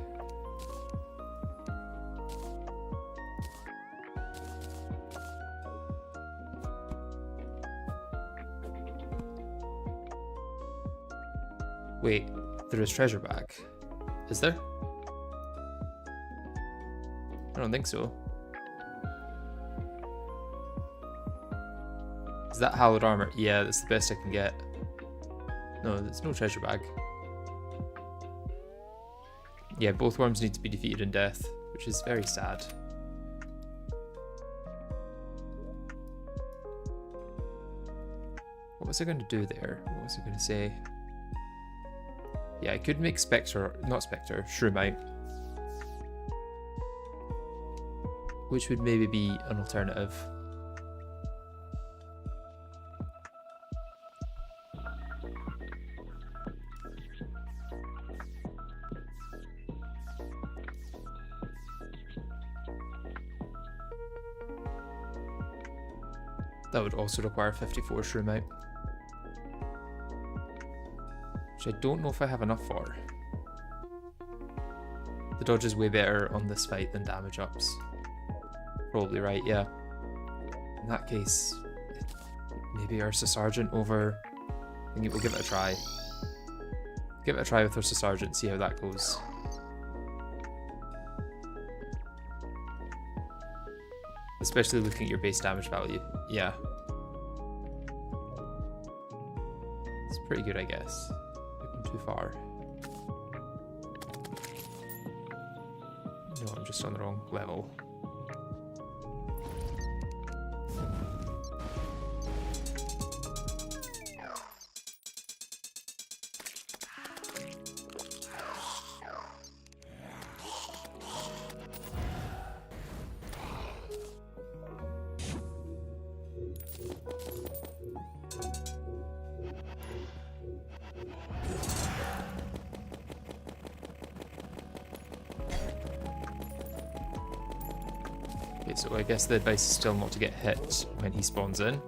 Wait, there is treasure back. Is there? I don't think so. Is that hallowed armor? Yeah, that's the best I can get. No, there's no treasure bag. Yeah, both worms need to be defeated in death, which is very sad. What was I going to do there? What was I going to say? Yeah, I could make Shroomite. Which would maybe be an alternative. That would also require 54 Shroomite. Which I don't know if I have enough for. The dodge is way better on this fight than damage ups. Probably right, yeah. In that case, maybe Ursa Sergeant over... I think we'll give it a try. Give it a try with Ursa Sergeant, see how that goes. Especially looking at your base damage value. Yeah. It's pretty good, I guess. Looking too far. No, I'm just on the wrong level. Okay, so I guess the advice is still not to get hit when he spawns in.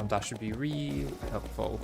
That should be real helpful.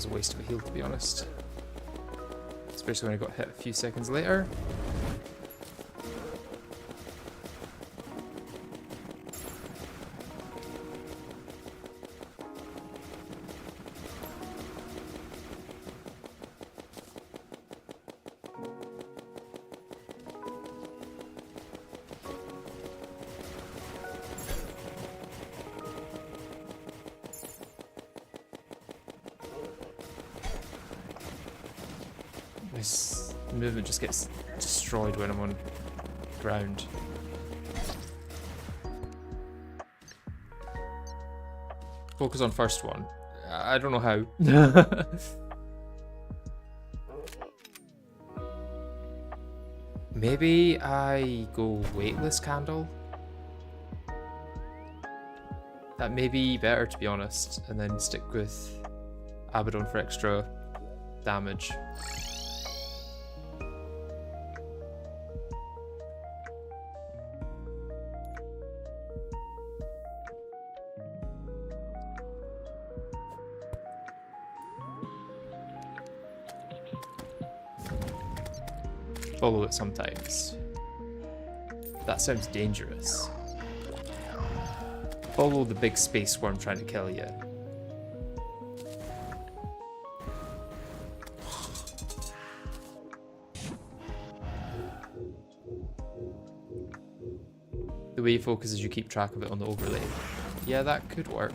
A waste of a heal, to be honest. Especially when I got hit a few seconds later. This movement just gets destroyed when I'm on ground. Focus on first one. I don't know how. Maybe I go weightless candle? That may be better, to be honest, and then stick with Abaddon for extra damage. Follow it sometimes. That sounds dangerous. Follow the big space worm trying to kill you. The way you focus is you keep track of it on the overlay. Yeah, that could work.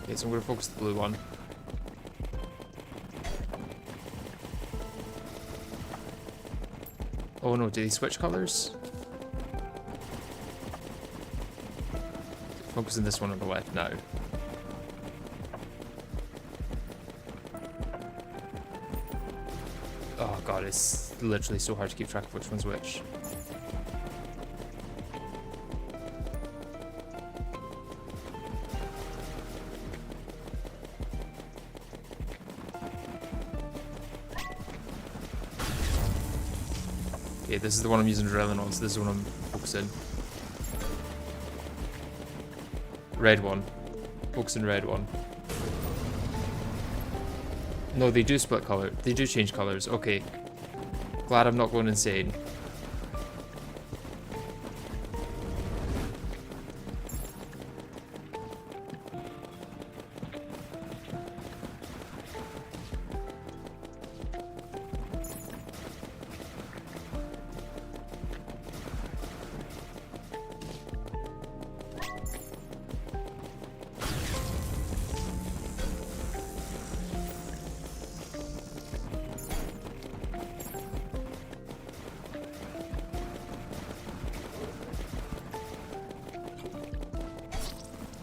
Okay, so I'm going to focus the blue one. Oh no, did he switch colors? Focusing this one on the left now. Oh god, it's literally so hard to keep track of which one's which. Okay, this is the one I'm using adrenaline on, so this is the one I'm focusing. Red one. Focusing red one. No, they do split color. They do change colors. Okay. Glad I'm not going insane.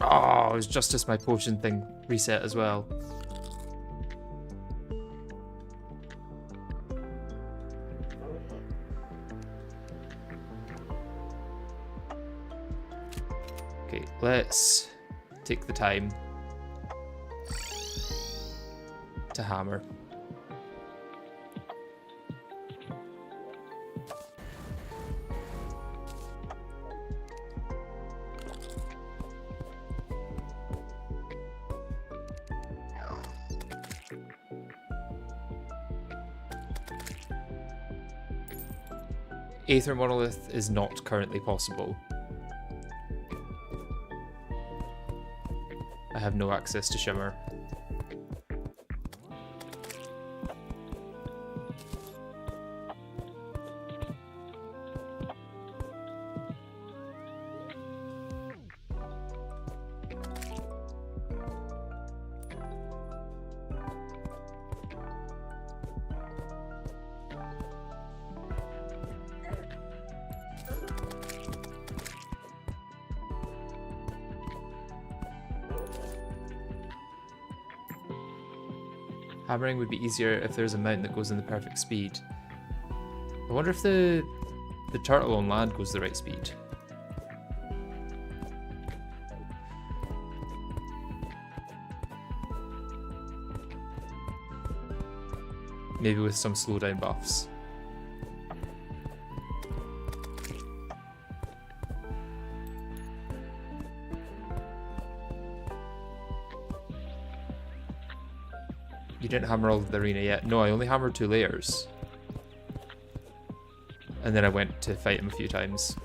Oh, it was just as my potion thing reset as well. Okay, let's take the time to hammer. Aether Monolith is not currently possible. I have no access to Shimmer. Hammering would be easier if there's a mount that goes in the perfect speed. I wonder if the turtle on land goes the right speed. Maybe with some slowdown buffs. You didn't hammer all of the arena yet? No, I only hammered 2 layers. And then I went to fight him a few times.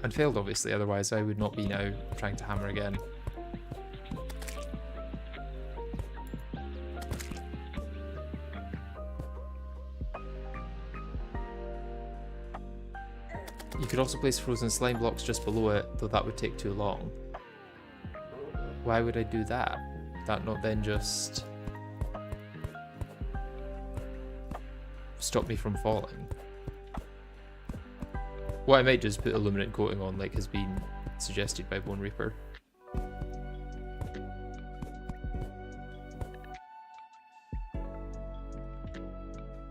And failed, obviously, otherwise I would not be now trying to hammer again. You could also place frozen slime blocks just below it, though that would take too long. Why would I do that? Would that not then just stop me from falling? What I might do is put a luminant coating on, like has been suggested by Bone Reaper.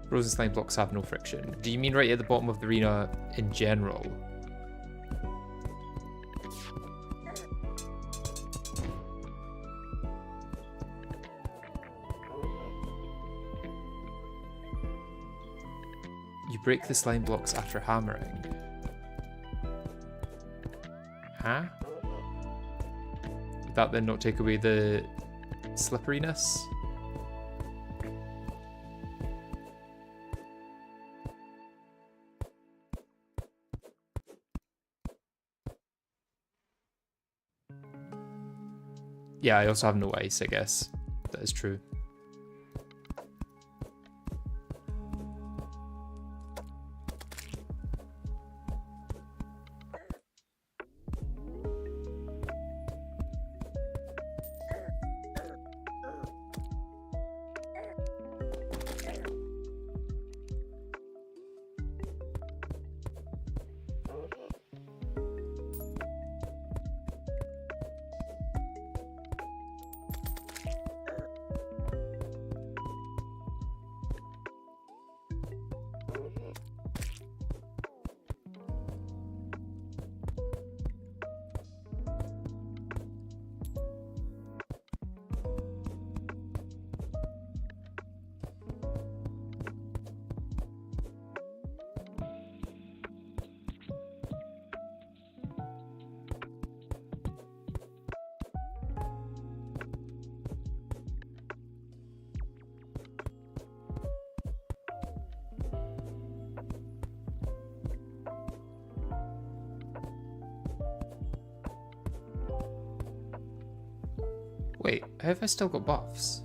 Frozen slime blocks have no friction. Do you mean right at the bottom of the arena in general? You break the slime blocks after hammering. Huh? Would that then not take away the slipperiness? Yeah, I also have no ice, I guess. That is true. Wait, how have I still got buffs?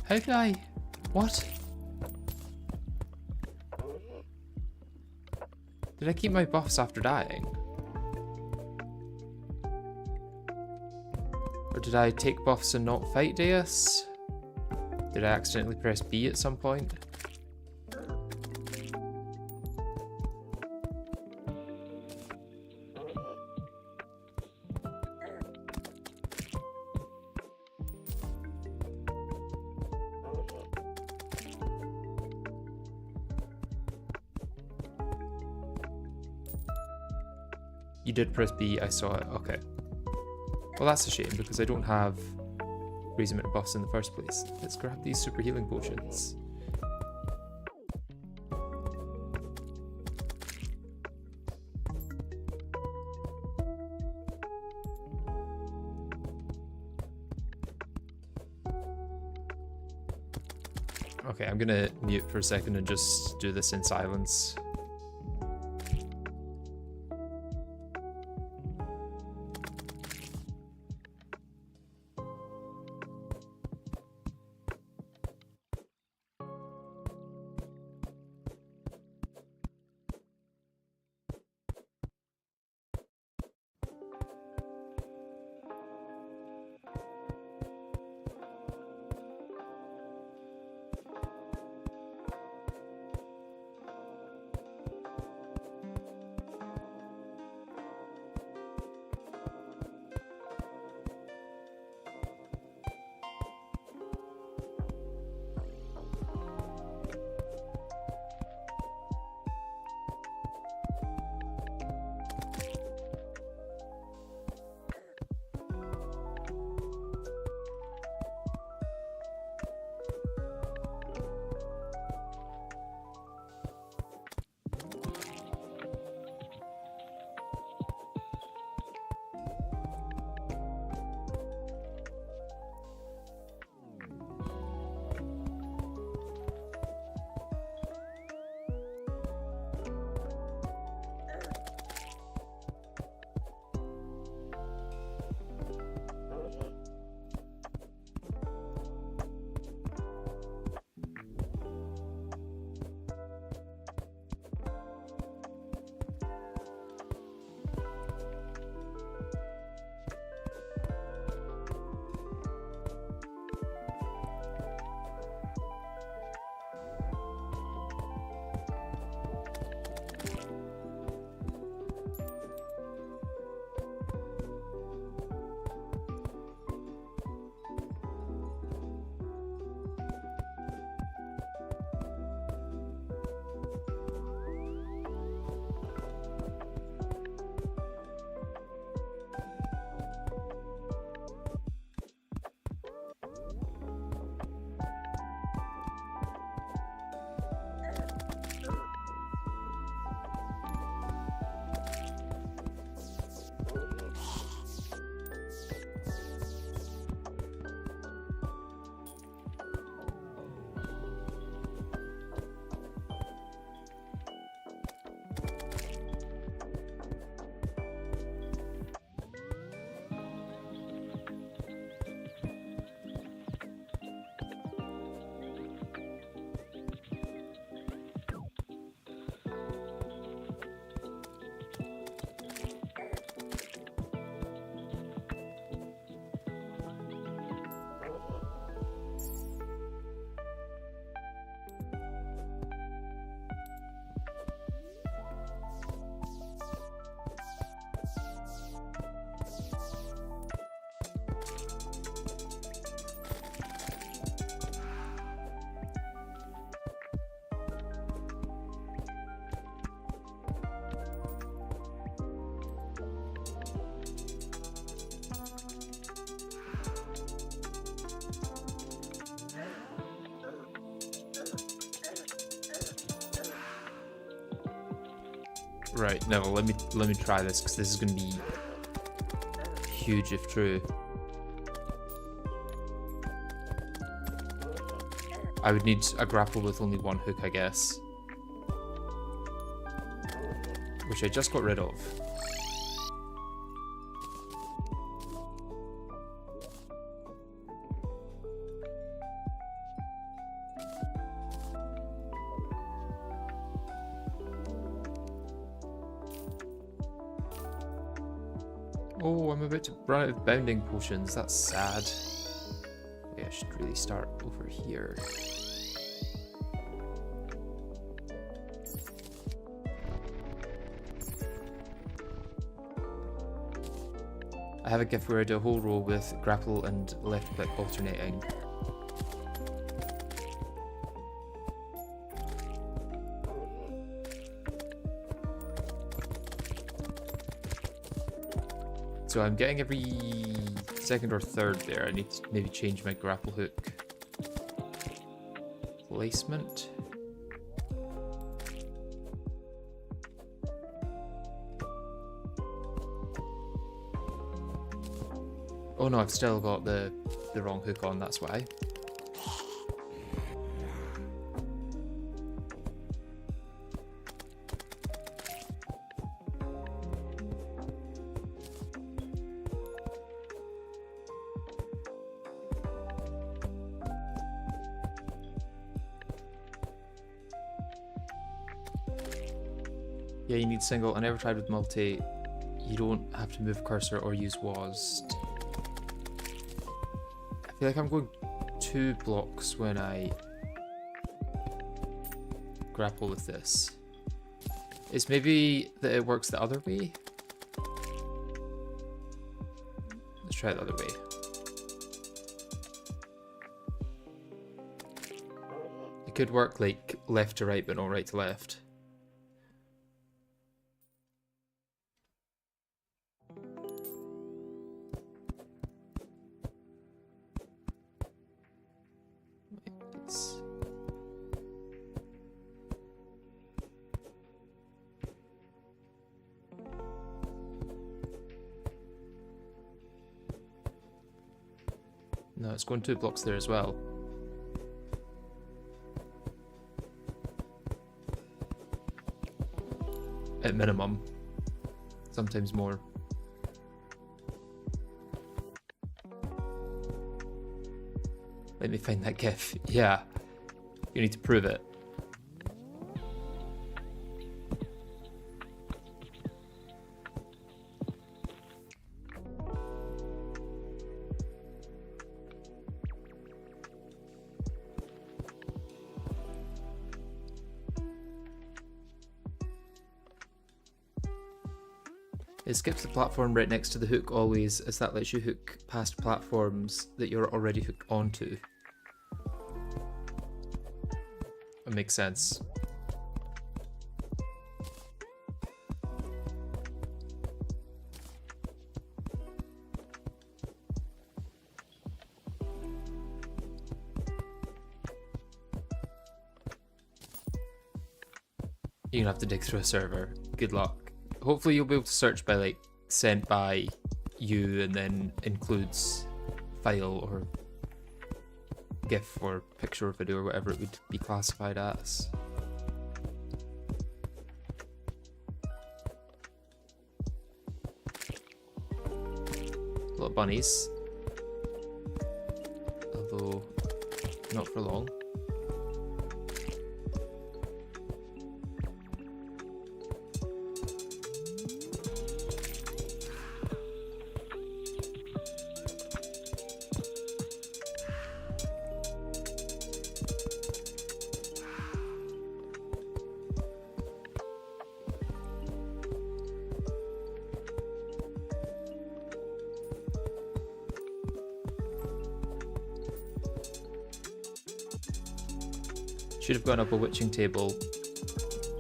How did I... What? Did I keep my buffs after dying? Or did I take buffs and not fight Deus? Did I accidentally press B at some point? You did press B, I saw it, okay. Well, that's a shame because I don't have crazy amount of buffs in the first place. Let's grab these super healing potions. Okay, I'm gonna mute for a second and just do this in silence. Right, no, let me try this, because this is going to be huge if true. I would need a grapple with only one hook, I guess. Which I just got rid of. Oh, I'm about to run out of bounding potions. That's sad. Yeah, I should really start over here. I have a gift where I do a whole row with grapple and left click alternating. So I'm getting every second or third there. I need to maybe change my grapple hook placement. Oh no, I've still got the wrong hook on, that's why. Yeah, you need single. I never tried with multi. You don't have to move cursor or use WASD. I feel like I'm going 2 blocks when I grapple with this. It's maybe that it works the other way. Let's try it the other way. It could work like left to right, but not right to left. No, it's going 2 blocks there as well. At minimum. Sometimes more. Let me find that GIF. Yeah. You need to prove it. It skips the platform right next to the hook always, as that lets you hook past platforms that you're already hooked onto. That makes sense. You're gonna have to dig through a server. Good luck. Hopefully you'll be able to search by like sent by you and then includes file or GIF or picture or video or whatever it would be classified as. A lot of bunnies. Although not for long. Should have gone up a witching table.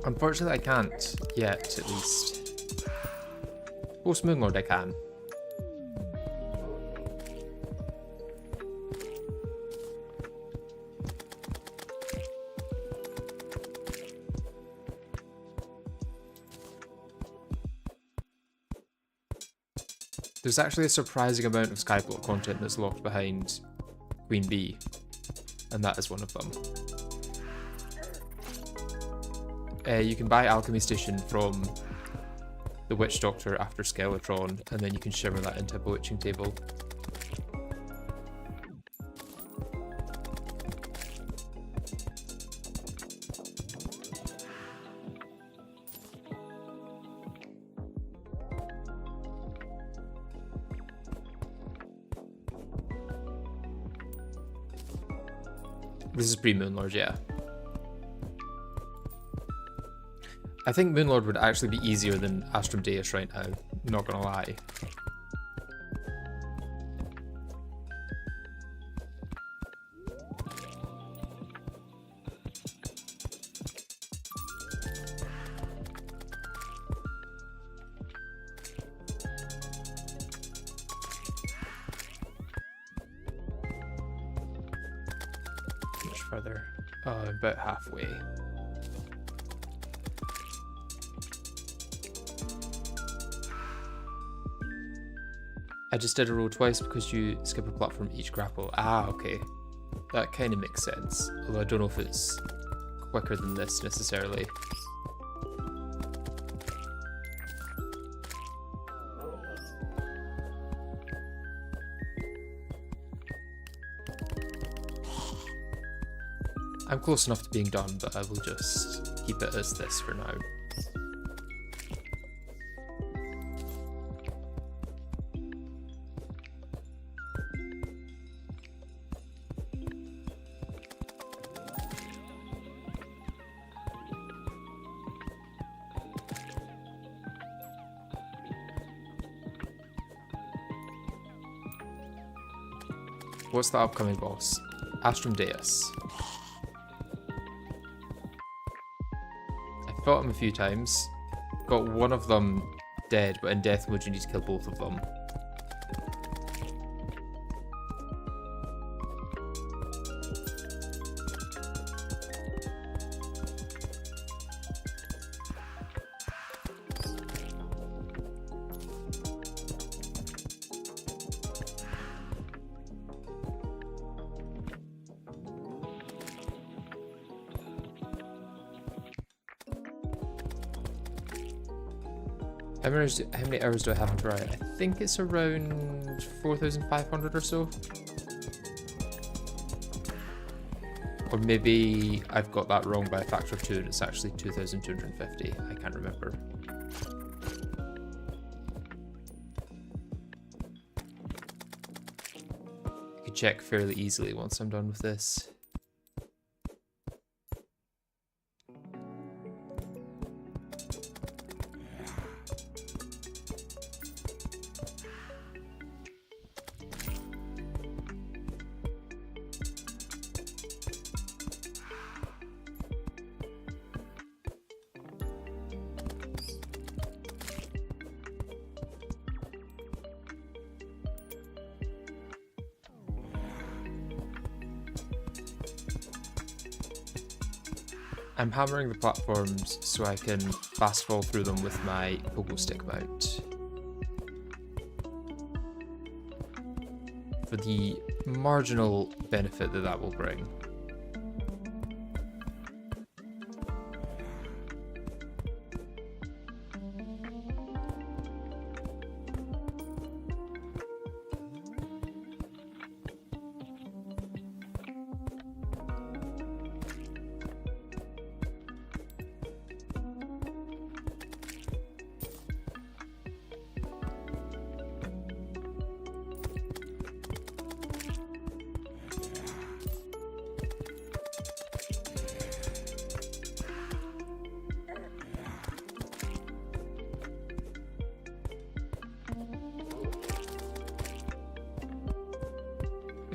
Unfortunately I can't yet, at least. Post Moon Lord I can. There's actually a surprising amount of Skyblock content that's locked behind Queen Bee, and that is one of them. You can buy Alchemy Station from the Witch Doctor after Skeletron, and then you can shimmer that into a bewitching table. This is pre-Moonlord, yeah. I think Moonlord would actually be easier than Astral Deus right now, not gonna lie. Much further. About halfway. I just did a roll twice because you skip a platform each grapple. Ah, okay. That kind of makes sense. Although I don't know if it's quicker than this necessarily. I'm close enough to being done, but I will just keep it as this for now. What's the upcoming boss? Astral Deus. I fought him a few times. Got one of them dead, but in death mode you need to kill both of them. How many hours do I have on Terraria? I think it's around 4,500 or so. Or maybe I've got that wrong by a factor of 2 and it's actually 2,250. I can't remember. I could check fairly easily once I'm done with this. I'm hammering the platforms so I can fast fall through them with my pogo stick mount. For the marginal benefit that that will bring.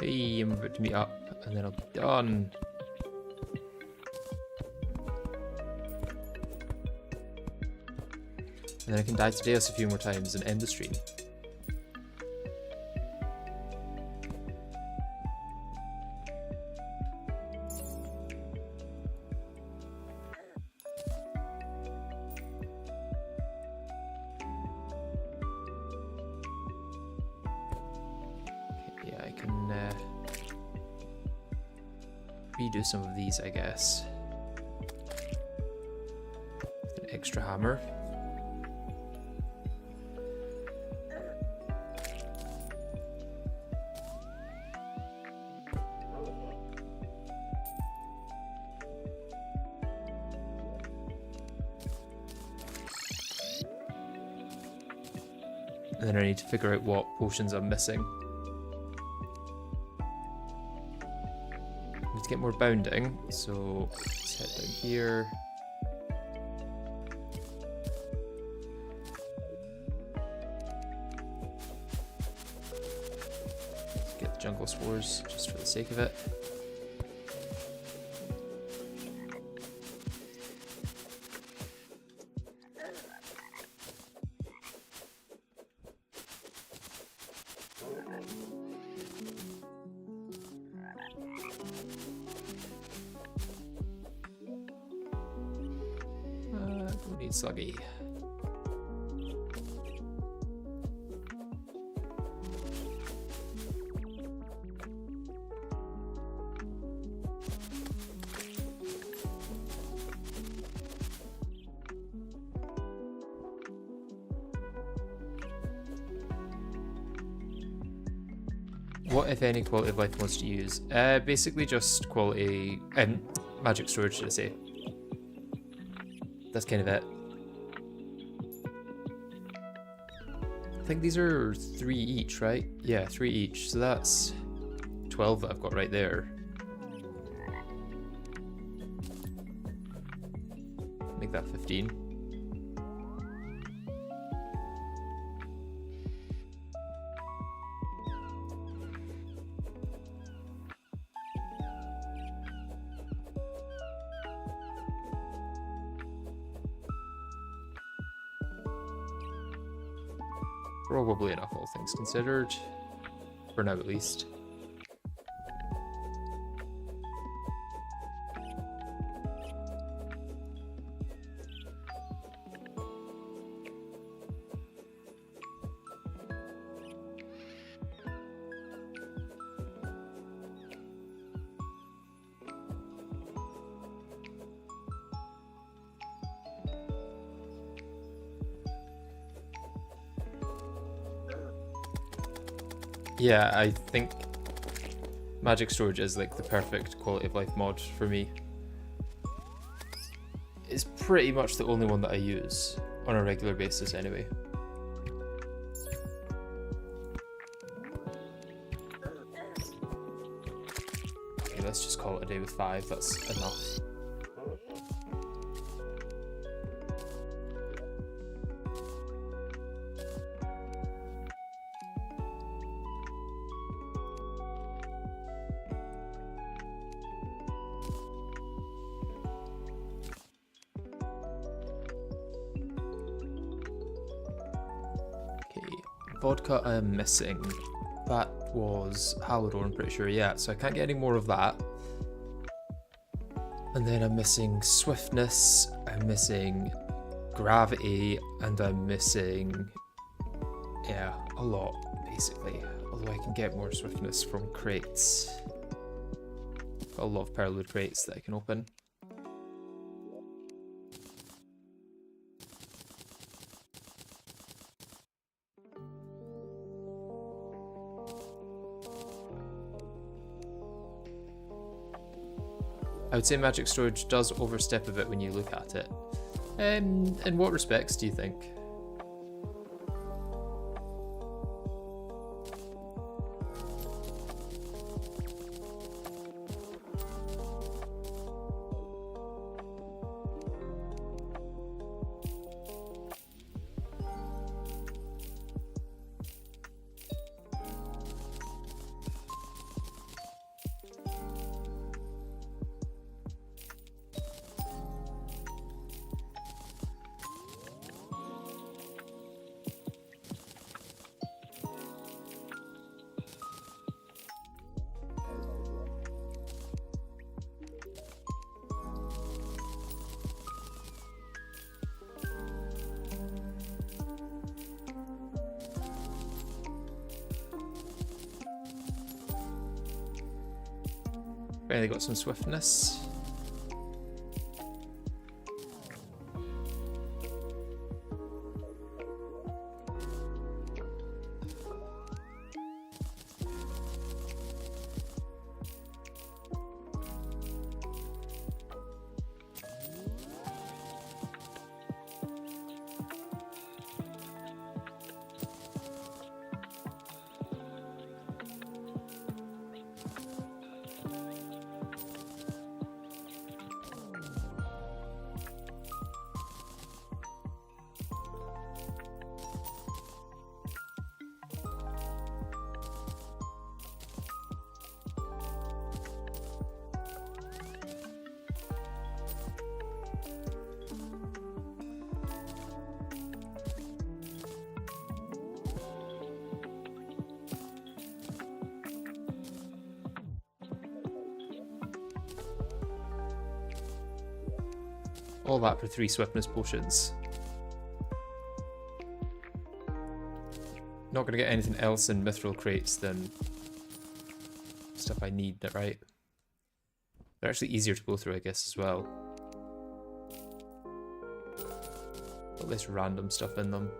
Hey, I'm about to meet up, and then I'll be done. And then I can die to Deus a few more times and end the stream. redo some of these, I guess. An extra hammer. And then I need to figure out what potions I'm missing. I need to get more bounding, so let's head down here. Get the jungle spores just for the sake of it. Don't need sluggy. What, if any, quality of life mods to use? Basically just quality... magic storage, should I say. That's kind of it. I think these are 3 each, right? Yeah, 3 each. So that's 12 that I've got right there. Make that 15. Probably enough, all things considered. For now, at least. Yeah, I think magic storage is like the perfect quality of life mod for me. It's pretty much the only one that I use on a regular basis anyway. Okay, let's just call it a day with 5, that's enough. Vodka I am missing. That was Halidor, I'm pretty sure, yeah, so I can't get any more of that. And then I'm missing swiftness, I'm missing gravity, and I'm missing, yeah, a lot, basically. Although I can get more swiftness from crates. Got a lot of Pearlwood crates that I can open. I would say magic storage does overstep a bit when you look at it. In what respects do you think? Finally got some swiftness. All that for 3 swiftness potions. Not gonna get anything else in mithril crates than stuff I need, right? They're actually easier to go through, I guess, as well. Got less random stuff in them.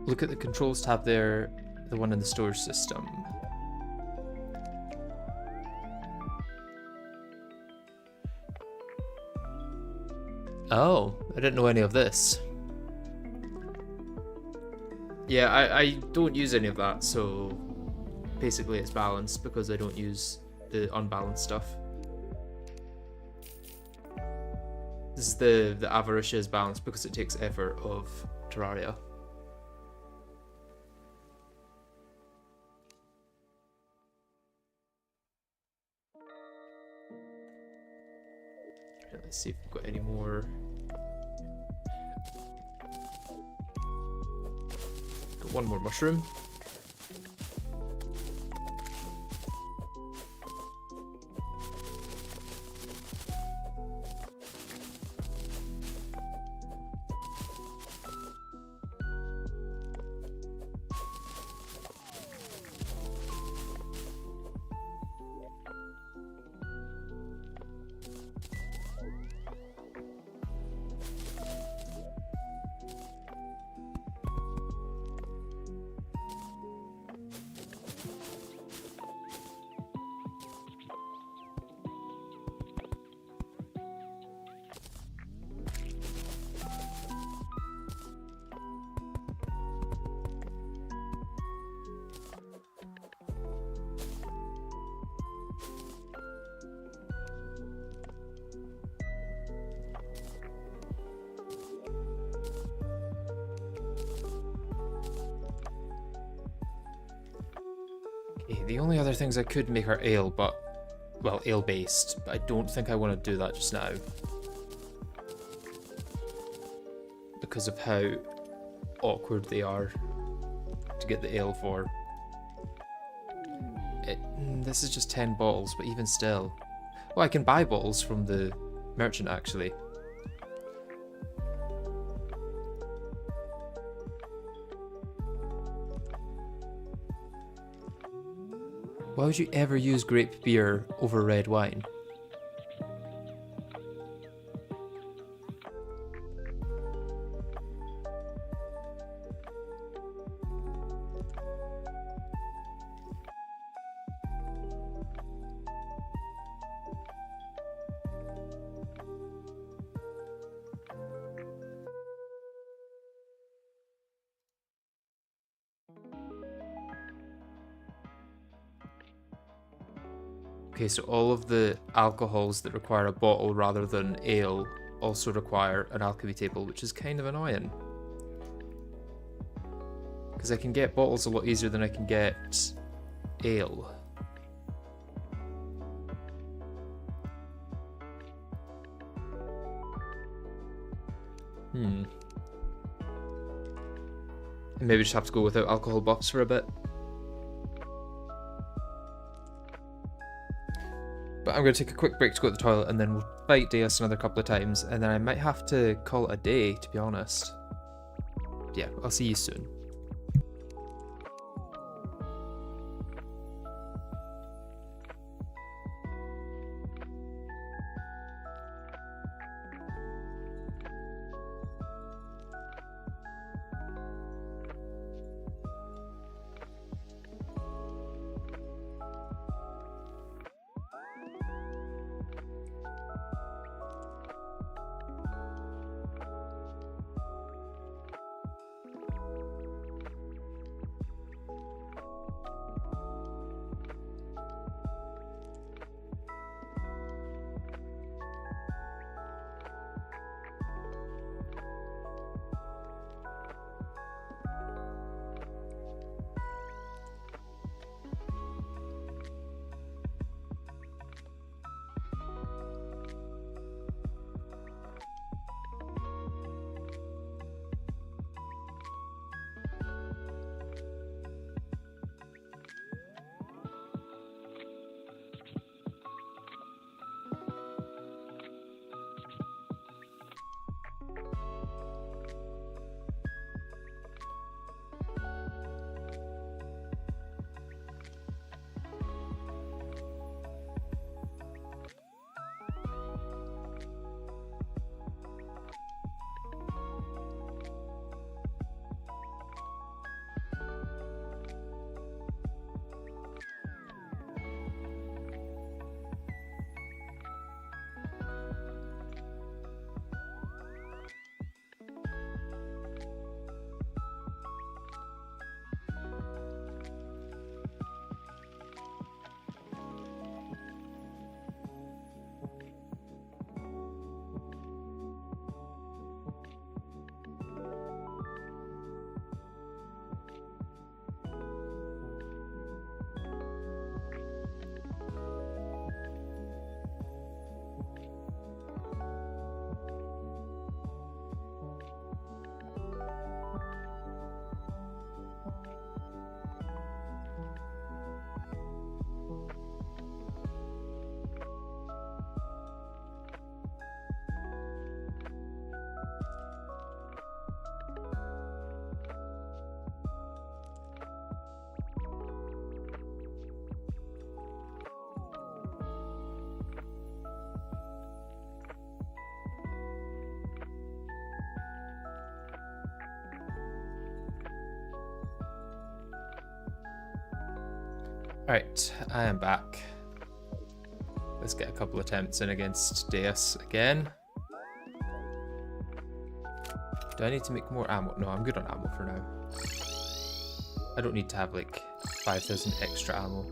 Look at the controls tab there, the one in the storage system. Oh, I didn't know any of this. Yeah, I don't use any of that, so basically it's balanced because I don't use the unbalanced stuff. This is the Avaricious is balanced because it takes effort of Terraria. Let's see if we've got any more. Got one more mushroom. The only other things I could make are ale, but, well, ale based, but I don't think I want to do that just now. Because of how awkward they are to get the ale for. This is just 10 bottles, but even still. Well, I can buy bottles from the merchant actually. Why would you ever use grape beer over red wine? Okay, so all of the alcohols that require a bottle rather than ale also require an alchemy table, which is kind of annoying. Because I can get bottles a lot easier than I can get ale. Maybe just have to go without alcohol buffs for a bit. But I'm going to take a quick break to go to the toilet, and then we'll fight Deus another couple of times, and then I might have to call it a day, to be honest. Yeah, I'll see you soon. Alright, I am back. Let's get a couple attempts in against Deus again. Do I need to make more ammo? No, I'm good on ammo for now. I don't need to have like 5,000 extra ammo.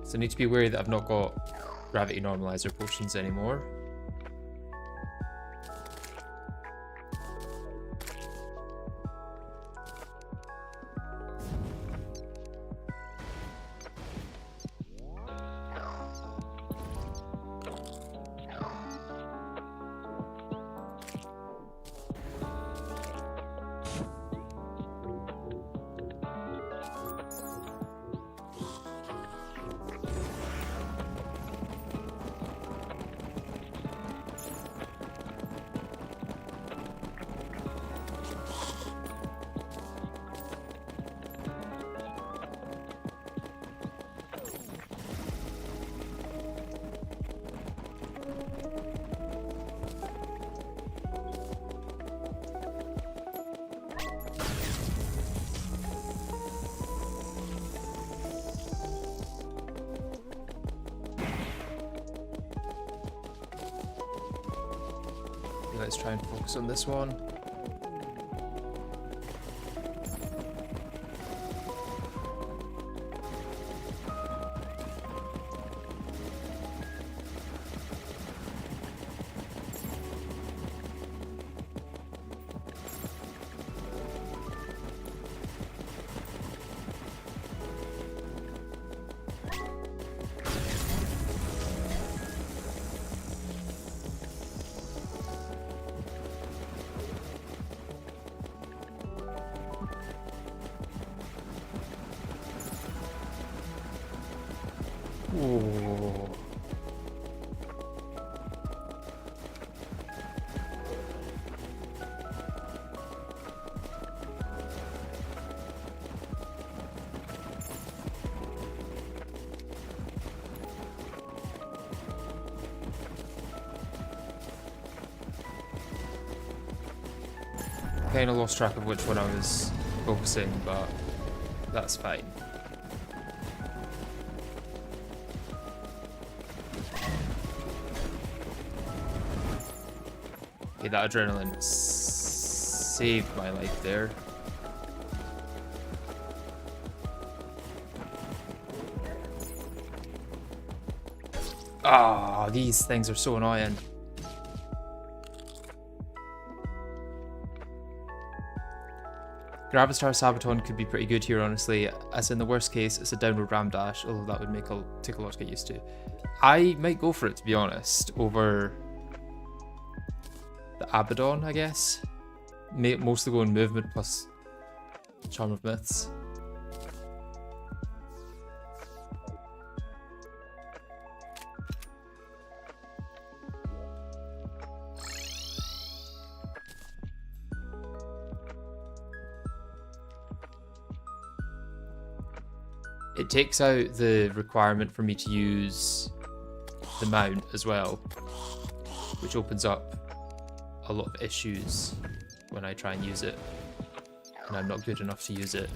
So I need to be wary that I've not got gravity normalizer potions anymore. Let's try and focus on this one. Ooh. Kind of lost track of which one I was focusing, but that's fine. Okay, that adrenaline saved my life there. Ah, these things are so annoying. Gravitar Sabaton could be pretty good here, honestly, as in the worst case, it's a downward ram dash, although that would take a lot to get used to. I might go for it, to be honest, over the Abaddon, I guess. Mostly go in movement plus Charm of Myths. It takes out the requirement for me to use the mount as well, which opens up a lot of issues when I try and use it, and I'm not good enough to use it.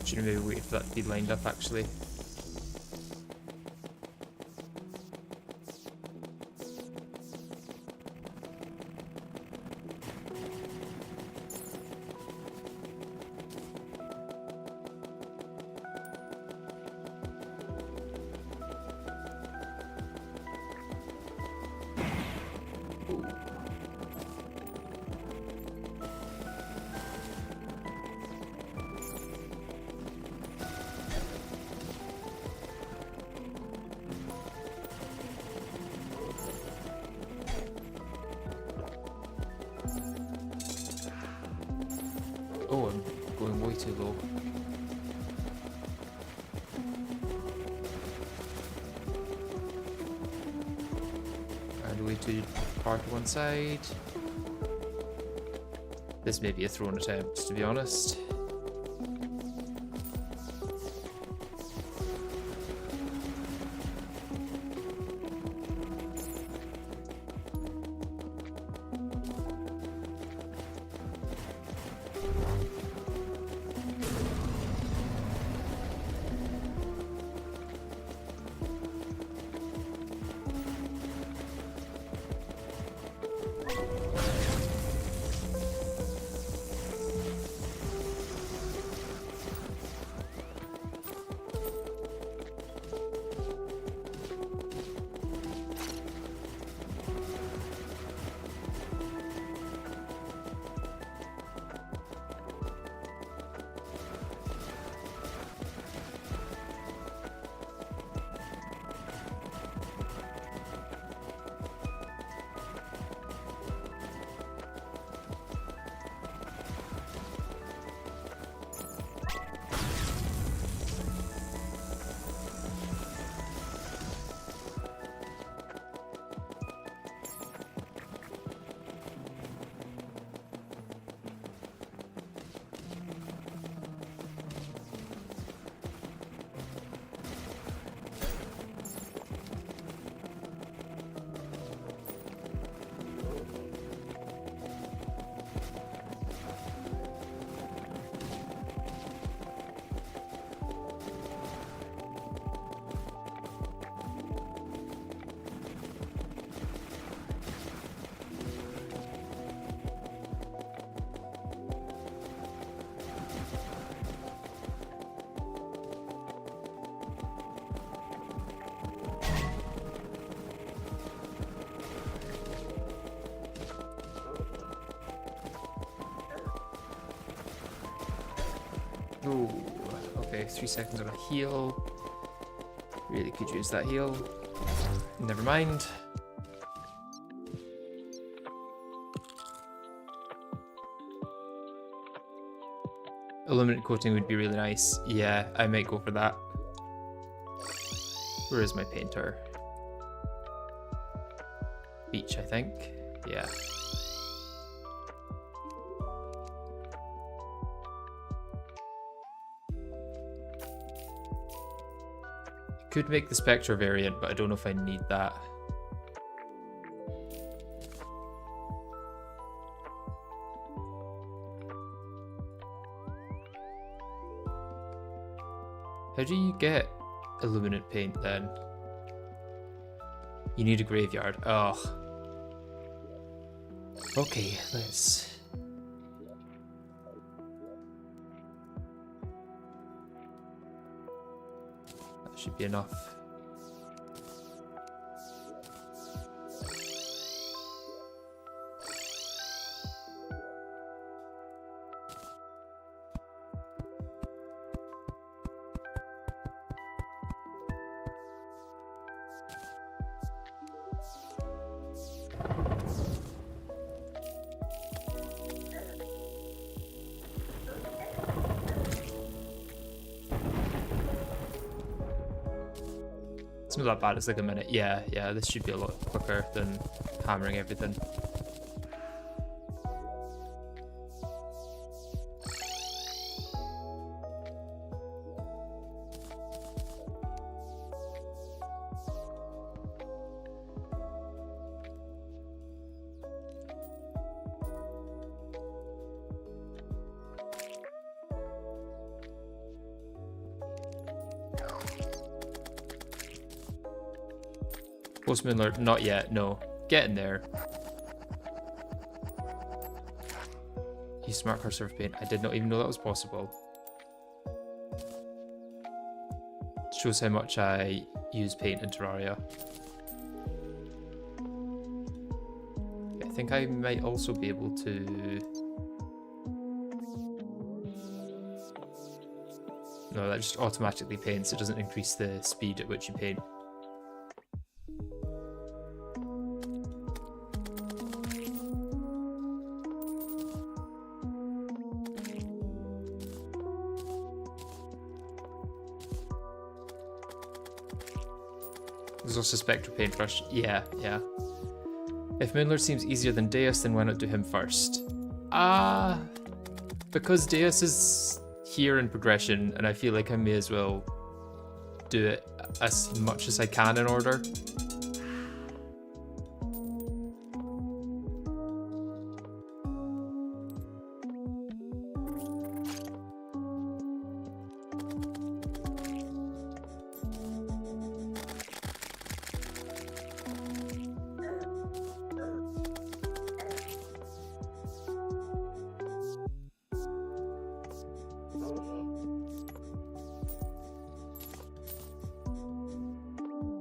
Should maybe wait for that to be lined up actually. Oh, I'm going way too low. And way too far to one side. This may be a thrown attempt, to be honest. Ooh, okay, 3 seconds on a heal. Really could use that heal. Never mind. Illuminate coating would be really nice. Yeah, I might go for that. Where is my painter? Beach, I think. Yeah. Could make the Spectre variant, but I don't know if I need that. How do you get illuminate paint then? You need a graveyard. Ugh. Okay, let's... That should be enough. It's not that bad, it's like a minute. Yeah, this should be a lot quicker than hammering everything. Postman alert, not yet, no. Getting there. Use smart cursor of paint. I did not even know that was possible. Shows how much I use paint in Terraria. I think I might also be able to... No, that just automatically paints. It doesn't increase the speed at which you paint. There's also Spectre Paintbrush. Yeah. If Moonlord seems easier than Deus, then why not do him first? Because Deus is here in progression, and I feel like I may as well do it as much as I can in order.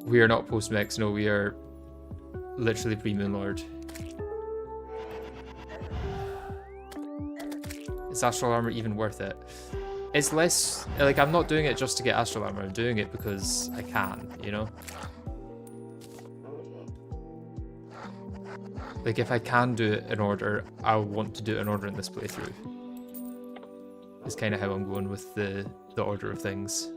We are not post-mix, no, we are literally pre-Moonlord. Is Astral Armor even worth it? It's less, like, I'm not doing it just to get Astral Armor, I'm doing it because I can, you know? Like, if I can do it in order, I want to do it in order in this playthrough. It's kind of how I'm going with the order of things.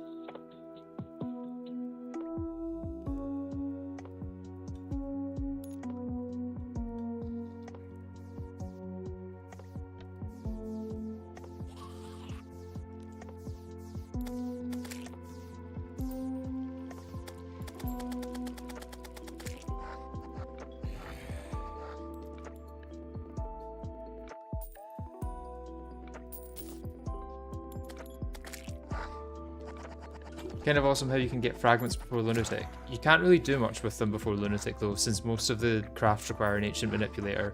Kind of awesome how you can get fragments before Lunatic. You can't really do much with them before Lunatic though, since most of the crafts require an Ancient Manipulator.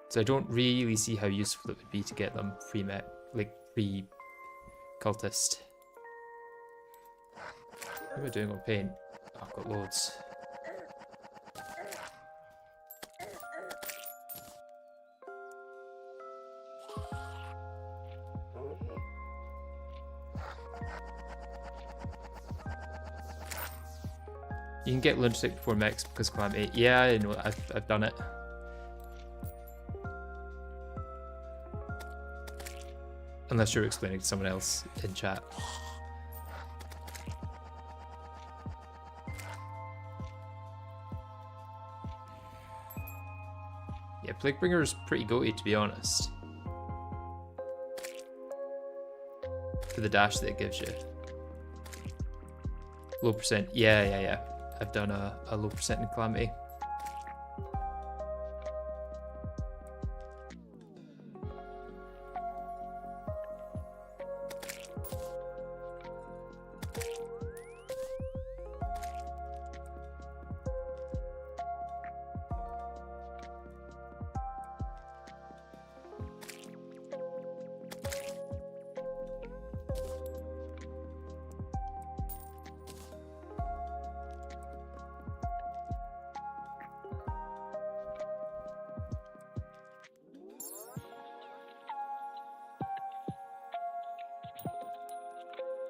So I don't really see how useful it would be to get them pre-met, like pre-cultist. What am I doing on paint? Oh, I've got loads. You can get Lunatic before Mechs because Calamity. Yeah, I know, I've done it. Unless you're explaining to someone else in chat. Yeah, Plaguebringer's pretty goaty, to be honest. For the dash that it gives you. Low percent. Yeah. I've done a low percent in Calamity.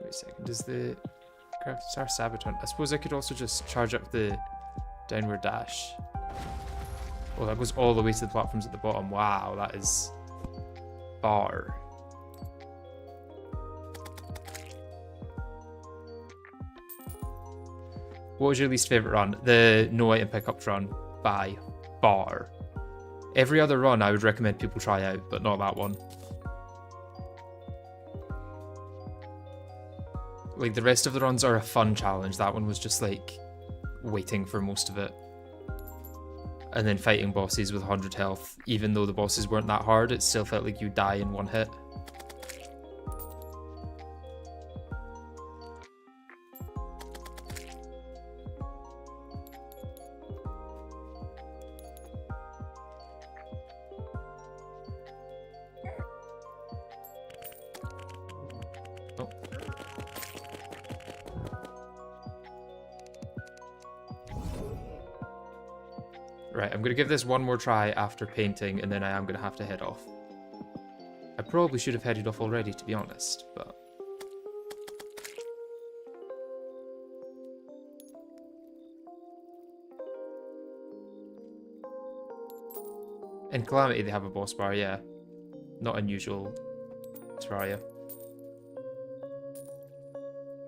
Wait a second, does the craft star Sabaton? I suppose I could also just charge up the downward dash. Oh, that goes all the way to the platforms at the bottom. Wow, that is far. What was your least favorite run? The no item pickup run by far. Every other run I would recommend people try out, but not that one. Like, the rest of the runs are a fun challenge. That one was just like waiting for most of it. And then fighting bosses with 100 health. Even though the bosses weren't that hard, it still felt like you die in one hit. Right, I'm going to give this one more try after painting, and then I am going to have to head off. I probably should have headed off already, to be honest, but... In Calamity, they have a boss bar, yeah. Not unusual. Terraria.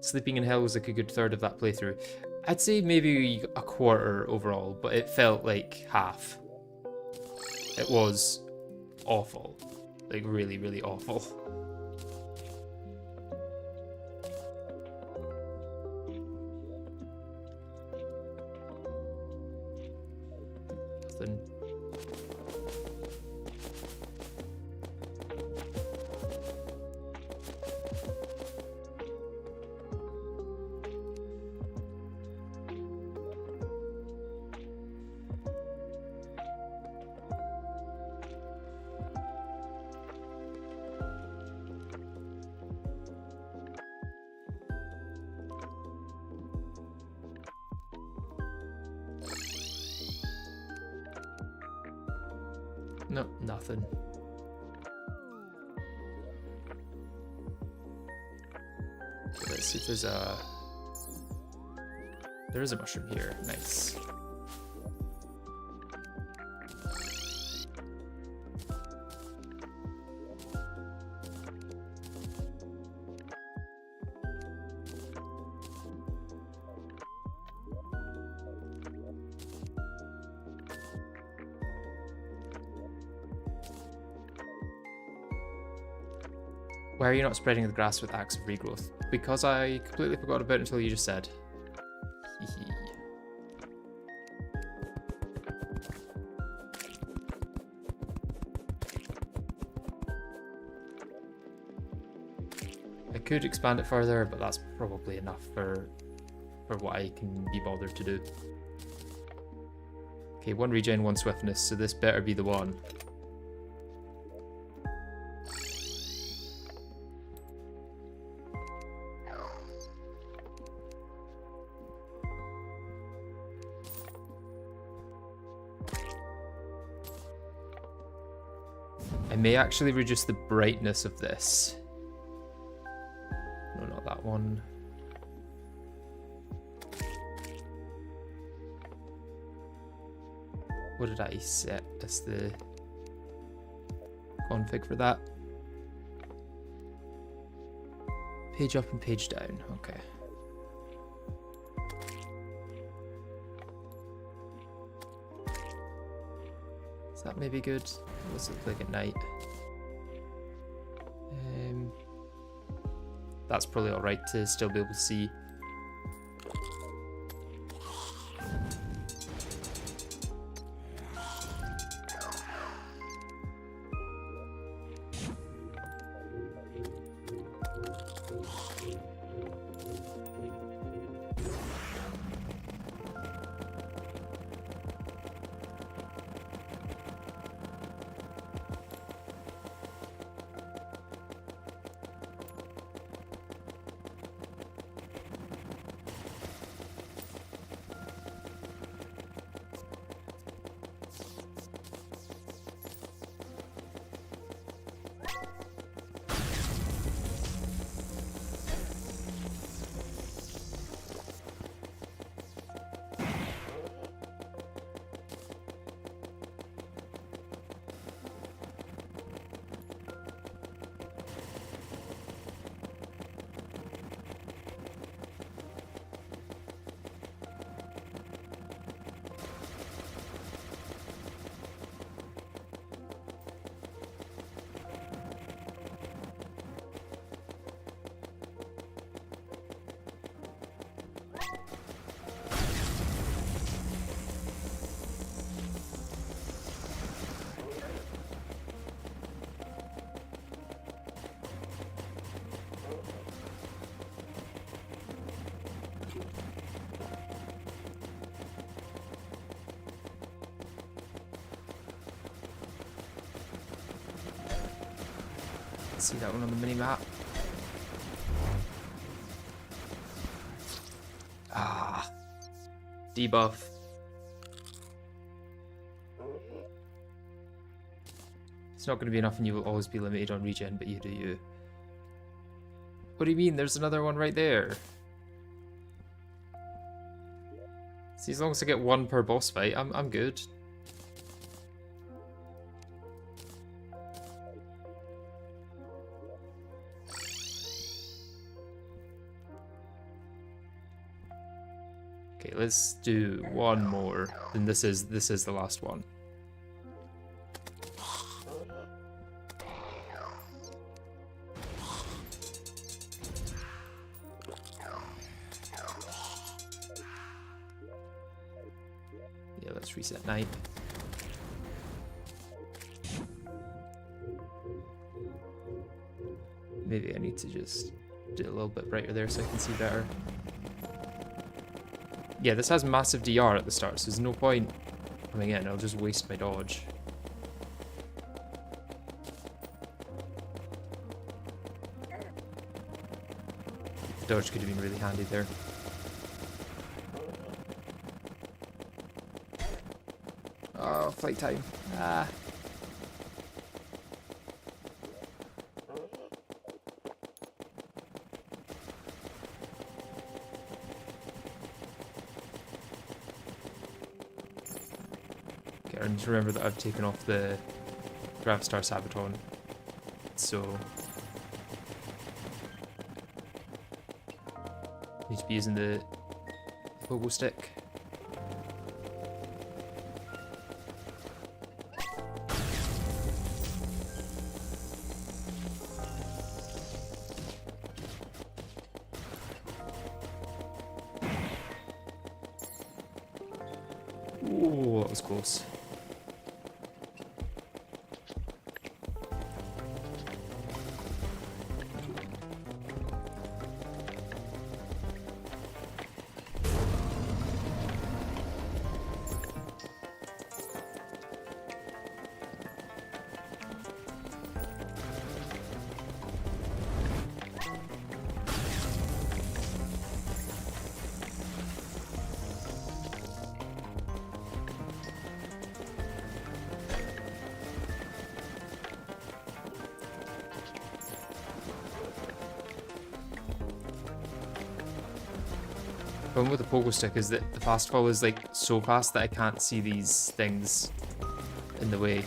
Sleeping in Hell was like a good third of that playthrough. I'd say maybe a quarter overall, but it felt like half. It was awful. Like, really, really awful. Nothing. No, nothing. Okay, let's see if there's a... There is a mushroom here. Nice. Why are you not spreading the grass with Axe of Regrowth? Because I completely forgot about it until you just said. I could expand it further, but that's probably enough for what I can be bothered to do. Okay, 1 regen, 1 swiftness, so this better be the one. I may actually reduce the brightness of this No, not that one. What did I set as the config for that? Page up and page down, okay. Is that maybe good? What's it look like at night? That's probably alright to still be able to see. See that one on the mini map. Ah, debuff. It's not going to be enough and you will always be limited on regen, but you do you. What do you mean? There's another one right there. See, as long as I get one per boss fight, I'm good. Okay, let's do one more. And this is the last one. Yeah, let's reset night. Maybe I need to just do it a little bit brighter there so I can see better. Yeah, this has massive DR at the start, so there's no point coming in. I'll just waste my dodge. The dodge could have been really handy there. Oh, flight time. Ah. I need to remember that I've taken off the Gravstar Sabaton, so need to be using the pogo stick. Ooh, that was close. problem with the pogo stick is that the fast fall is like so fast that I can't see these things in the way.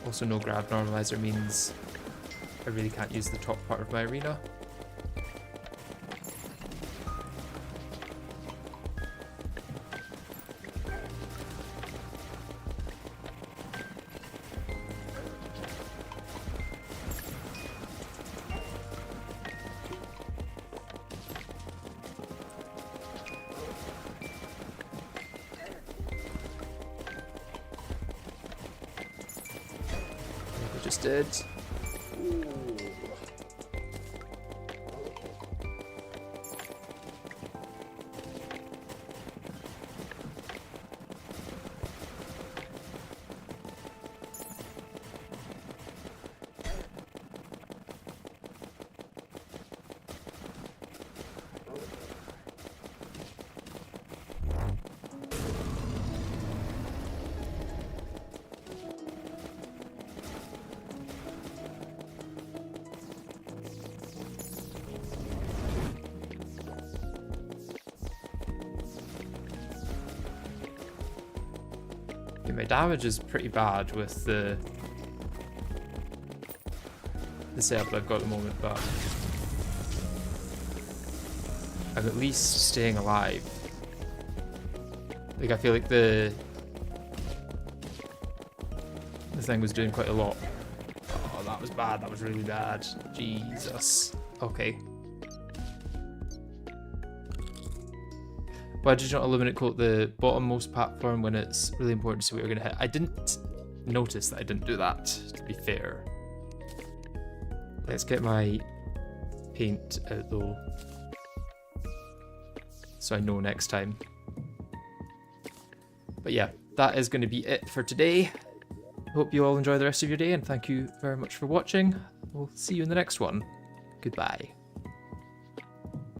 Also, no grab normalizer means I really can't use the top part of my arena. Just did. My damage is pretty bad with the setup I've got at the moment, but I'm at least staying alive. Like, I feel like the thing was doing quite a lot. Oh, that was bad. That was really bad. Jesus. Okay. Why did you not eliminate quote the bottommost platform when it's really important to see what you're going to hit? I didn't notice that I didn't do that, to be fair. Let's get my paint out though, so I know next time. But yeah, that is going to be it for today. Hope you all enjoy the rest of your day, and thank you very much for watching. We'll see you in the next one. Goodbye.